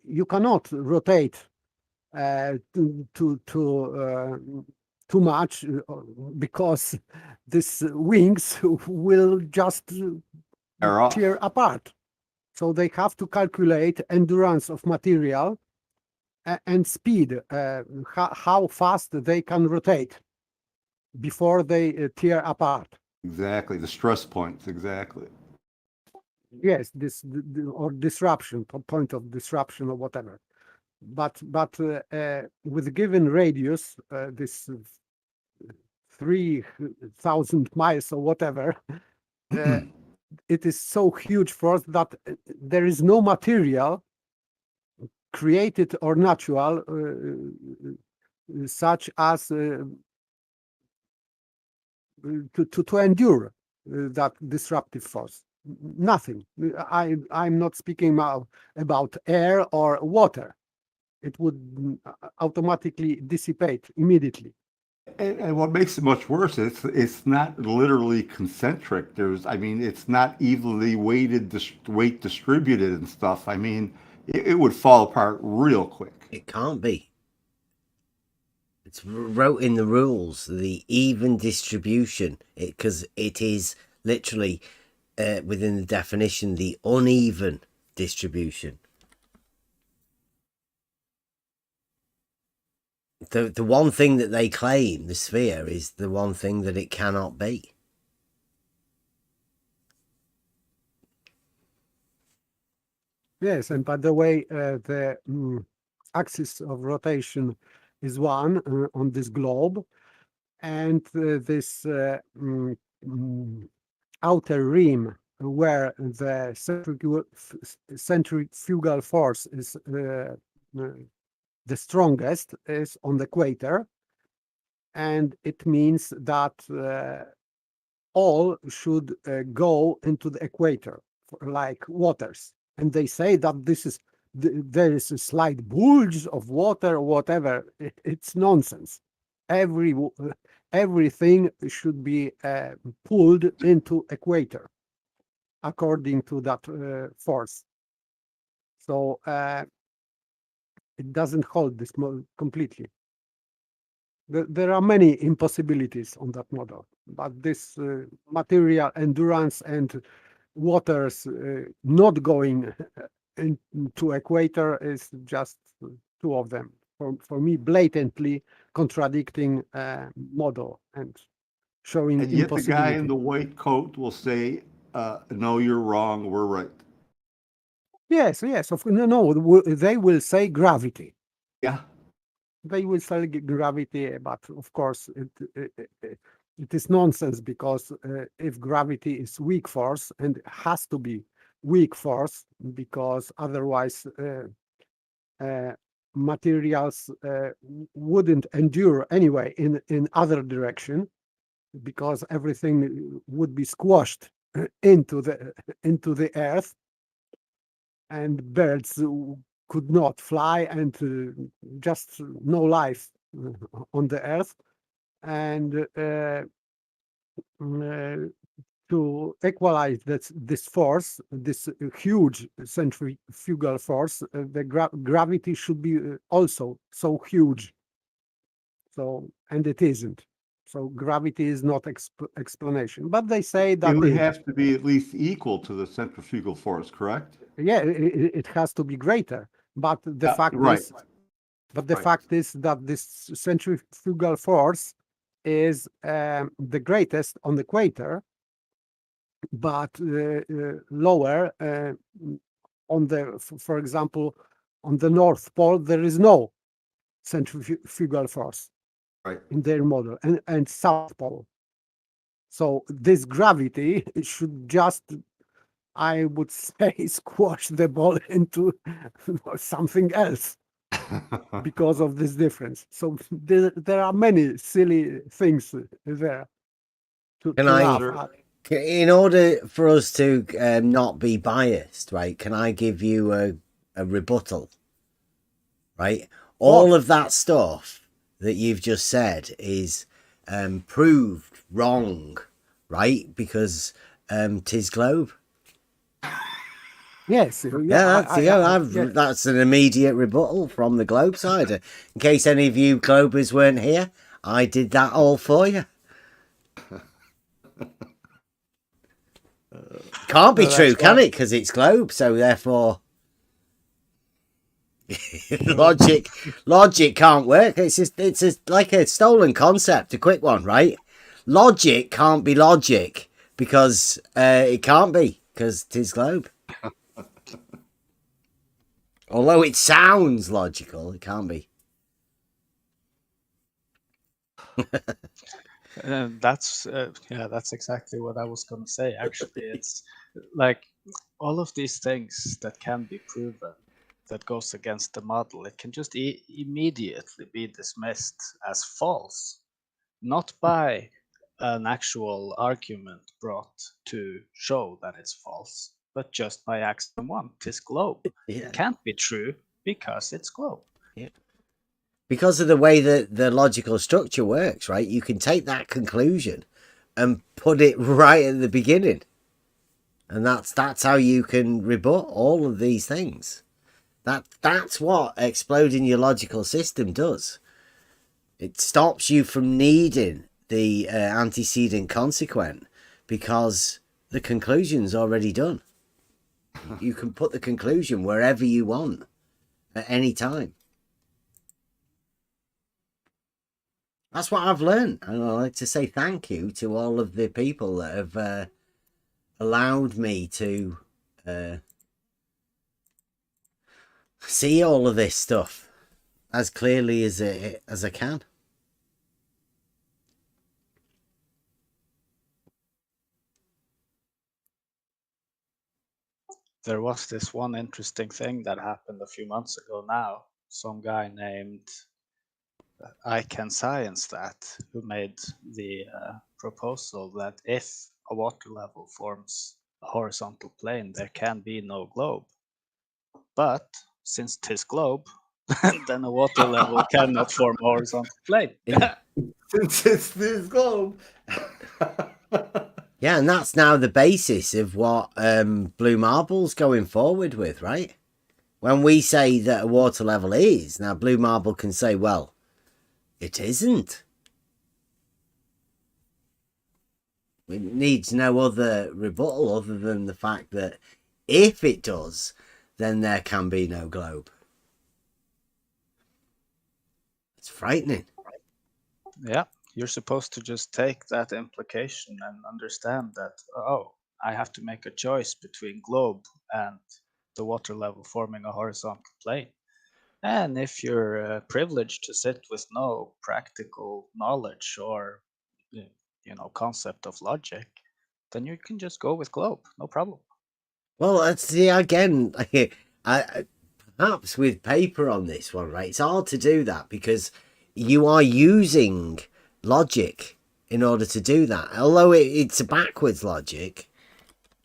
you cannot rotate too much because these wings will just tear apart. So they have to calculate endurance of material and speed, how fast they can rotate before they tear apart. Exactly, the stress points, exactly. Yes, or disruption, point of disruption or whatever. But with given radius, this 3,000 miles or whatever, it is so huge force that there is no material, created or natural, such as to endure that disruptive force. Nothing. I'm not speaking about air or water. It would automatically dissipate immediately. And what makes it much worse is it's not literally concentric. I mean, it's not evenly weight distributed and stuff. I mean, it would fall apart real quick. It can't be. It's wrote in the rules, the even distribution, because it is literally within the definition, the uneven distribution. The one thing that they claim, the sphere, is the one thing that it cannot be. Yes, and by the way, the axis of rotation is one on this globe, and this outer rim where the centrifugal force is the strongest is on the equator, and it means that all should go into the equator like waters. And they say that there is a slight bulge of water or whatever. It's nonsense. Everything should be pulled into equator according to that force. So it doesn't hold this completely. There are many impossibilities on that model, but this material endurance and waters not going into equator is just two of them. For me, blatantly contradicting model and showing And yet the guy in impossibility. the white coat will say, no, you're wrong, we're right. Yes, no, they will say gravity. Yeah. They will say gravity, but of course it is nonsense, because if gravity is weak force, and has to be weak force, because otherwise materials wouldn't endure anyway in other direction, because everything would be squashed into the earth, and birds could not fly, and just no life on the earth. And to equalize this force, this huge centrifugal force, the gravity should be also so huge. So, and it isn't. So gravity is not explanation, but they say that it would have to be at least equal to the centrifugal force, correct? Yeah, it has to be greater. But the fact is, fact is that this centrifugal force is the greatest on the equator, but lower on the, for example, on the North Pole, there is no centrifugal force in their model, and South Pole. So this gravity should just, I would say, squash the ball into something else because of this difference. So there are many silly things there to laugh at. In order for us to not be biased, right, can I give you a rebuttal? Right? All of that stuff that you've just said is proved wrong, right? Because 'tis globe. Yes, Yeah, that's an immediate rebuttal from the globe side. In case any of you globers weren't here, I did that all for you. Can't be true, can it? Because it's globe, so therefore logic can't work. It's like a stolen concept, a quick one, right? Logic can't be logic because it can't be because 'tis globe. Although it sounds logical, it can't be. That's exactly what I was going to say. Actually, it's like all of these things that can be proven that goes against the model. It can just immediately be dismissed as false, not by an actual argument brought to show that it's false, but just by axiom one. Tis globe. Yeah. It can't be true because it's globe. Yeah. Because of the way that the logical structure works, right? You can take that conclusion and put it right at the beginning. And that's how you can rebut all of these things. That's what exploding your logical system does. It stops you from needing the antecedent consequent because the conclusion's already done. You can put the conclusion wherever you want at any time. That's what I've learned, and I'd like to say thank you to all of the people that have allowed me to see all of this stuff as clearly as I can. There was this one interesting thing that happened a few months ago now. Some guy named I Can Science That, who made the proposal that if a water level forms a horizontal plane, there can be no globe. But since 'tis globe, then a water level cannot form a horizontal plane. Since it's this globe. Yeah, and that's now the basis of what Blue Marble's going forward with, right? When we say that a water level is, now Blue Marble can say, well, it isn't. It needs no other rebuttal other than the fact that if it does, then there can be no globe. It's frightening. Yeah, you're supposed to just take that implication and understand that, oh, I have to make a choice between globe and the water level forming a horizontal plane. And if you're privileged to sit with no practical knowledge or concept of logic, then you can just go with globe, no problem. Well, let's see again. I perhaps with paper on this one, right? It's hard to do that because you are using logic in order to do that. Although it's a backwards logic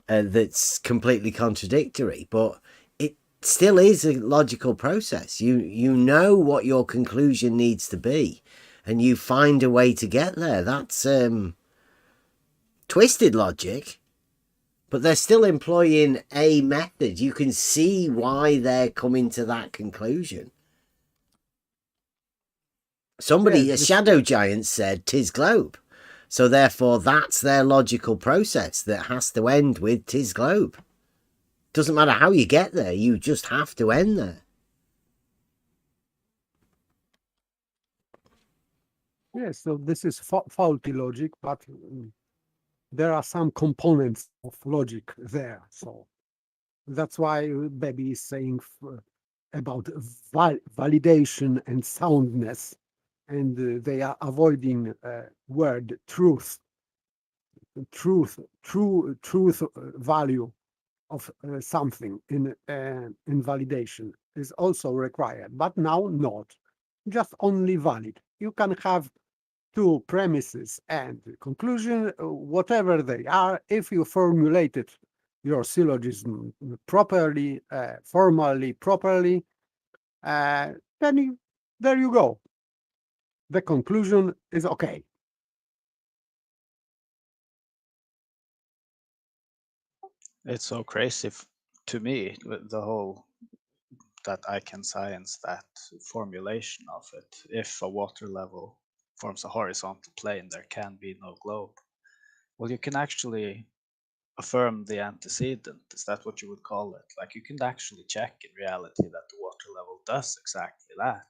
that's completely contradictory, but it still is a logical process. You know what your conclusion needs to be, and you find a way to get there. That's twisted logic, but they're still employing a method. You can see why they're coming to that conclusion. Somebody, a shadow giant, said 'tis globe. So therefore, that's their logical process that has to end with 'tis globe. Doesn't matter how you get there, you just have to end there. Yes, so this is faulty logic, but there are some components of logic there. So that's why Baby is saying about validation and soundness, and they are avoiding word truth value of something in validation is also required, but now not, just only valid. You can have two premises and conclusion, whatever they are. If you formulated your syllogism properly, formally properly, then there you go. the conclusion is okay. It's so crazy to me, the whole that I can science that formulation of it. If a water level forms a horizontal plane, there can be no globe. Well, you can actually affirm the antecedent. Is that what you would call it? Like, you can actually check in reality that the water level does exactly that.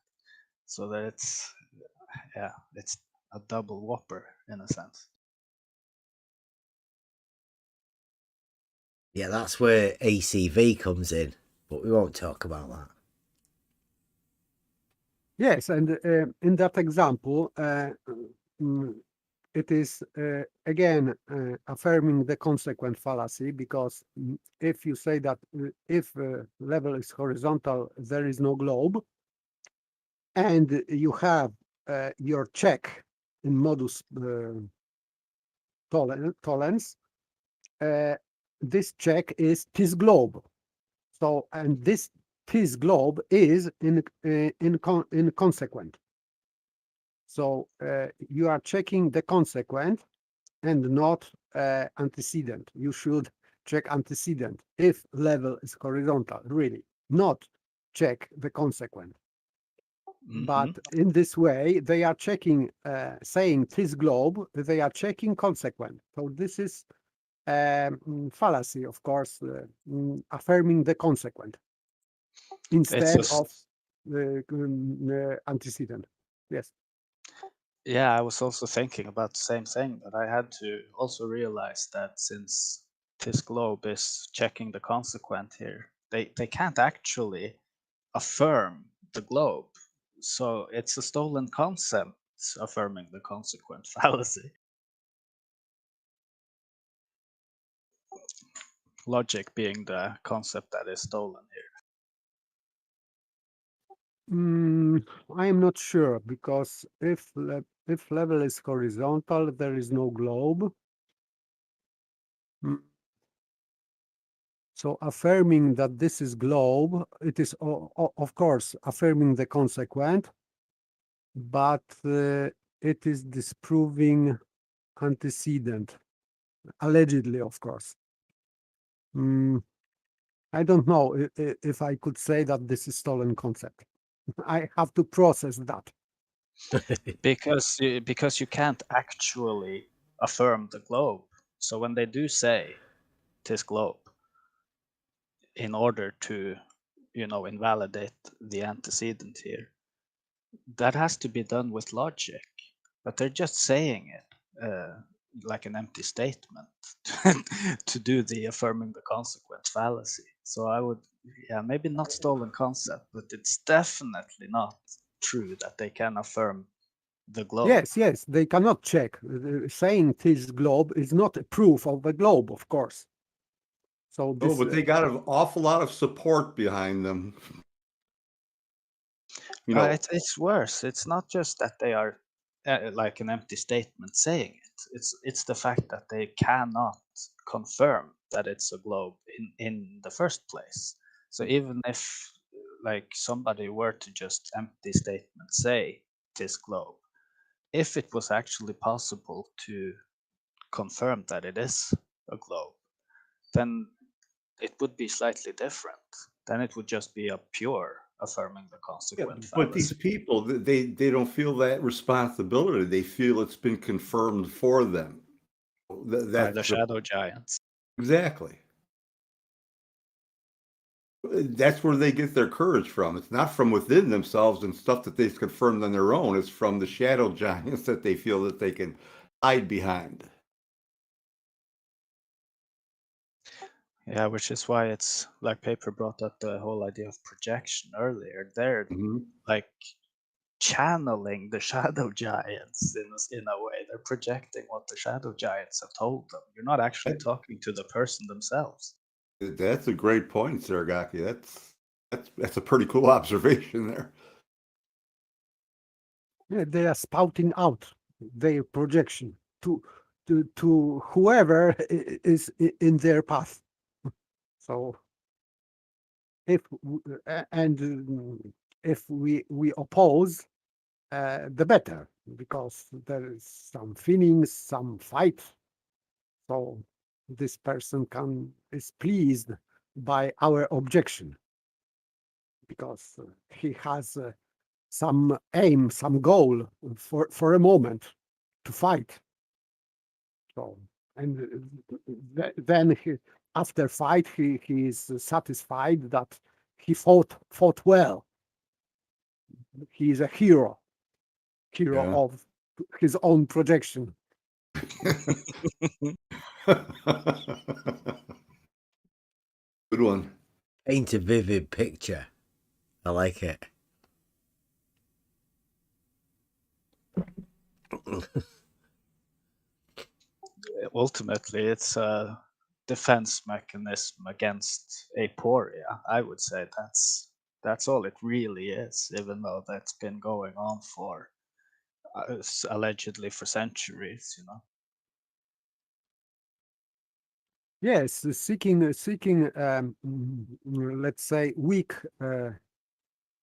So that it's a double whopper in a sense. Yeah, that's where ECV comes in, but we won't talk about that. Yes, and in that example, it is again affirming the consequent fallacy, because if you say that if level is horizontal, there is no globe, and you have your check in modus tollens, this check is this globe. So, and this globe is consequent. So you are checking the consequent and not antecedent. You should check antecedent if level is horizontal, really, not check the consequent. But in this way, they are checking, saying this globe, they are checking consequent. So this is fallacy, of course, affirming the consequent instead of antecedent. Yes. Yeah, I was also thinking about the same thing, but I had to also realize that since this globe is checking the consequent here, they can't actually affirm the globe. So it's a stolen concept affirming the consequent fallacy. Logic being the concept that is stolen here. I am not sure, because if level is horizontal, there is no globe. So affirming that this is globe, it is of course affirming the consequent, but it is disproving antecedent, allegedly, of course. I don't know if I could say that this is stolen concept. I have to process that. because you can't actually affirm the globe. So when they do say this globe, in order to, invalidate the antecedent here, that has to be done with logic. But they're just saying it like an empty statement to do the affirming the consequent fallacy. So I would, maybe not stolen concept, but it's definitely not true that they can affirm the globe. Yes, they cannot check. Saying this globe is not a proof of the globe, of course. So this, but they got an awful lot of support behind them. It's worse. It's not just that they are like an empty statement saying it. It's the fact that they cannot confirm that it's a globe in the first place. So even if like somebody were to just empty statement say this globe, if it was actually possible to confirm that it is a globe, then it would be slightly different. Then it would just be a pure affirming the consequent fallacy. But these people, they don't feel that responsibility. They feel it's been confirmed for them. By the shadow giants. Exactly. That's where they get their courage from. It's not from within themselves and stuff that they've confirmed on their own. It's from the shadow giants that they feel that they can hide behind. Yeah, which is why it's like Paper brought up the whole idea of projection earlier. They're like channeling the shadow giants in a way. They're projecting what the shadow giants have told them. You're not actually talking to the person themselves. That's a great point, Saragaki. That's a pretty cool observation there. Yeah, they are spouting out their projection to whoever is in their path. So if we oppose the better, because there is some feelings, some fight. So this person is pleased by our objection, because he has some aim, some goal for a moment to fight. So, and then after fight, he is satisfied that he fought well. He is a hero Yeah. of his own projection. Good one. Paint a vivid picture. I like it. Ultimately, it's a defense mechanism against aporia. I would say that's all it really is, even though that's been going on for allegedly for centuries, you know. Yes, seeking, let's say, weak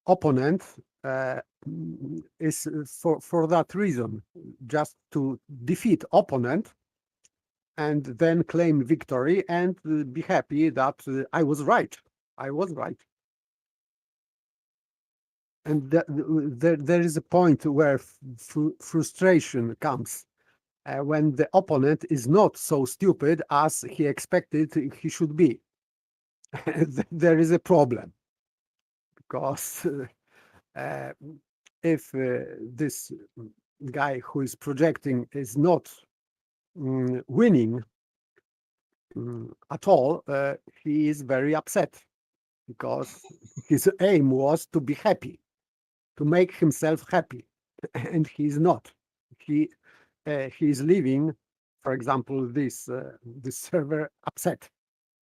opponent is for that reason, just to defeat opponent and then claim victory and be happy that I was right. I was right. And there is a point where frustration comes when the opponent is not so stupid as he expected he should be. There is a problem, because if this guy who is projecting is not winning at all, he is very upset, because his aim was to be happy, to make himself happy, and he is not. He is leaving, for example, this server upset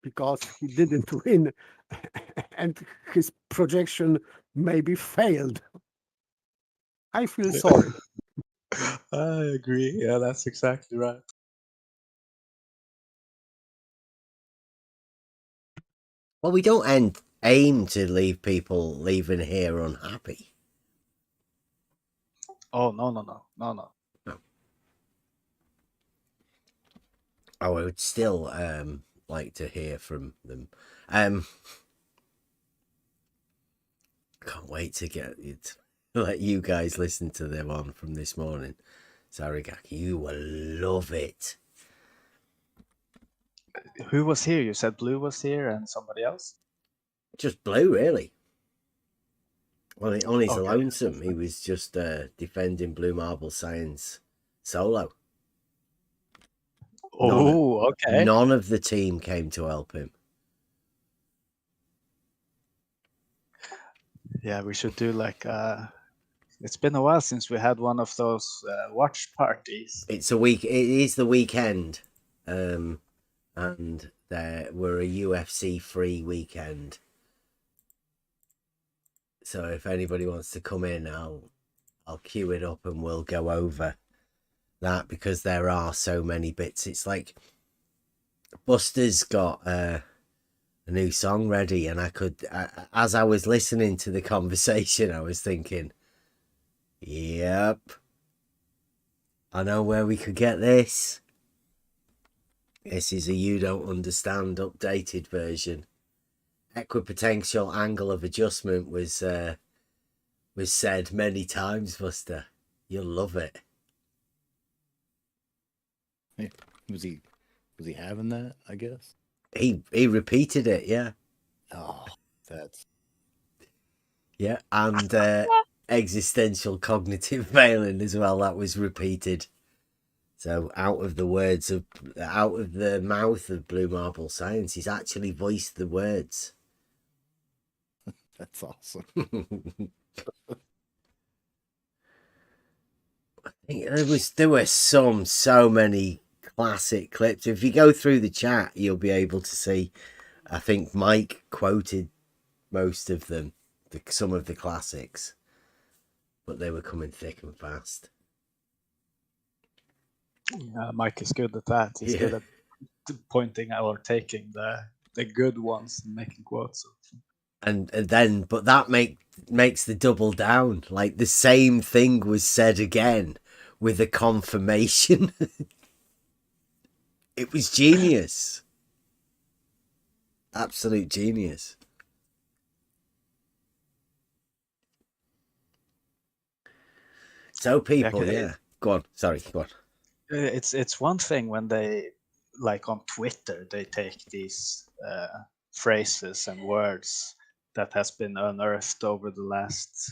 because he didn't win, and his projection maybe failed. I feel sorry. I agree. Yeah, that's exactly right. Well, we don't aim to leave people leaving here unhappy. Oh, no. No. I would still like to hear from them. Can't wait to get it. Let you guys listen to the one from this morning. Sarigaki, you will love it. Who was here? You said Blue was here and somebody else? Just Blue, really. On his Okay. lonesome, he was just defending Blue Marble Science solo. Oh, okay. None of the team came to help him. Yeah, we should do like it's been a while since we had one of those watch parties. It is the weekend, and we're a UFC free weekend. So if anybody wants to come in, I'll queue it up and we'll go over that, because there are so many bits. It's like Buster's got a new song ready, and as I was listening to the conversation, I was thinking, yep, I know where we could get this. This is a You Don't Understand updated version. Equipotential angle of adjustment was said many times, Buster. You'll love it. Hey, was he having that, I guess? He repeated it, yeah. Oh, that's... Yeah, and existential cognitive failing as well, that was repeated. So out of the mouth of Blue Marble Science, he's actually voiced the words. That's awesome. I think there were so many classic clips. If you go through the chat, you'll be able to see. I think Mike quoted most of them, some of the classics, but they were coming thick and fast. Mike is good at that. He's good at pointing out or taking the good ones and making quotes of them. and then, but that makes the double down. Like the same thing was said again with a confirmation. It was genius. Absolute genius. So people, yeah. Go on. Sorry, go on. It's one thing when they, like on Twitter, they take these phrases and words that has been unearthed over the last,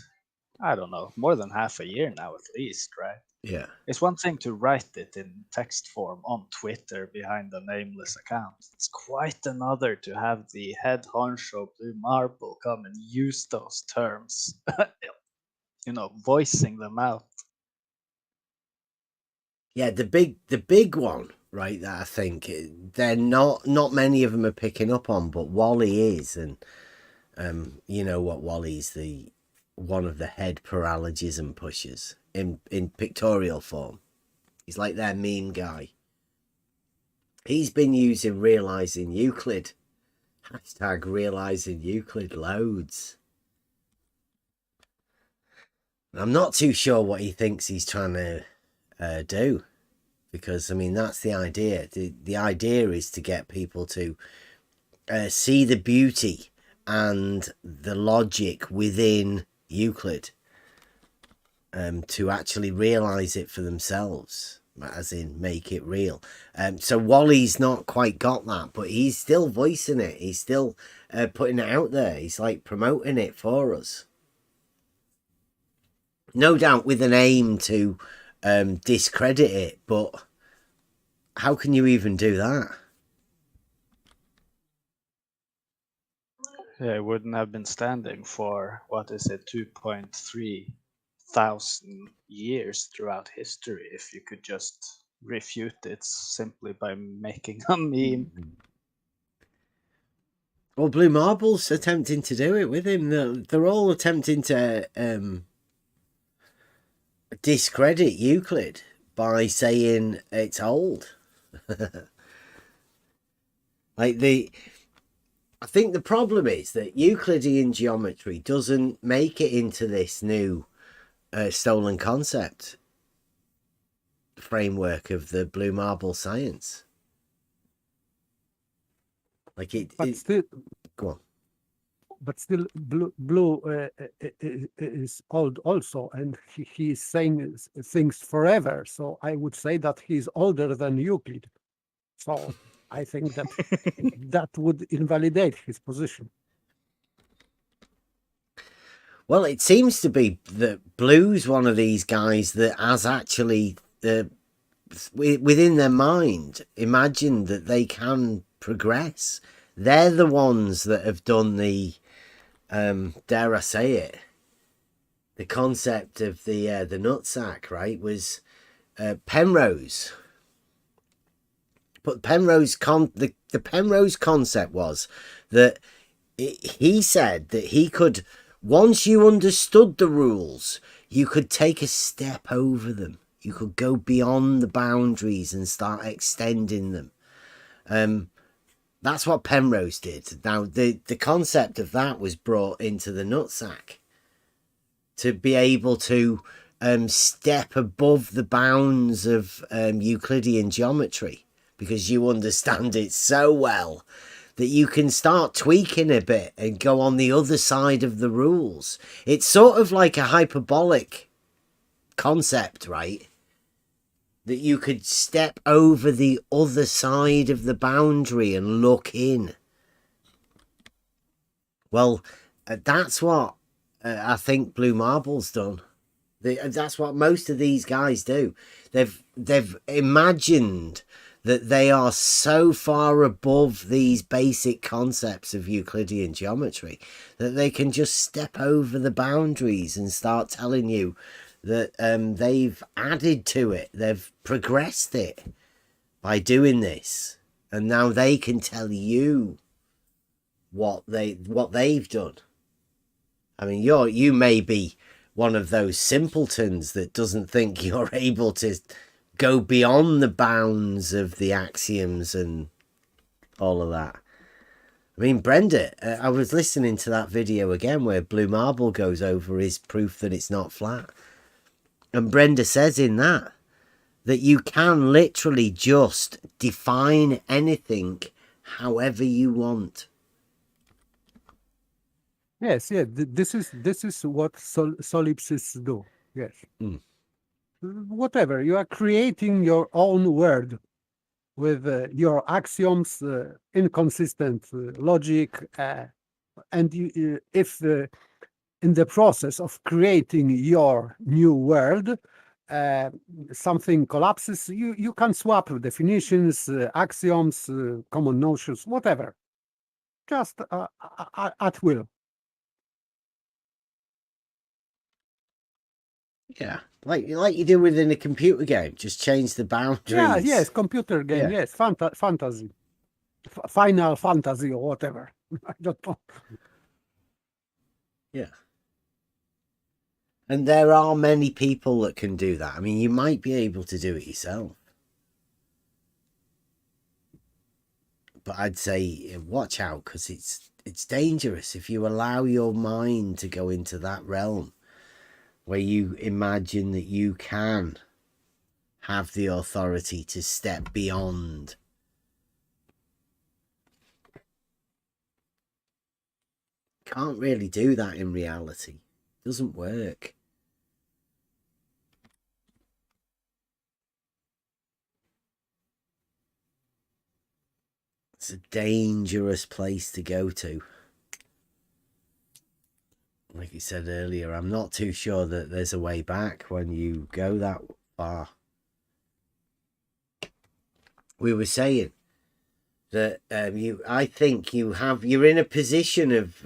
I don't know, more than half a year now at least, right? Yeah. It's one thing to write it in text form on Twitter behind a nameless account. It's quite another to have the head honcho Blue Marble come and use those terms, voicing them out. Yeah, the big one, right, that I think they're not many of them are picking up on, but Wally is, and you know what, Wally's one of the head paralogism pushers in pictorial form. He's like their meme guy. He's been using Realising Euclid. Hashtag Realising Euclid loads. I'm not too sure what he thinks he's trying to do, because I mean that's the idea. The idea is to get people to see the beauty and the logic within Euclid, to actually realize it for themselves, as in make it real. So Wally's not quite got that, but he's still voicing it. He's still putting it out there. He's like promoting it for us, no doubt with an aim to discredit it, but how can you even do that? Yeah, it wouldn't have been standing for, 2.3 thousand years throughout history if you could just refute it simply by making a meme. Well, Blue Marble's attempting to do it with him. They're all attempting to discredit Euclid by saying it's old. I think the problem is that Euclidean geometry doesn't make it into this new stolen concept framework of the Blue Marble science. Like still, go on. But still, Blue is old also, and he is saying things forever. So I would say that he's older than Euclid. So I think that that would invalidate his position. Well, it seems to be that Blue's one of these guys that has actually, within their mind, imagined that they can progress. They're the ones that have done the, dare I say it, the concept of the nutsack, right, was Penrose. But Penrose the Penrose concept was that he said that he could, once you understood the rules, you could take a step over them. You could go beyond the boundaries and start extending them. That's what Penrose did. Now, the concept of that was brought into the nutsack to be able to step above the bounds of Euclidean geometry, because you understand it so well that you can start tweaking a bit and go on the other side of the rules. It's sort of like a hyperbolic concept, right? That you could step over the other side of the boundary and look in. Well, that's what I think Blue Marble's done. That's what most of these guys do. They've imagined that they are so far above these basic concepts of Euclidean geometry that they can just step over the boundaries and start telling you that they've added to it. They've progressed it by doing this. And now they can tell you what they've done. I mean, you may be one of those simpletons that doesn't think you're able to go beyond the bounds of the axioms and all of that. I mean, Brenda, I was listening to that video again where Blue Marble goes over his proof that it's not flat. And Brenda says in that you can literally just define anything however you want. Yes, yeah. This is what solipsists do. Yes. Whatever, you are creating your own world with your axioms, inconsistent logic, and if in the process of creating your new world, something collapses, you can swap definitions, axioms, common notions, whatever, just at will. Yeah, like you do within a computer game, just change the boundaries. Yeah, yes, computer game, Yeah. yes, fantasy, Final Fantasy or whatever. I don't know. Yeah. And there are many people that can do that. I mean, you might be able to do it yourself. But I'd say watch out, because it's dangerous if you allow your mind to go into that realm where you imagine that you can have the authority to step beyond. Can't really do that in reality. Doesn't work. It's a dangerous place to go to. Like you said earlier, I'm not too sure that there's a way back when you go that far. We were saying that I think you're in a position of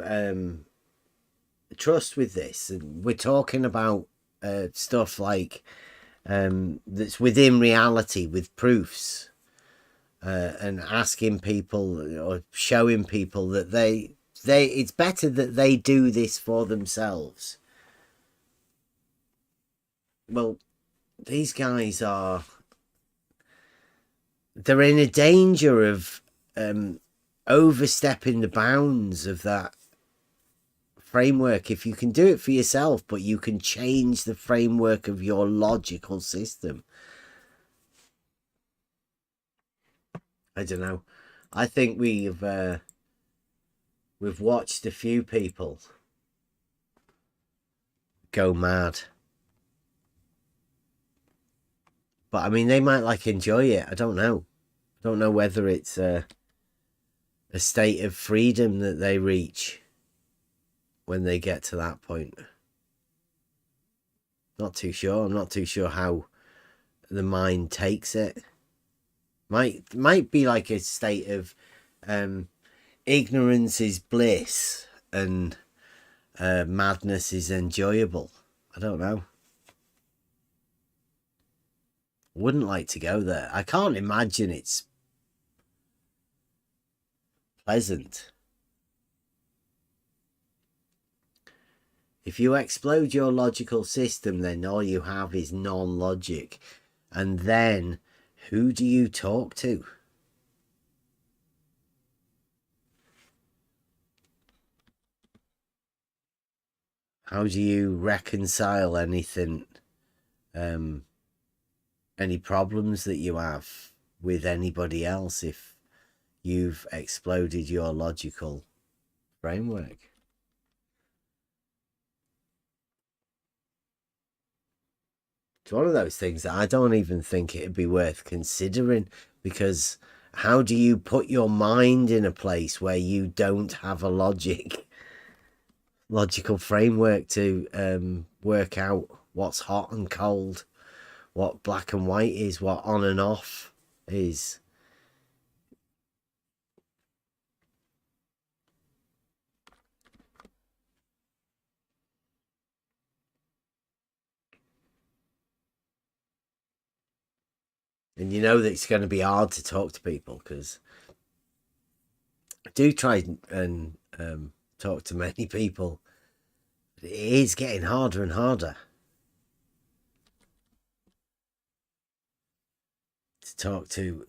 trust with this, and we're talking about stuff like that's within reality with proofs, and asking people or showing people that it's better that they do this for themselves. Well, these guys they're in a danger of overstepping the bounds of that framework. If you can do it for yourself, but you can change the framework of your logical system. I don't know. I think we've watched a few people go mad. But I mean, they might enjoy it. I don't know. I don't know whether it's a state of freedom that they reach when they get to that point. Not too sure. I'm not too sure how the mind takes it. Might be like a state of ignorance is bliss and madness is enjoyable. I don't know. Wouldn't like to go there. I can't imagine it's pleasant. If you explode your logical system, then all you have is non-logic. And then who do you talk to? How do you reconcile anything, any problems that you have with anybody else if you've exploded your logical framework? It's one of those things that I don't even think it'd be worth considering, because how do you put your mind in a place where you don't have a logical framework to work out what's hot and cold, what black and white is, what on and off is? And you know that it's going to be hard to talk to people, because I do try and talk to many people. But it is getting harder and harder to talk to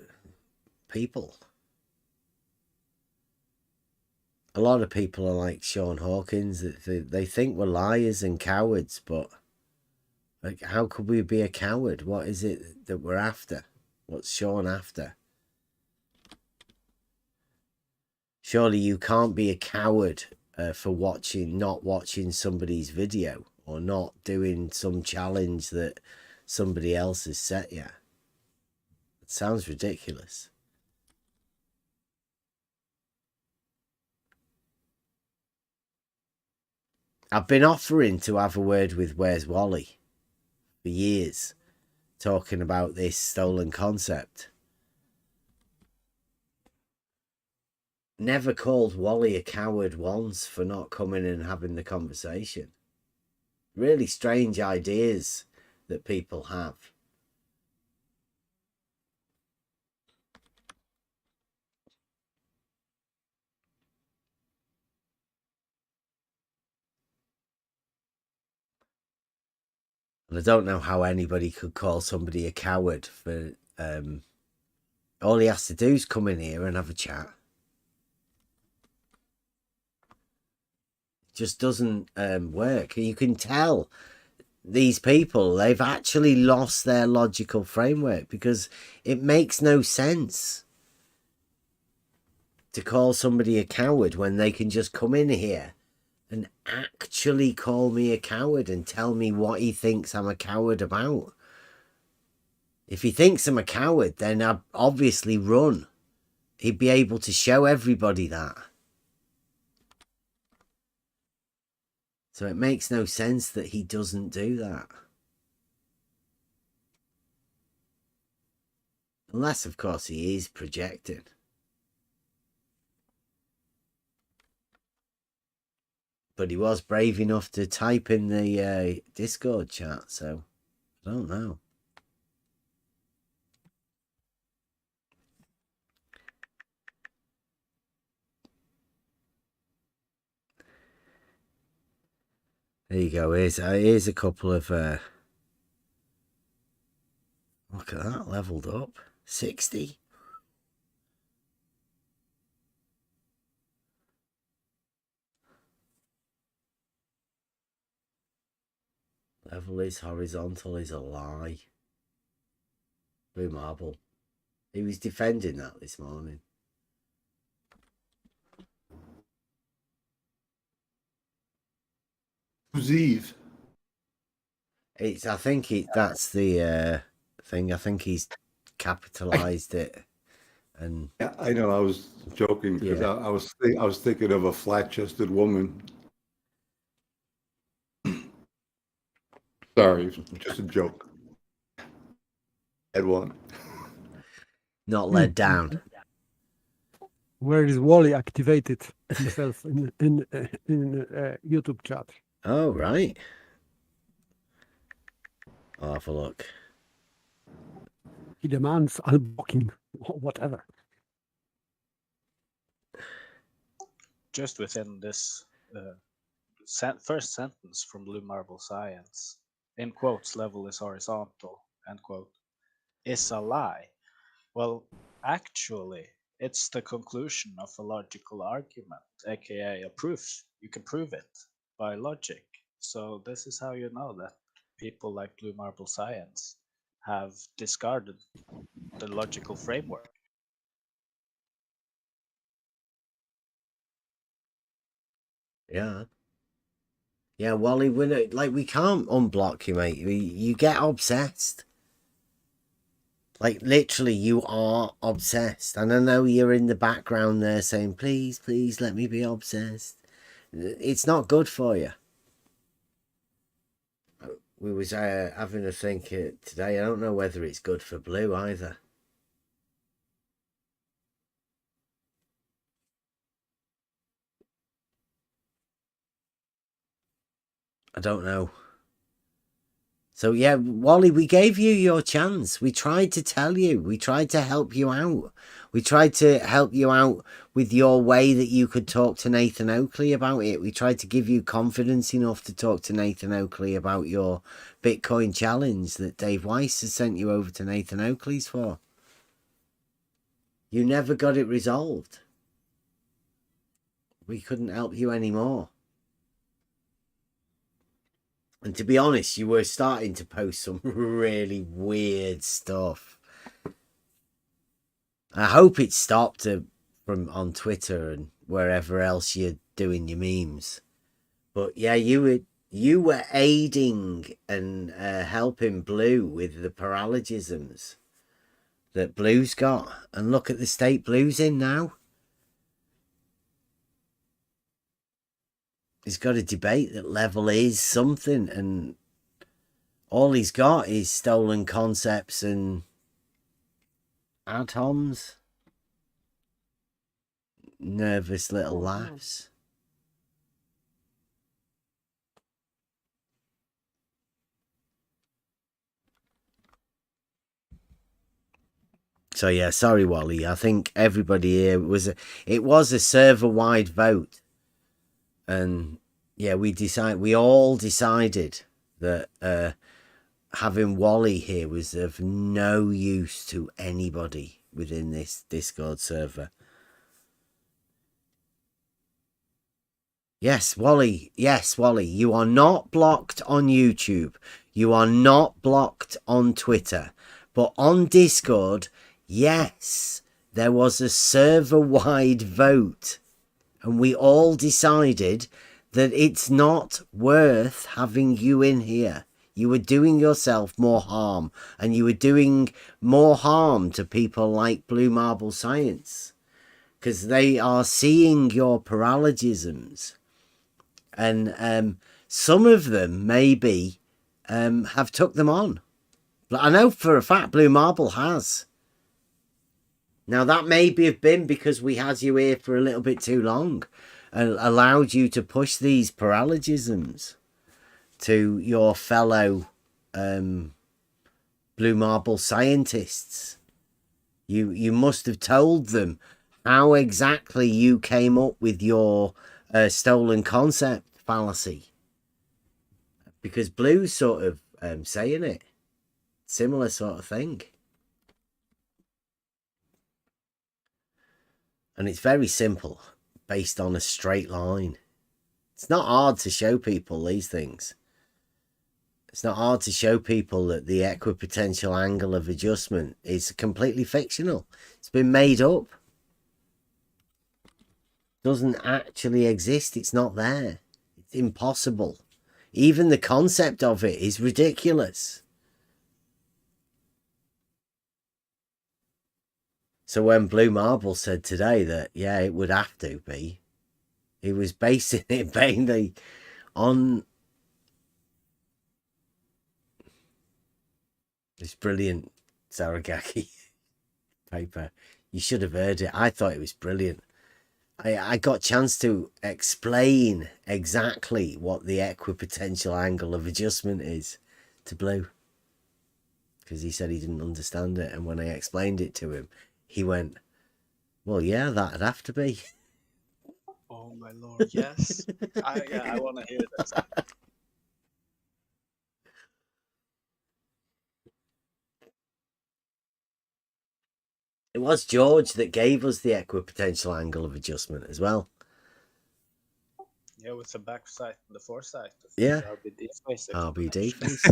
people. a lot of people are like Sean Hawkins. They think we're liars and cowards, but like, how could we be a coward? What is it that we're after? What's Sean after? Surely you can't be a coward for not watching somebody's video or not doing some challenge that somebody else has set you. It sounds ridiculous. I've been offering to have a word with Where's Wally for years, talking about this stolen concept. Never called Wally a coward once for not coming and having the conversation. Really strange ideas that people have. And I don't know how anybody could call somebody a coward for all he has to do is come in here and have a chat. It just doesn't work. You can tell these people, they've actually lost their logical framework, because it makes no sense to call somebody a coward when they can just come in here and actually call me a coward and tell me what he thinks I'm a coward about. If he thinks I'm a coward, then I'd obviously run. He'd be able to show everybody that. So it makes no sense that he doesn't do that. Unless, of course, he is projecting. But he was brave enough to type in the Discord chat, so I don't know. There you go. Here's a couple of... look at that, leveled up. 60. Level is horizontal is a lie. Blue marble. He was defending that this morning. Who's Eve? I think that's the thing. I think he's capitalized it. And yeah, I know. I was joking because yeah. I was thinking of a flat-chested woman. Sorry, just a joke. Had one. Not led down. Where is Wally activated himself in YouTube chat? Oh, right. I'll have a look. He demands unblocking or whatever. Just within this first sentence from Blue Marble Science, in quotes, level is horizontal, end quote, is a lie. Well, actually, it's the conclusion of a logical argument, aka a proof. You can prove it by logic. So this is how you know that people like Blue Marble Science have discarded the logical framework. Yeah. Yeah, Wally, we can't unblock you, mate. You get obsessed. Like, literally, you are obsessed. And I know you're in the background there saying, please, please, let me be obsessed. It's not good for you. We was having a think today. I don't know whether it's good for Blue either. I don't know. So yeah, Wally, we gave you your chance. We tried to tell you. We tried to help you out. We tried to help you out with your way that you could talk to Nathan Oakley about it. We tried to give you confidence enough to talk to Nathan Oakley about your Bitcoin challenge that Dave Weiss has sent you over to Nathan Oakley's for. You never got it resolved. We couldn't help you anymore. And to be honest, you were starting to post some really weird stuff. I hope it stopped from on Twitter and wherever else you're doing your memes. But yeah, you were aiding and helping Blue with the paralogisms that Blue's got. And look at the state Blue's in now. He's got a debate that level is something, and all he's got is stolen concepts and atoms. Nervous little laughs. So yeah, sorry, Wally. I think everybody here it was a server-wide vote. And yeah, we all decided that having Wally here was of no use to anybody within this Discord server. Yes, Wally. Yes, Wally. You are not blocked on YouTube. You are not blocked on Twitter. But on Discord, yes, there was a server-wide vote. And we all decided that it's not worth having you in here. You were doing yourself more harm. And you were doing more harm to people like Blue Marble Science. Because they are seeing your paralogisms. And some of them maybe have took them on. But I know for a fact Blue Marble has. Now, that may have been because we had you here for a little bit too long and allowed you to push these paralogisms to your fellow Blue Marble scientists. You must have told them how exactly you came up with your stolen concept fallacy. Because Blue's sort of saying it. Similar sort of thing. And it's very simple, based on a straight line. It's not hard to show people these things. It's not hard to show people that the equipotential angle of adjustment is completely fictional. It's been made up. It doesn't actually exist. It's not there. It's impossible. Even the concept of it is ridiculous. So when Blue Marble said today that, yeah, it would have to be, he was basing it mainly on this brilliant Saragaki paper. You should have heard it. I thought it was brilliant. I got a chance to explain exactly what the equipotential angle of adjustment is to Blue. Because he said he didn't understand it. And when I explained it to him, he went, well, yeah, that'd have to be. Oh, my Lord, yes. I want to hear this. It was George that gave us the equipotential angle of adjustment as well. Yeah, with the backside and the foresight. Yeah. RBD face. RBD face.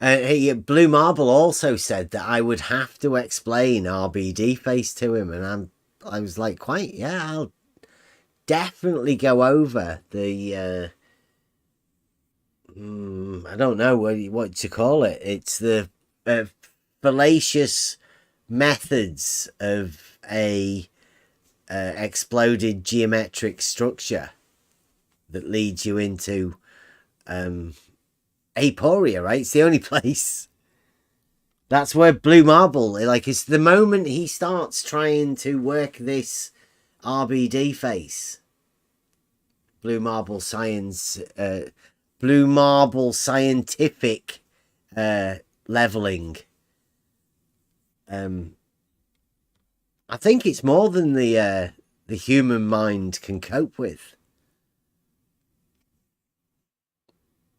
Yeah. Blue Marble also said that I would have to explain RBD face to him, and I was like, quite, yeah, I'll definitely go over the I don't know what to call it. It's the fallacious methods of a exploded geometric structure that leads you into aporia, right? It's the only place. That's where Blue Marble, like, it's the moment he starts trying to work this RBD face. Blue Marble science, Blue Marble scientific leveling. I think it's more than the human mind can cope with.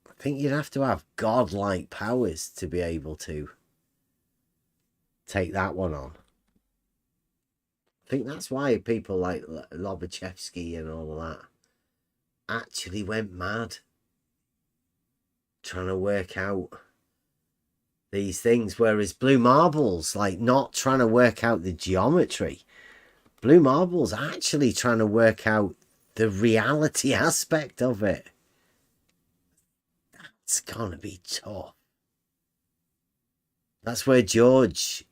I think you'd have to have godlike powers to be able to take that one on. I think that's why people like Lobachevsky and all of that actually went mad trying to work out these things, whereas Blue Marble's like not trying to work out the geometry. Blue Marble's actually trying to work out the reality aspect of it. It's gonna be tough. That's where George,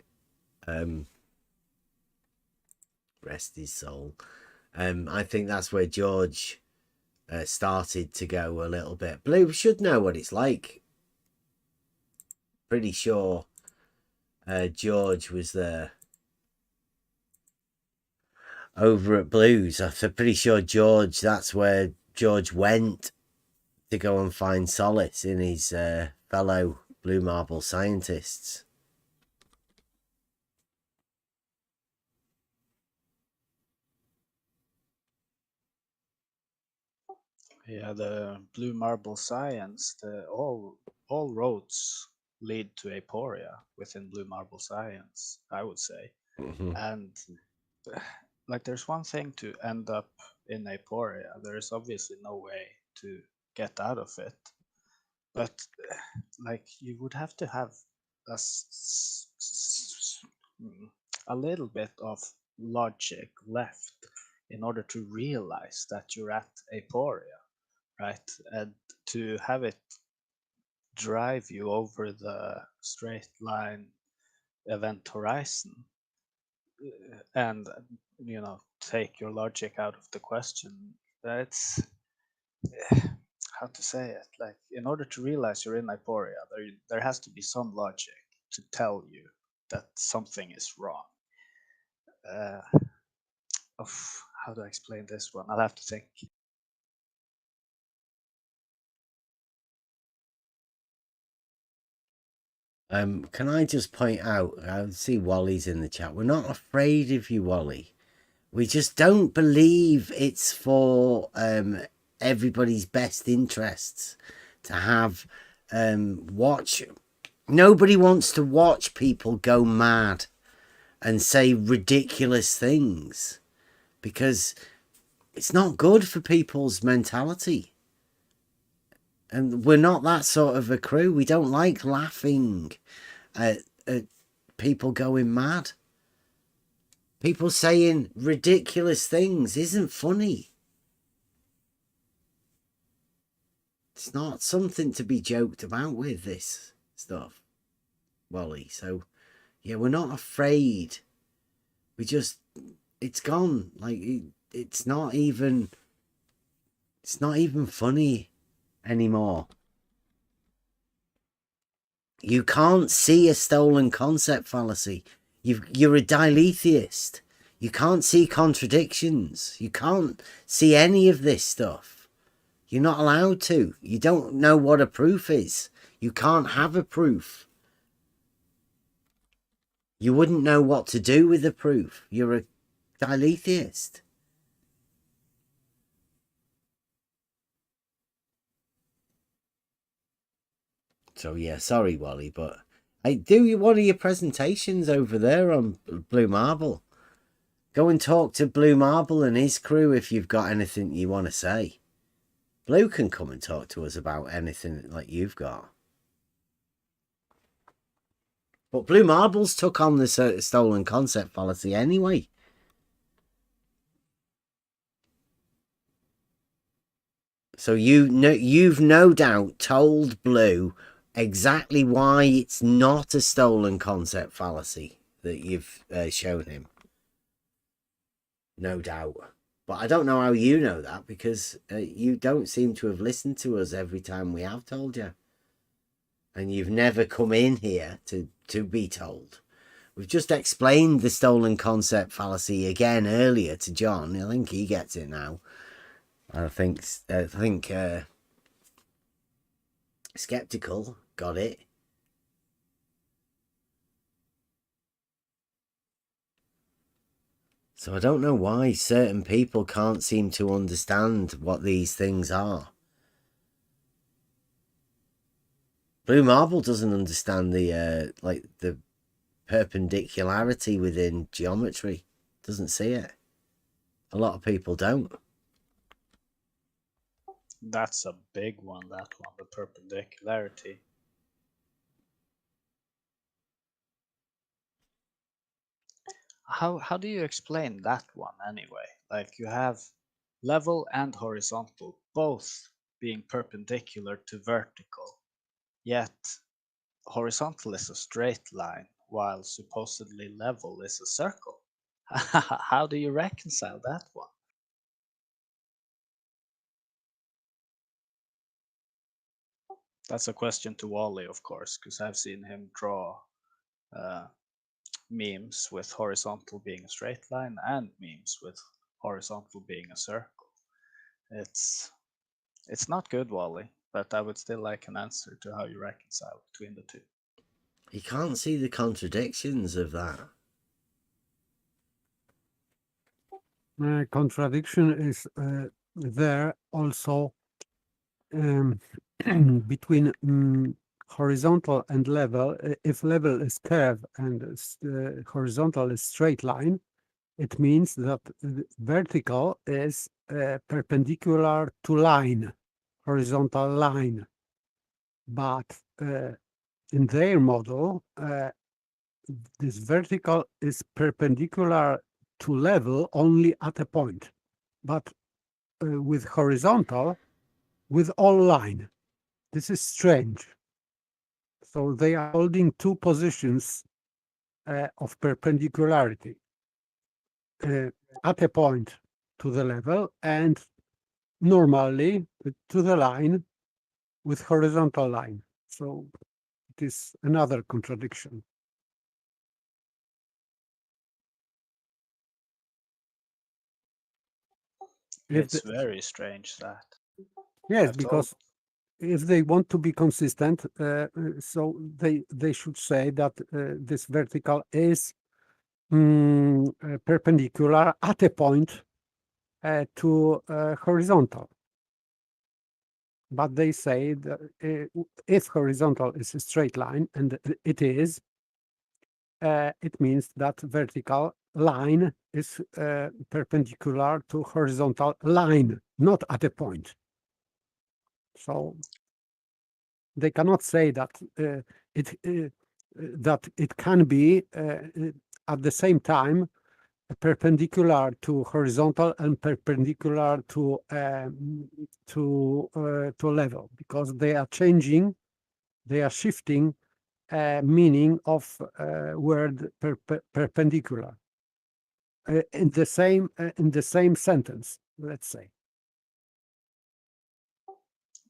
rest his soul, I think that's where George started to go a little bit. Blue should know what it's like. Pretty sure George was there over at Blues. I'm pretty sure George, that's where George went to go and find solace in his fellow Blue Marble scientists. Yeah, the Blue Marble science, all roads lead to aporia within Blue Marble science, I would say. And like, there's one thing to end up in aporia. There's obviously no way to get out of it, but like, you would have to have a little bit of logic left in order to realize that you're at aporia, right? And to have it drive you over the straight line event horizon and, you know, take your logic out of the question. That's how to say it. Like, in order to realize you're in aporia, there has to be some logic to tell you that something is wrong. How do I explain this one? I'll have to think. Can I just point out, I see Wally's in the chat. We're not afraid of you, Wally. We just don't believe it's for everybody's best interests to have watch. Nobody wants to watch people go mad and say ridiculous things, because it's not good for people's mentality. And we're not that sort of a crew. We don't like laughing at people going mad. People saying ridiculous things isn't funny. It's not something to be joked about with, this stuff, Wally. So, yeah, we're not afraid. We just, it's gone. Like, it's not even funny anymore. You can't see a stolen concept fallacy. You're a dilethiist. You can't see contradictions. You can't see any of this stuff. You're not allowed to. You don't know what a proof is. You can't have a proof. You wouldn't know what to do with a proof. You're a dilethiist. So yeah, sorry, Wally, but I do one of your presentations over there on Blue Marble. Go and talk to Blue Marble and his crew if you've got anything you want to say. Blue can come and talk to us about anything like you've got. But Blue Marble's took on the stolen concept fallacy anyway. So you've no doubt told Blue exactly why it's not a stolen concept fallacy that you've shown him. No doubt. But I don't know how you know that, because you don't seem to have listened to us every time we have told you. And you've never come in here to be told. We've just explained the stolen concept fallacy again earlier to John. I think he gets it now. I think Skeptical got it. So I don't know why certain people can't seem to understand what these things are. Blue Marble doesn't understand the the perpendicularity within geometry. doesn't see it. A lot of people don't. That's a big one, that one, the perpendicularity. How do you explain that one anyway? Like you have level and horizontal both being perpendicular to vertical, yet horizontal is a straight line while supposedly level is a circle. How do you reconcile that one? That's a question to Wally, of course, because I've seen him draw memes with horizontal being a straight line and memes with horizontal being a circle. It's not good, Wally, but I would still like an answer to how you reconcile between the two. You can't see the contradictions of that. Contradiction is there also between horizontal and level. If level is curve and horizontal is straight line, it means that vertical is perpendicular to line, horizontal line. But in their model, this vertical is perpendicular to level only at a point, but with horizontal, with all line. This is strange. So they are holding two positions of perpendicularity at a point to the level and normally to the line with horizontal line. So it is another contradiction. It's very strange that. Yes, I've because if they want to be consistent, so they should say that this vertical is perpendicular at a point to horizontal. But they say that if horizontal is a straight line, and it is, it means that vertical line is perpendicular to horizontal line, not at a point. So they cannot say that it can be at the same time perpendicular to horizontal and perpendicular to level, because they are changing, they are shifting meaning of word perpendicular in the same sentence, let's say.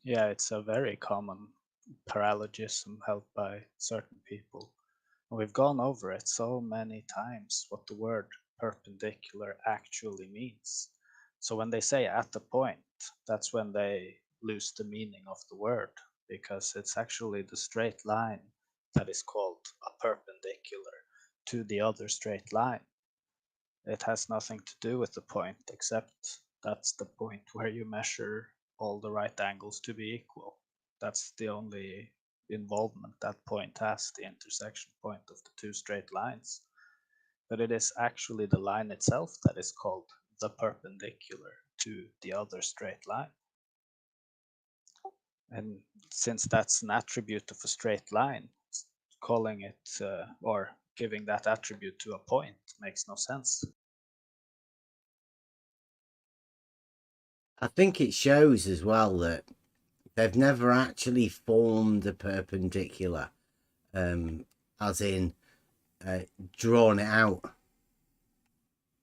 Yeah, it's a very common paralogism held by certain people. We've gone over it so many times, what the word perpendicular actually means. So when they say at the point, that's when they lose the meaning of the word, because it's actually the straight line that is called a perpendicular to the other straight line. It has nothing to do with the point, except that's the point where you measure all the right angles to be equal. That's the only involvement that point has, the intersection point of the two straight lines. But it is actually the line itself that is called the perpendicular to the other straight line. And since that's an attribute of a straight line, calling it or giving that attribute to a point makes no sense. I think it shows as well that they've never actually formed a perpendicular, as in drawn it out,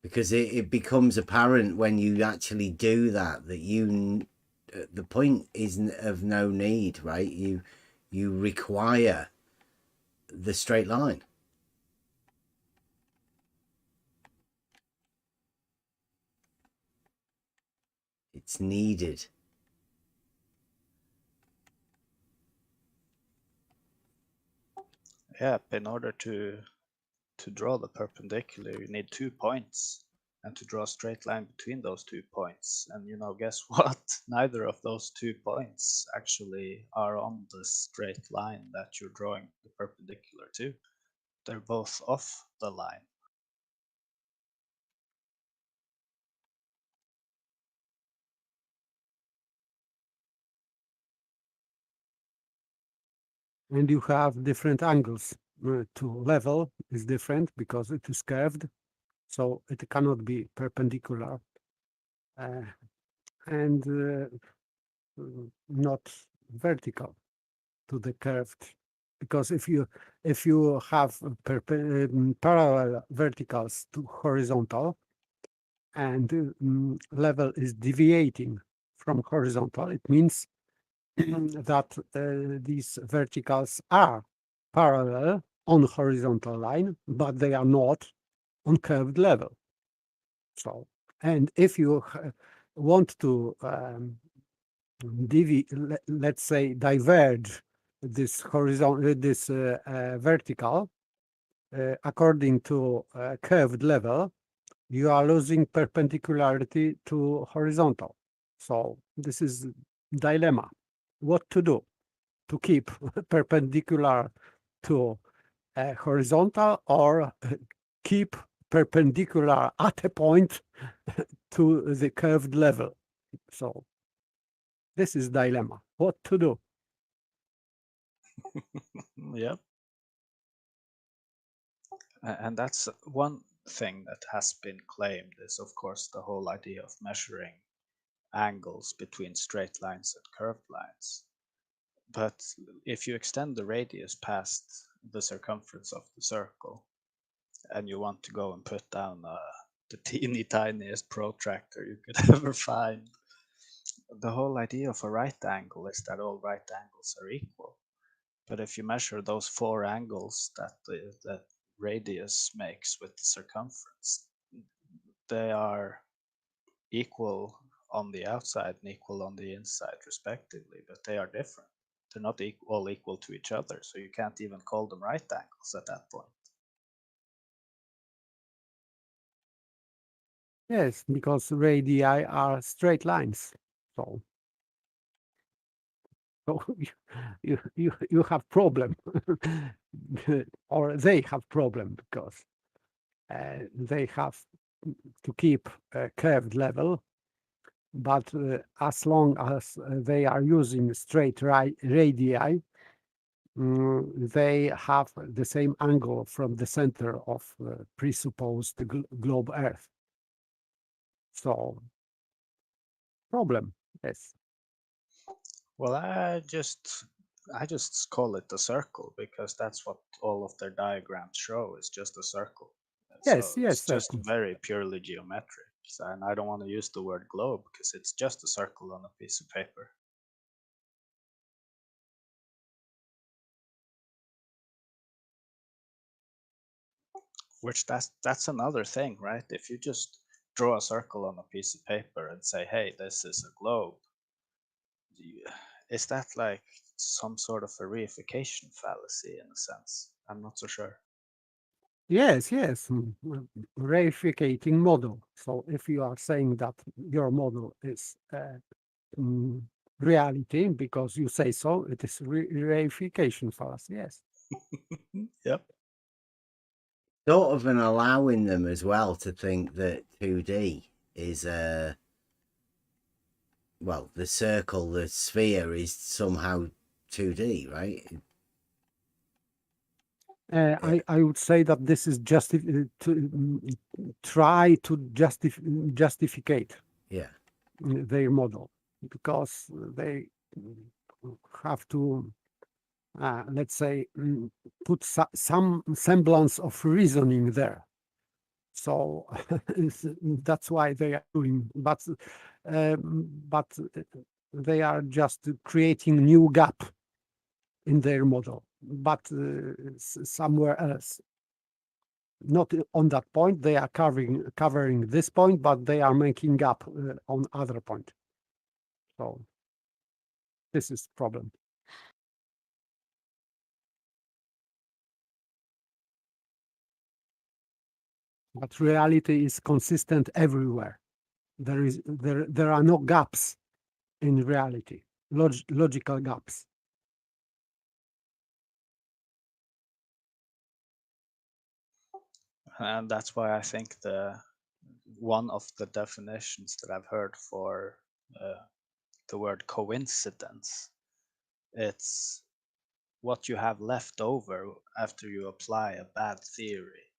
because it becomes apparent when you actually do that the point is of no need, right? You require the straight line. It's needed. Yeah, in order to draw the perpendicular, you need 2 points, and to draw a straight line between those 2 points. And guess what? Neither of those 2 points actually are on the straight line that you're drawing the perpendicular to. They're both off the line. and you have different angles. To level is different because it is curved, so it cannot be perpendicular and not vertical to the curved. Because if you have parallel verticals to horizontal, and level is deviating from horizontal, it means that these verticals are parallel on horizontal line, but they are not on curved level. So, and if you want to let's say diverge this horizontal, this vertical according to curved level, you are losing perpendicularity to horizontal. So this is dilemma. What to do to keep perpendicular to horizontal, or keep perpendicular at a point to the curved level. So this is dilemma. What to do? Yep. And that's one thing that has been claimed is, of course, the whole idea of measuring angles between straight lines and curved lines. But if you extend the radius past the circumference of the circle, and you want to go and put down the teeny tiniest protractor you could ever find, the whole idea of a right angle is that all right angles are equal. But if you measure those 4 angles that the radius makes with the circumference, they are equal on the outside and equal on the inside respectively, but they are different. They're not all equal to each other, so you can't even call them right angles at that point. Yes, because radii are straight lines. So you have problem, or they have problem, because they have to keep a curved level, but as long as they are using straight radii, they have the same angle from the center of presupposed globe Earth. So problem, yes. Well, I just call it a circle because that's what all of their diagrams show, is just a circle. Yes, So yes, it's just circles. very purely geometric. And I don't want to use the word globe because it's just a circle on a piece of paper. Which that's another thing, right? If you just draw a circle on a piece of paper and say, hey, this is a globe, is that like some sort of a reification fallacy in a sense? I'm not so sure. Yes, yes, reificating model. So if you are saying that your model is reality because you say so, it is reification fallacy. Yes. Yep. Sort of an allowing them as well to think that 2D is well, the circle, the sphere is somehow 2D, right? I would say that this is just to try to justificate Yeah. their model, because they have to let's say put some semblance of reasoning there. So that's why they are doing, but they are just creating new gap in their model, but somewhere else. Not on that point, they are covering this point, but they are making gap on other point. So this is problem. But reality is consistent everywhere. There are no gaps in reality, logical gaps. And that's why I think one of the definitions that I've heard for the word coincidence, it's what you have left over after you apply a bad theory.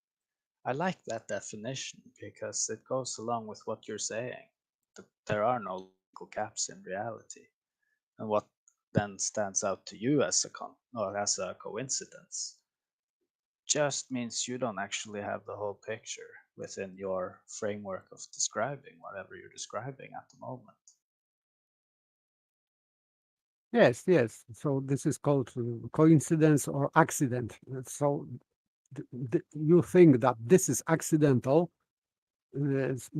I like that definition because it goes along with what you're saying, that there are no logical gaps in reality. And what then stands out to you as as a coincidence just means you don't actually have the whole picture within your framework of describing whatever you're describing at the moment. Yes, yes. So this is called coincidence or accident. So you think that this is accidental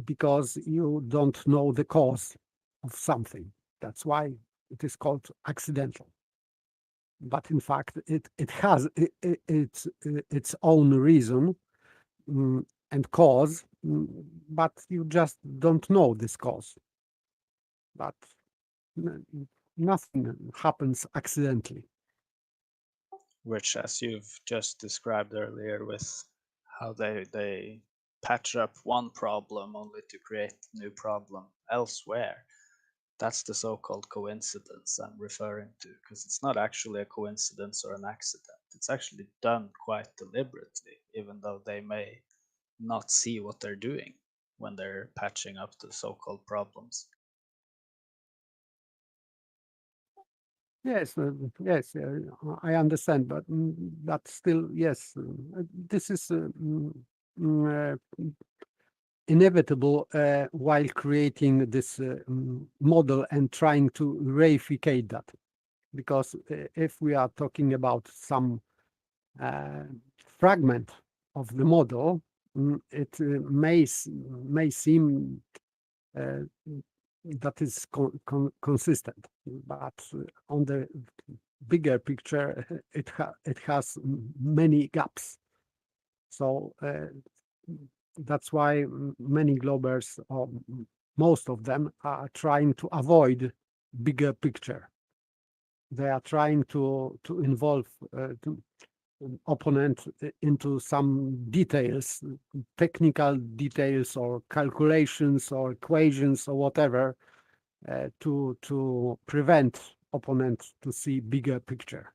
because you don't know the cause of something. That's why it is called accidental. But in fact, it has its own reason and cause, but you just don't know this cause. But nothing happens accidentally. Which, as you've just described earlier, with how they patch up one problem only to create a new problem elsewhere, that's the so-called coincidence I'm referring to, because it's not actually a coincidence or an accident. It's actually done quite deliberately, even though they may not see what they're doing when they're patching up the so-called problems. Yes, yes, I understand, but still, yes, this is inevitable while creating this model and trying to reificate that. Because if we are talking about some fragment of the model, it may seem that is consistent, but on the bigger picture, it has many gaps. So that's why many globbers, or most of them, are trying to avoid bigger picture. They are trying to involve opponent into some details, technical details or calculations or equations or whatever, to prevent opponent to see bigger picture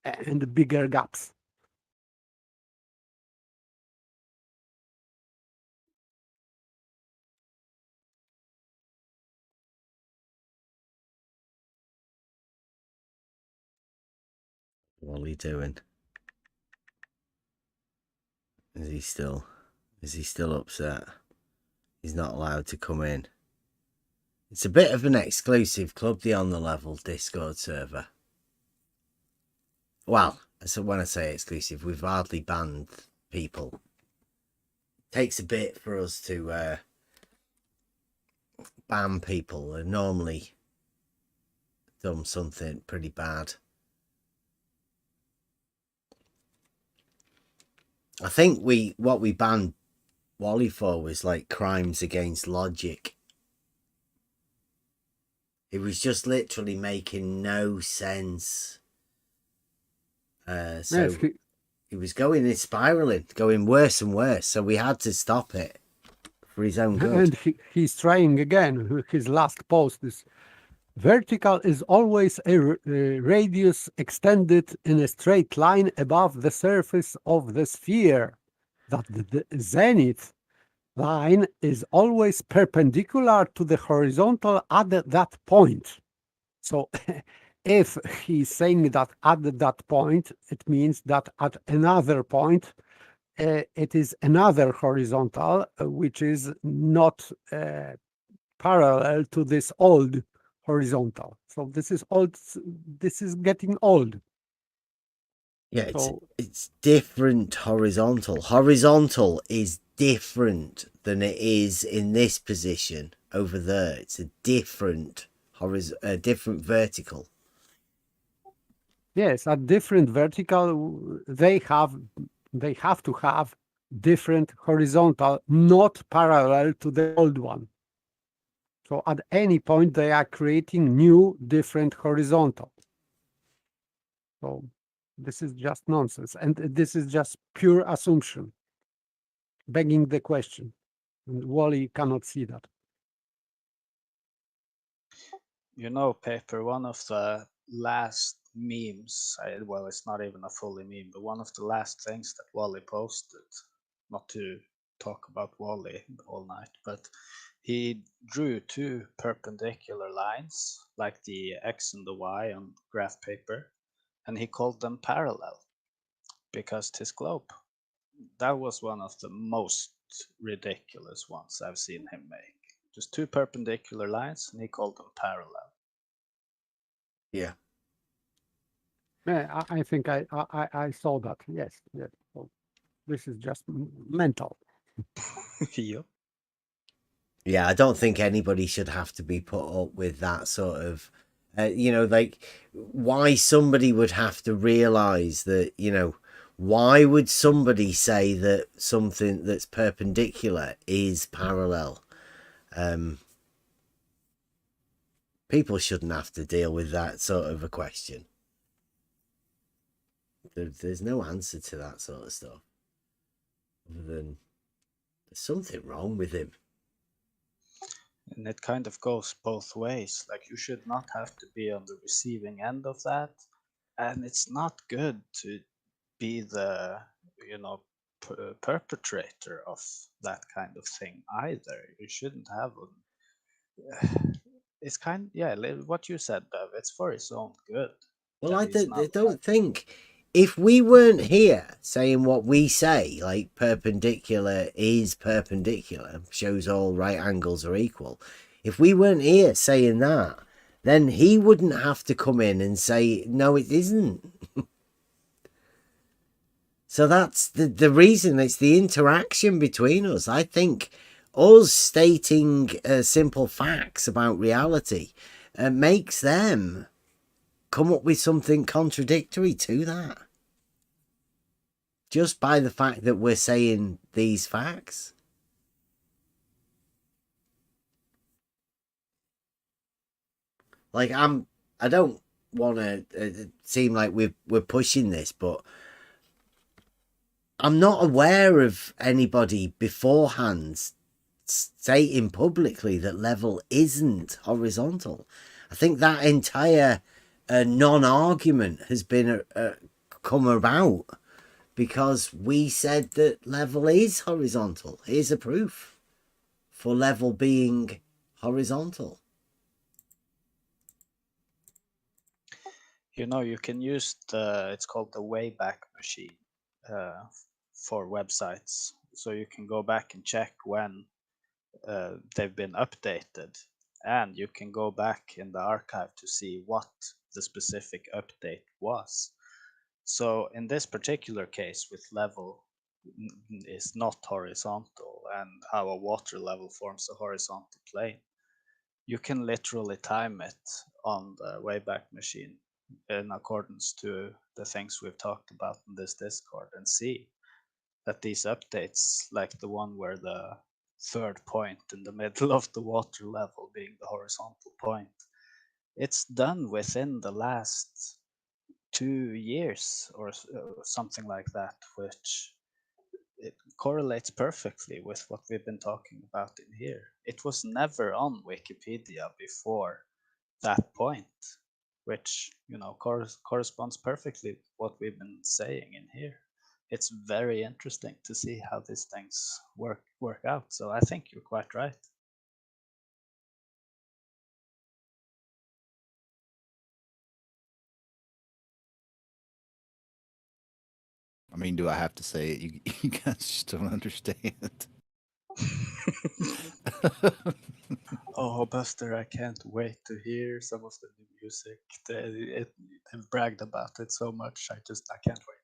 and bigger gaps. What are you doing? Is he still upset? He's not allowed to come in. It's a bit of an exclusive club, the On the Level Discord server. Well, so when I say exclusive, we've hardly banned people. Takes a bit for us to ban people. They've normally done something pretty bad. I think what we banned Wally for was like crimes against logic. It was just literally making no sense. So Yes, he was going in spiraling, going worse and worse. So we had to stop it for his own good. and he's trying again. His last post is: vertical is always a radius extended in a straight line above the surface of the sphere. That the zenith line is always perpendicular to the horizontal at that point. So if he's saying that at that point, it means that at another point, it is another horizontal, which is not parallel to this old horizontal. So this is old. This is getting old. Yeah, it's different horizontal. Horizontal is different than it is in this position over there. It's a different different vertical. Yes, at different vertical, they have to have different horizontal, not parallel to the old one. So at any point, they are creating new, different horizontal. So this is just nonsense. And this is just pure assumption, begging the question. And Wally cannot see that. You know, Paper, one of the last memes. Well, it's not even a fully meme, but one of the last things that Wally posted, not to talk about Wally all night, but he drew two perpendicular lines, like the X and the Y on graph paper, and he called them parallel because his globe. That was one of the most ridiculous ones I've seen him make. Just two perpendicular lines, and he called them parallel. Yeah. Yeah, I think I saw that. Yes, yes. So this is just mental. Yep. Yeah, I don't think anybody should have to be put up with that sort of, like why somebody would have to realize that, why would somebody say that something that's perpendicular is parallel? People shouldn't have to deal with that sort of a question. There's no answer to that sort of stuff other than there's something wrong with him. And it kind of goes both ways. Like, you should not have to be on the receiving end of that. And it's not good to be the, perpetrator of that kind of thing either. You shouldn't have it's kind, yeah, what you said, Bev, it's for his own good. Well, I don't think if we weren't here saying what we say, like perpendicular is perpendicular, shows all right angles are equal. If we weren't here saying that, then he wouldn't have to come in and say, no, it isn't. So that's the reason. It's the interaction between us. I think us stating simple facts about reality makes them come up with something contradictory to that. Just by the fact that we're saying these facts. Like, I don't want to seem like we're pushing this, but I'm not aware of anybody beforehand stating publicly that level isn't horizontal. I think that entire non-argument has been come about because we said that level is horizontal. Here's a proof for level being horizontal. You can use it's called the Wayback Machine for websites. So you can go back and check when they've been updated. And you can go back in the archive to see what the specific update was. So in this particular case with level is not horizontal and how a water level forms a horizontal plane, you can literally time it on the Wayback Machine in accordance to the things we've talked about in this Discord and see that these updates, like the one where the third point in the middle of the water level being the horizontal point, it's done within the last 2 years or something like that, which it correlates perfectly with what we've been talking about in here. It was never on Wikipedia before that point, which corresponds perfectly with what we've been saying in here. It's very interesting to see how these things work out. So I think you're quite right. I mean, do I have to say it? You guys just don't understand. Oh, Buster, I can't wait to hear some of the new music. They've bragged about it so much. I can't wait.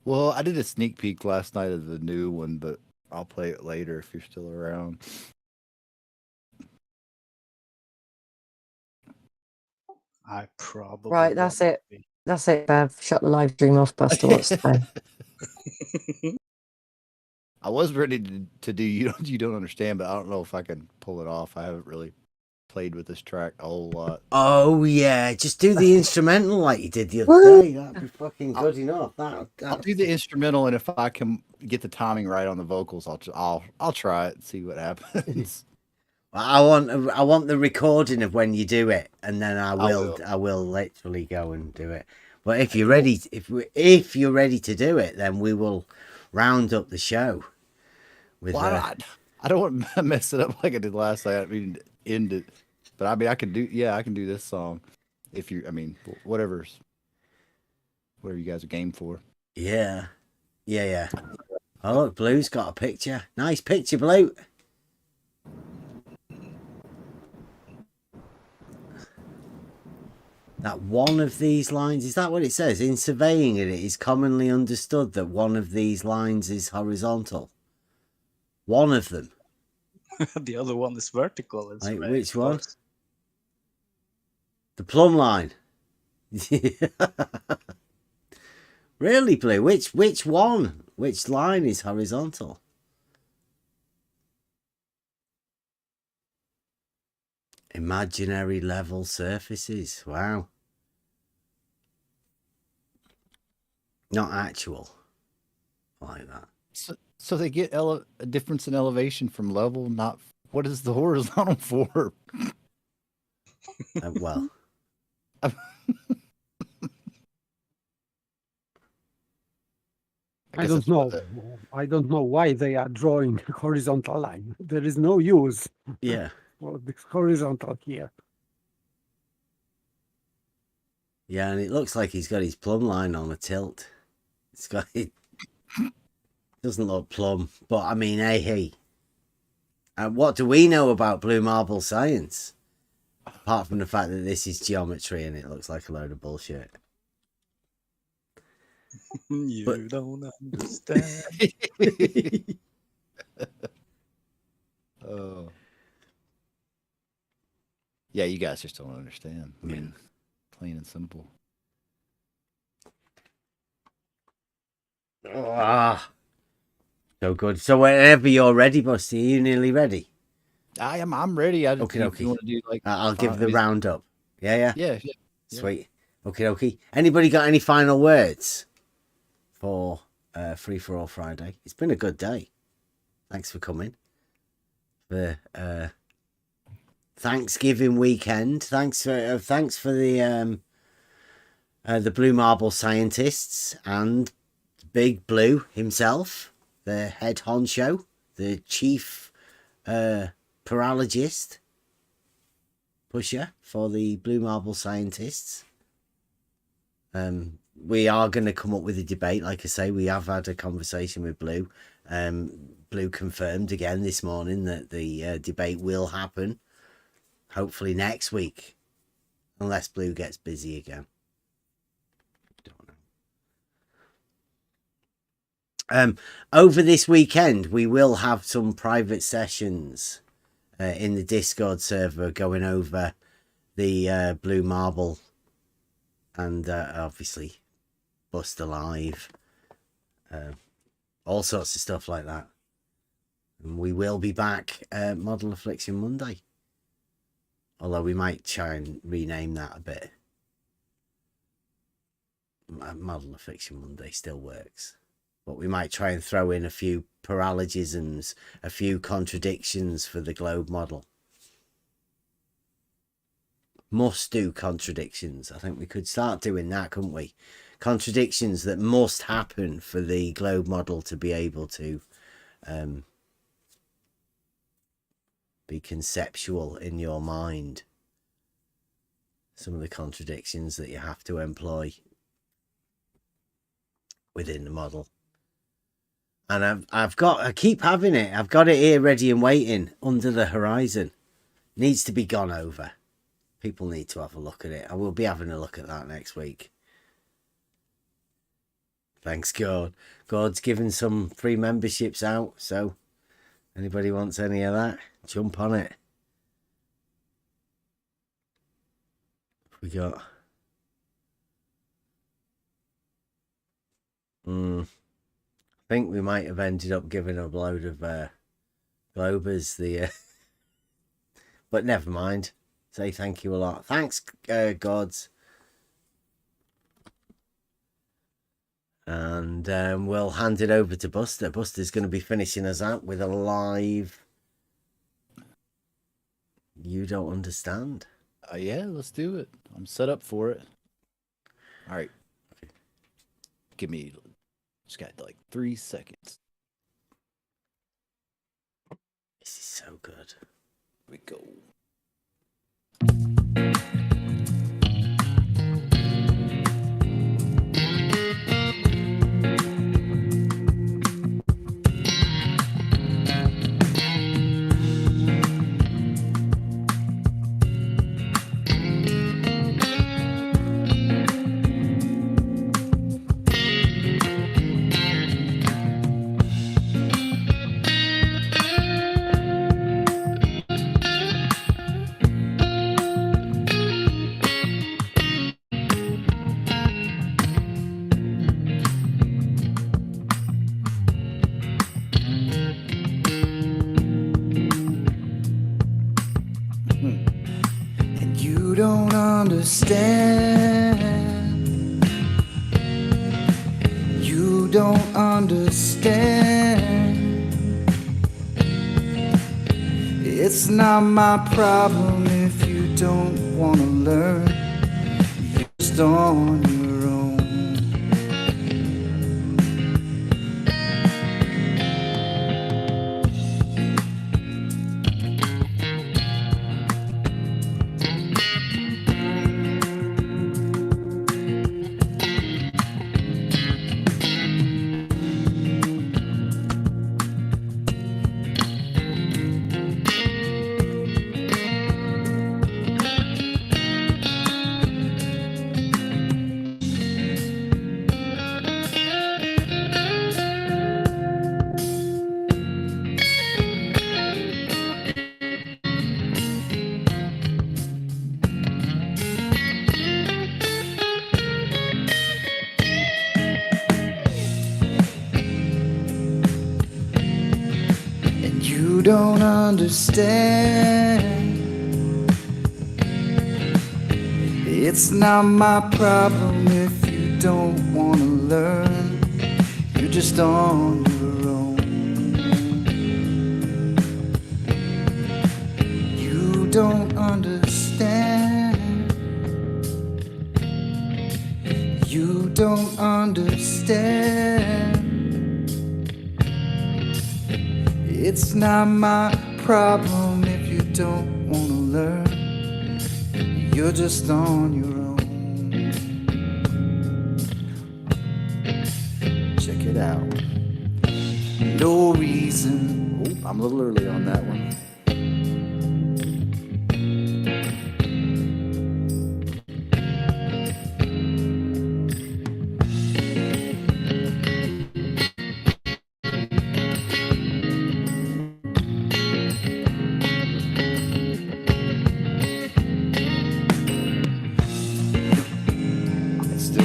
Well, I did a sneak peek last night of the new one, but I'll play it later if you're still around. I probably Right, that's it. That's it, Bev. Shut the live stream off, Buster. What's to say? I was ready to do you don't understand, but I don't know if I can pull it off. I haven't really played with this track a whole lot. Oh yeah, just do the instrumental like you did the other day. That'd be fucking good enough. I'll do the instrumental, and if I can get the timing right on the vocals, I'll try it and see what happens. I want the recording of when you do it, and then I will literally go and do it. But if you're ready, if you're ready to do it, then we will round up the show. With I don't want to mess it up like I did last night. I mean, end it. But I mean, I can do this song. If you, I mean, whatever you guys are game for. Yeah. Oh look, Blue's got a picture. Nice picture, Blue. That one of these lines, is that what it says? In surveying it is commonly understood that one of these lines is horizontal. One of them. The other one is vertical. Like, which one? The plumb line. Really, Blue? Which one? Which line is horizontal? Imaginary level surfaces. Wow. Not actual. Like that. So they get a difference in elevation from level, not what is the horizontal for? Well. I don't know. I don't know why they are drawing horizontal line. There is no use. Yeah. For the horizontal here. Yeah, and it looks like he's got his plumb line on a tilt. It's got it. Doesn't look plumb, but I mean, hey. What do we know about blue marble science? Apart from the fact that this is geometry and it looks like a load of bullshit. You don't understand. Oh. Yeah, you guys just don't understand. I mean, plain and simple. So good. So whenever you're ready, Busty, are you nearly ready? I'm ready. Okay. Want to do like I'll give the roundup. Yeah. Sweet. Okay. Anybody got any final words for Free for All Friday? It's been a good day. Thanks for coming. The Thanksgiving weekend. Thanks for the Blue Marble scientists and Big Blue himself, the head honcho, the chief paralogist pusher for the Blue Marble scientists. We are going to come up with a debate. Like I say, we have had a conversation with Blue. Blue confirmed again this morning that the debate will happen. Hopefully next week, unless Blue gets busy again. Don't know. Over this weekend, we will have some private sessions in the Discord server going over the Blue Marble and obviously Bust Alive, all sorts of stuff like that. And we will be back Model Affliction Monday. Although we might try and rename that a bit. Model Affliction Monday still works. But we might try and throw in a few paralogisms, a few contradictions for the globe model. Must do contradictions. I think we could start doing that, couldn't we? Contradictions that must happen for the globe model to be able to be conceptual in your mind. Some of the contradictions that you have to employ within the model. And I keep having it. I've got it here ready and waiting under the horizon. Needs to be gone over. People need to have a look at it. I will be having a look at that next week. Thanks God. God's given some free memberships out, so anybody wants any of that, jump on it. We got I think we might have ended up giving a load of Globers the but never mind. Say thank you a lot. Thanks, Gods. And we'll hand it over to Buster. Buster's going to be finishing us out with a live You don't understand. Yeah, let's do it. I'm set up for it. All right. Give me, just got like 3 seconds. This is so good. Here we go. And you don't understand. You don't understand. It's not my problem if you don't want to learn. You're just on your own. You don't understand. It's not my problem if you don't want to learn. You're just on your own. You don't understand. You don't understand. It's not my problem if you don't want to learn. You're just on your own. Check it out. No reason. Oh, I'm a little early on that one.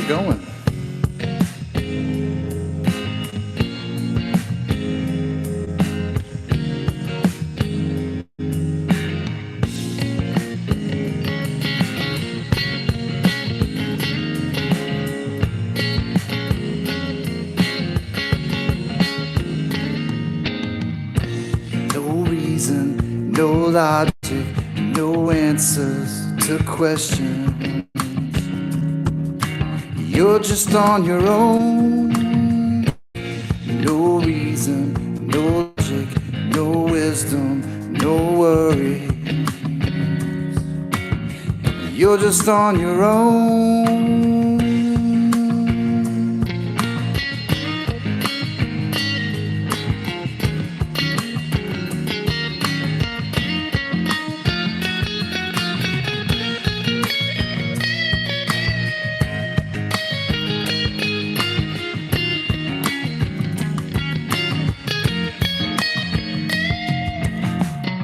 Going. No reason, no logic, no answers to questions. You're just on your own. No reason, no logic, no wisdom, no worries. You're just on your own.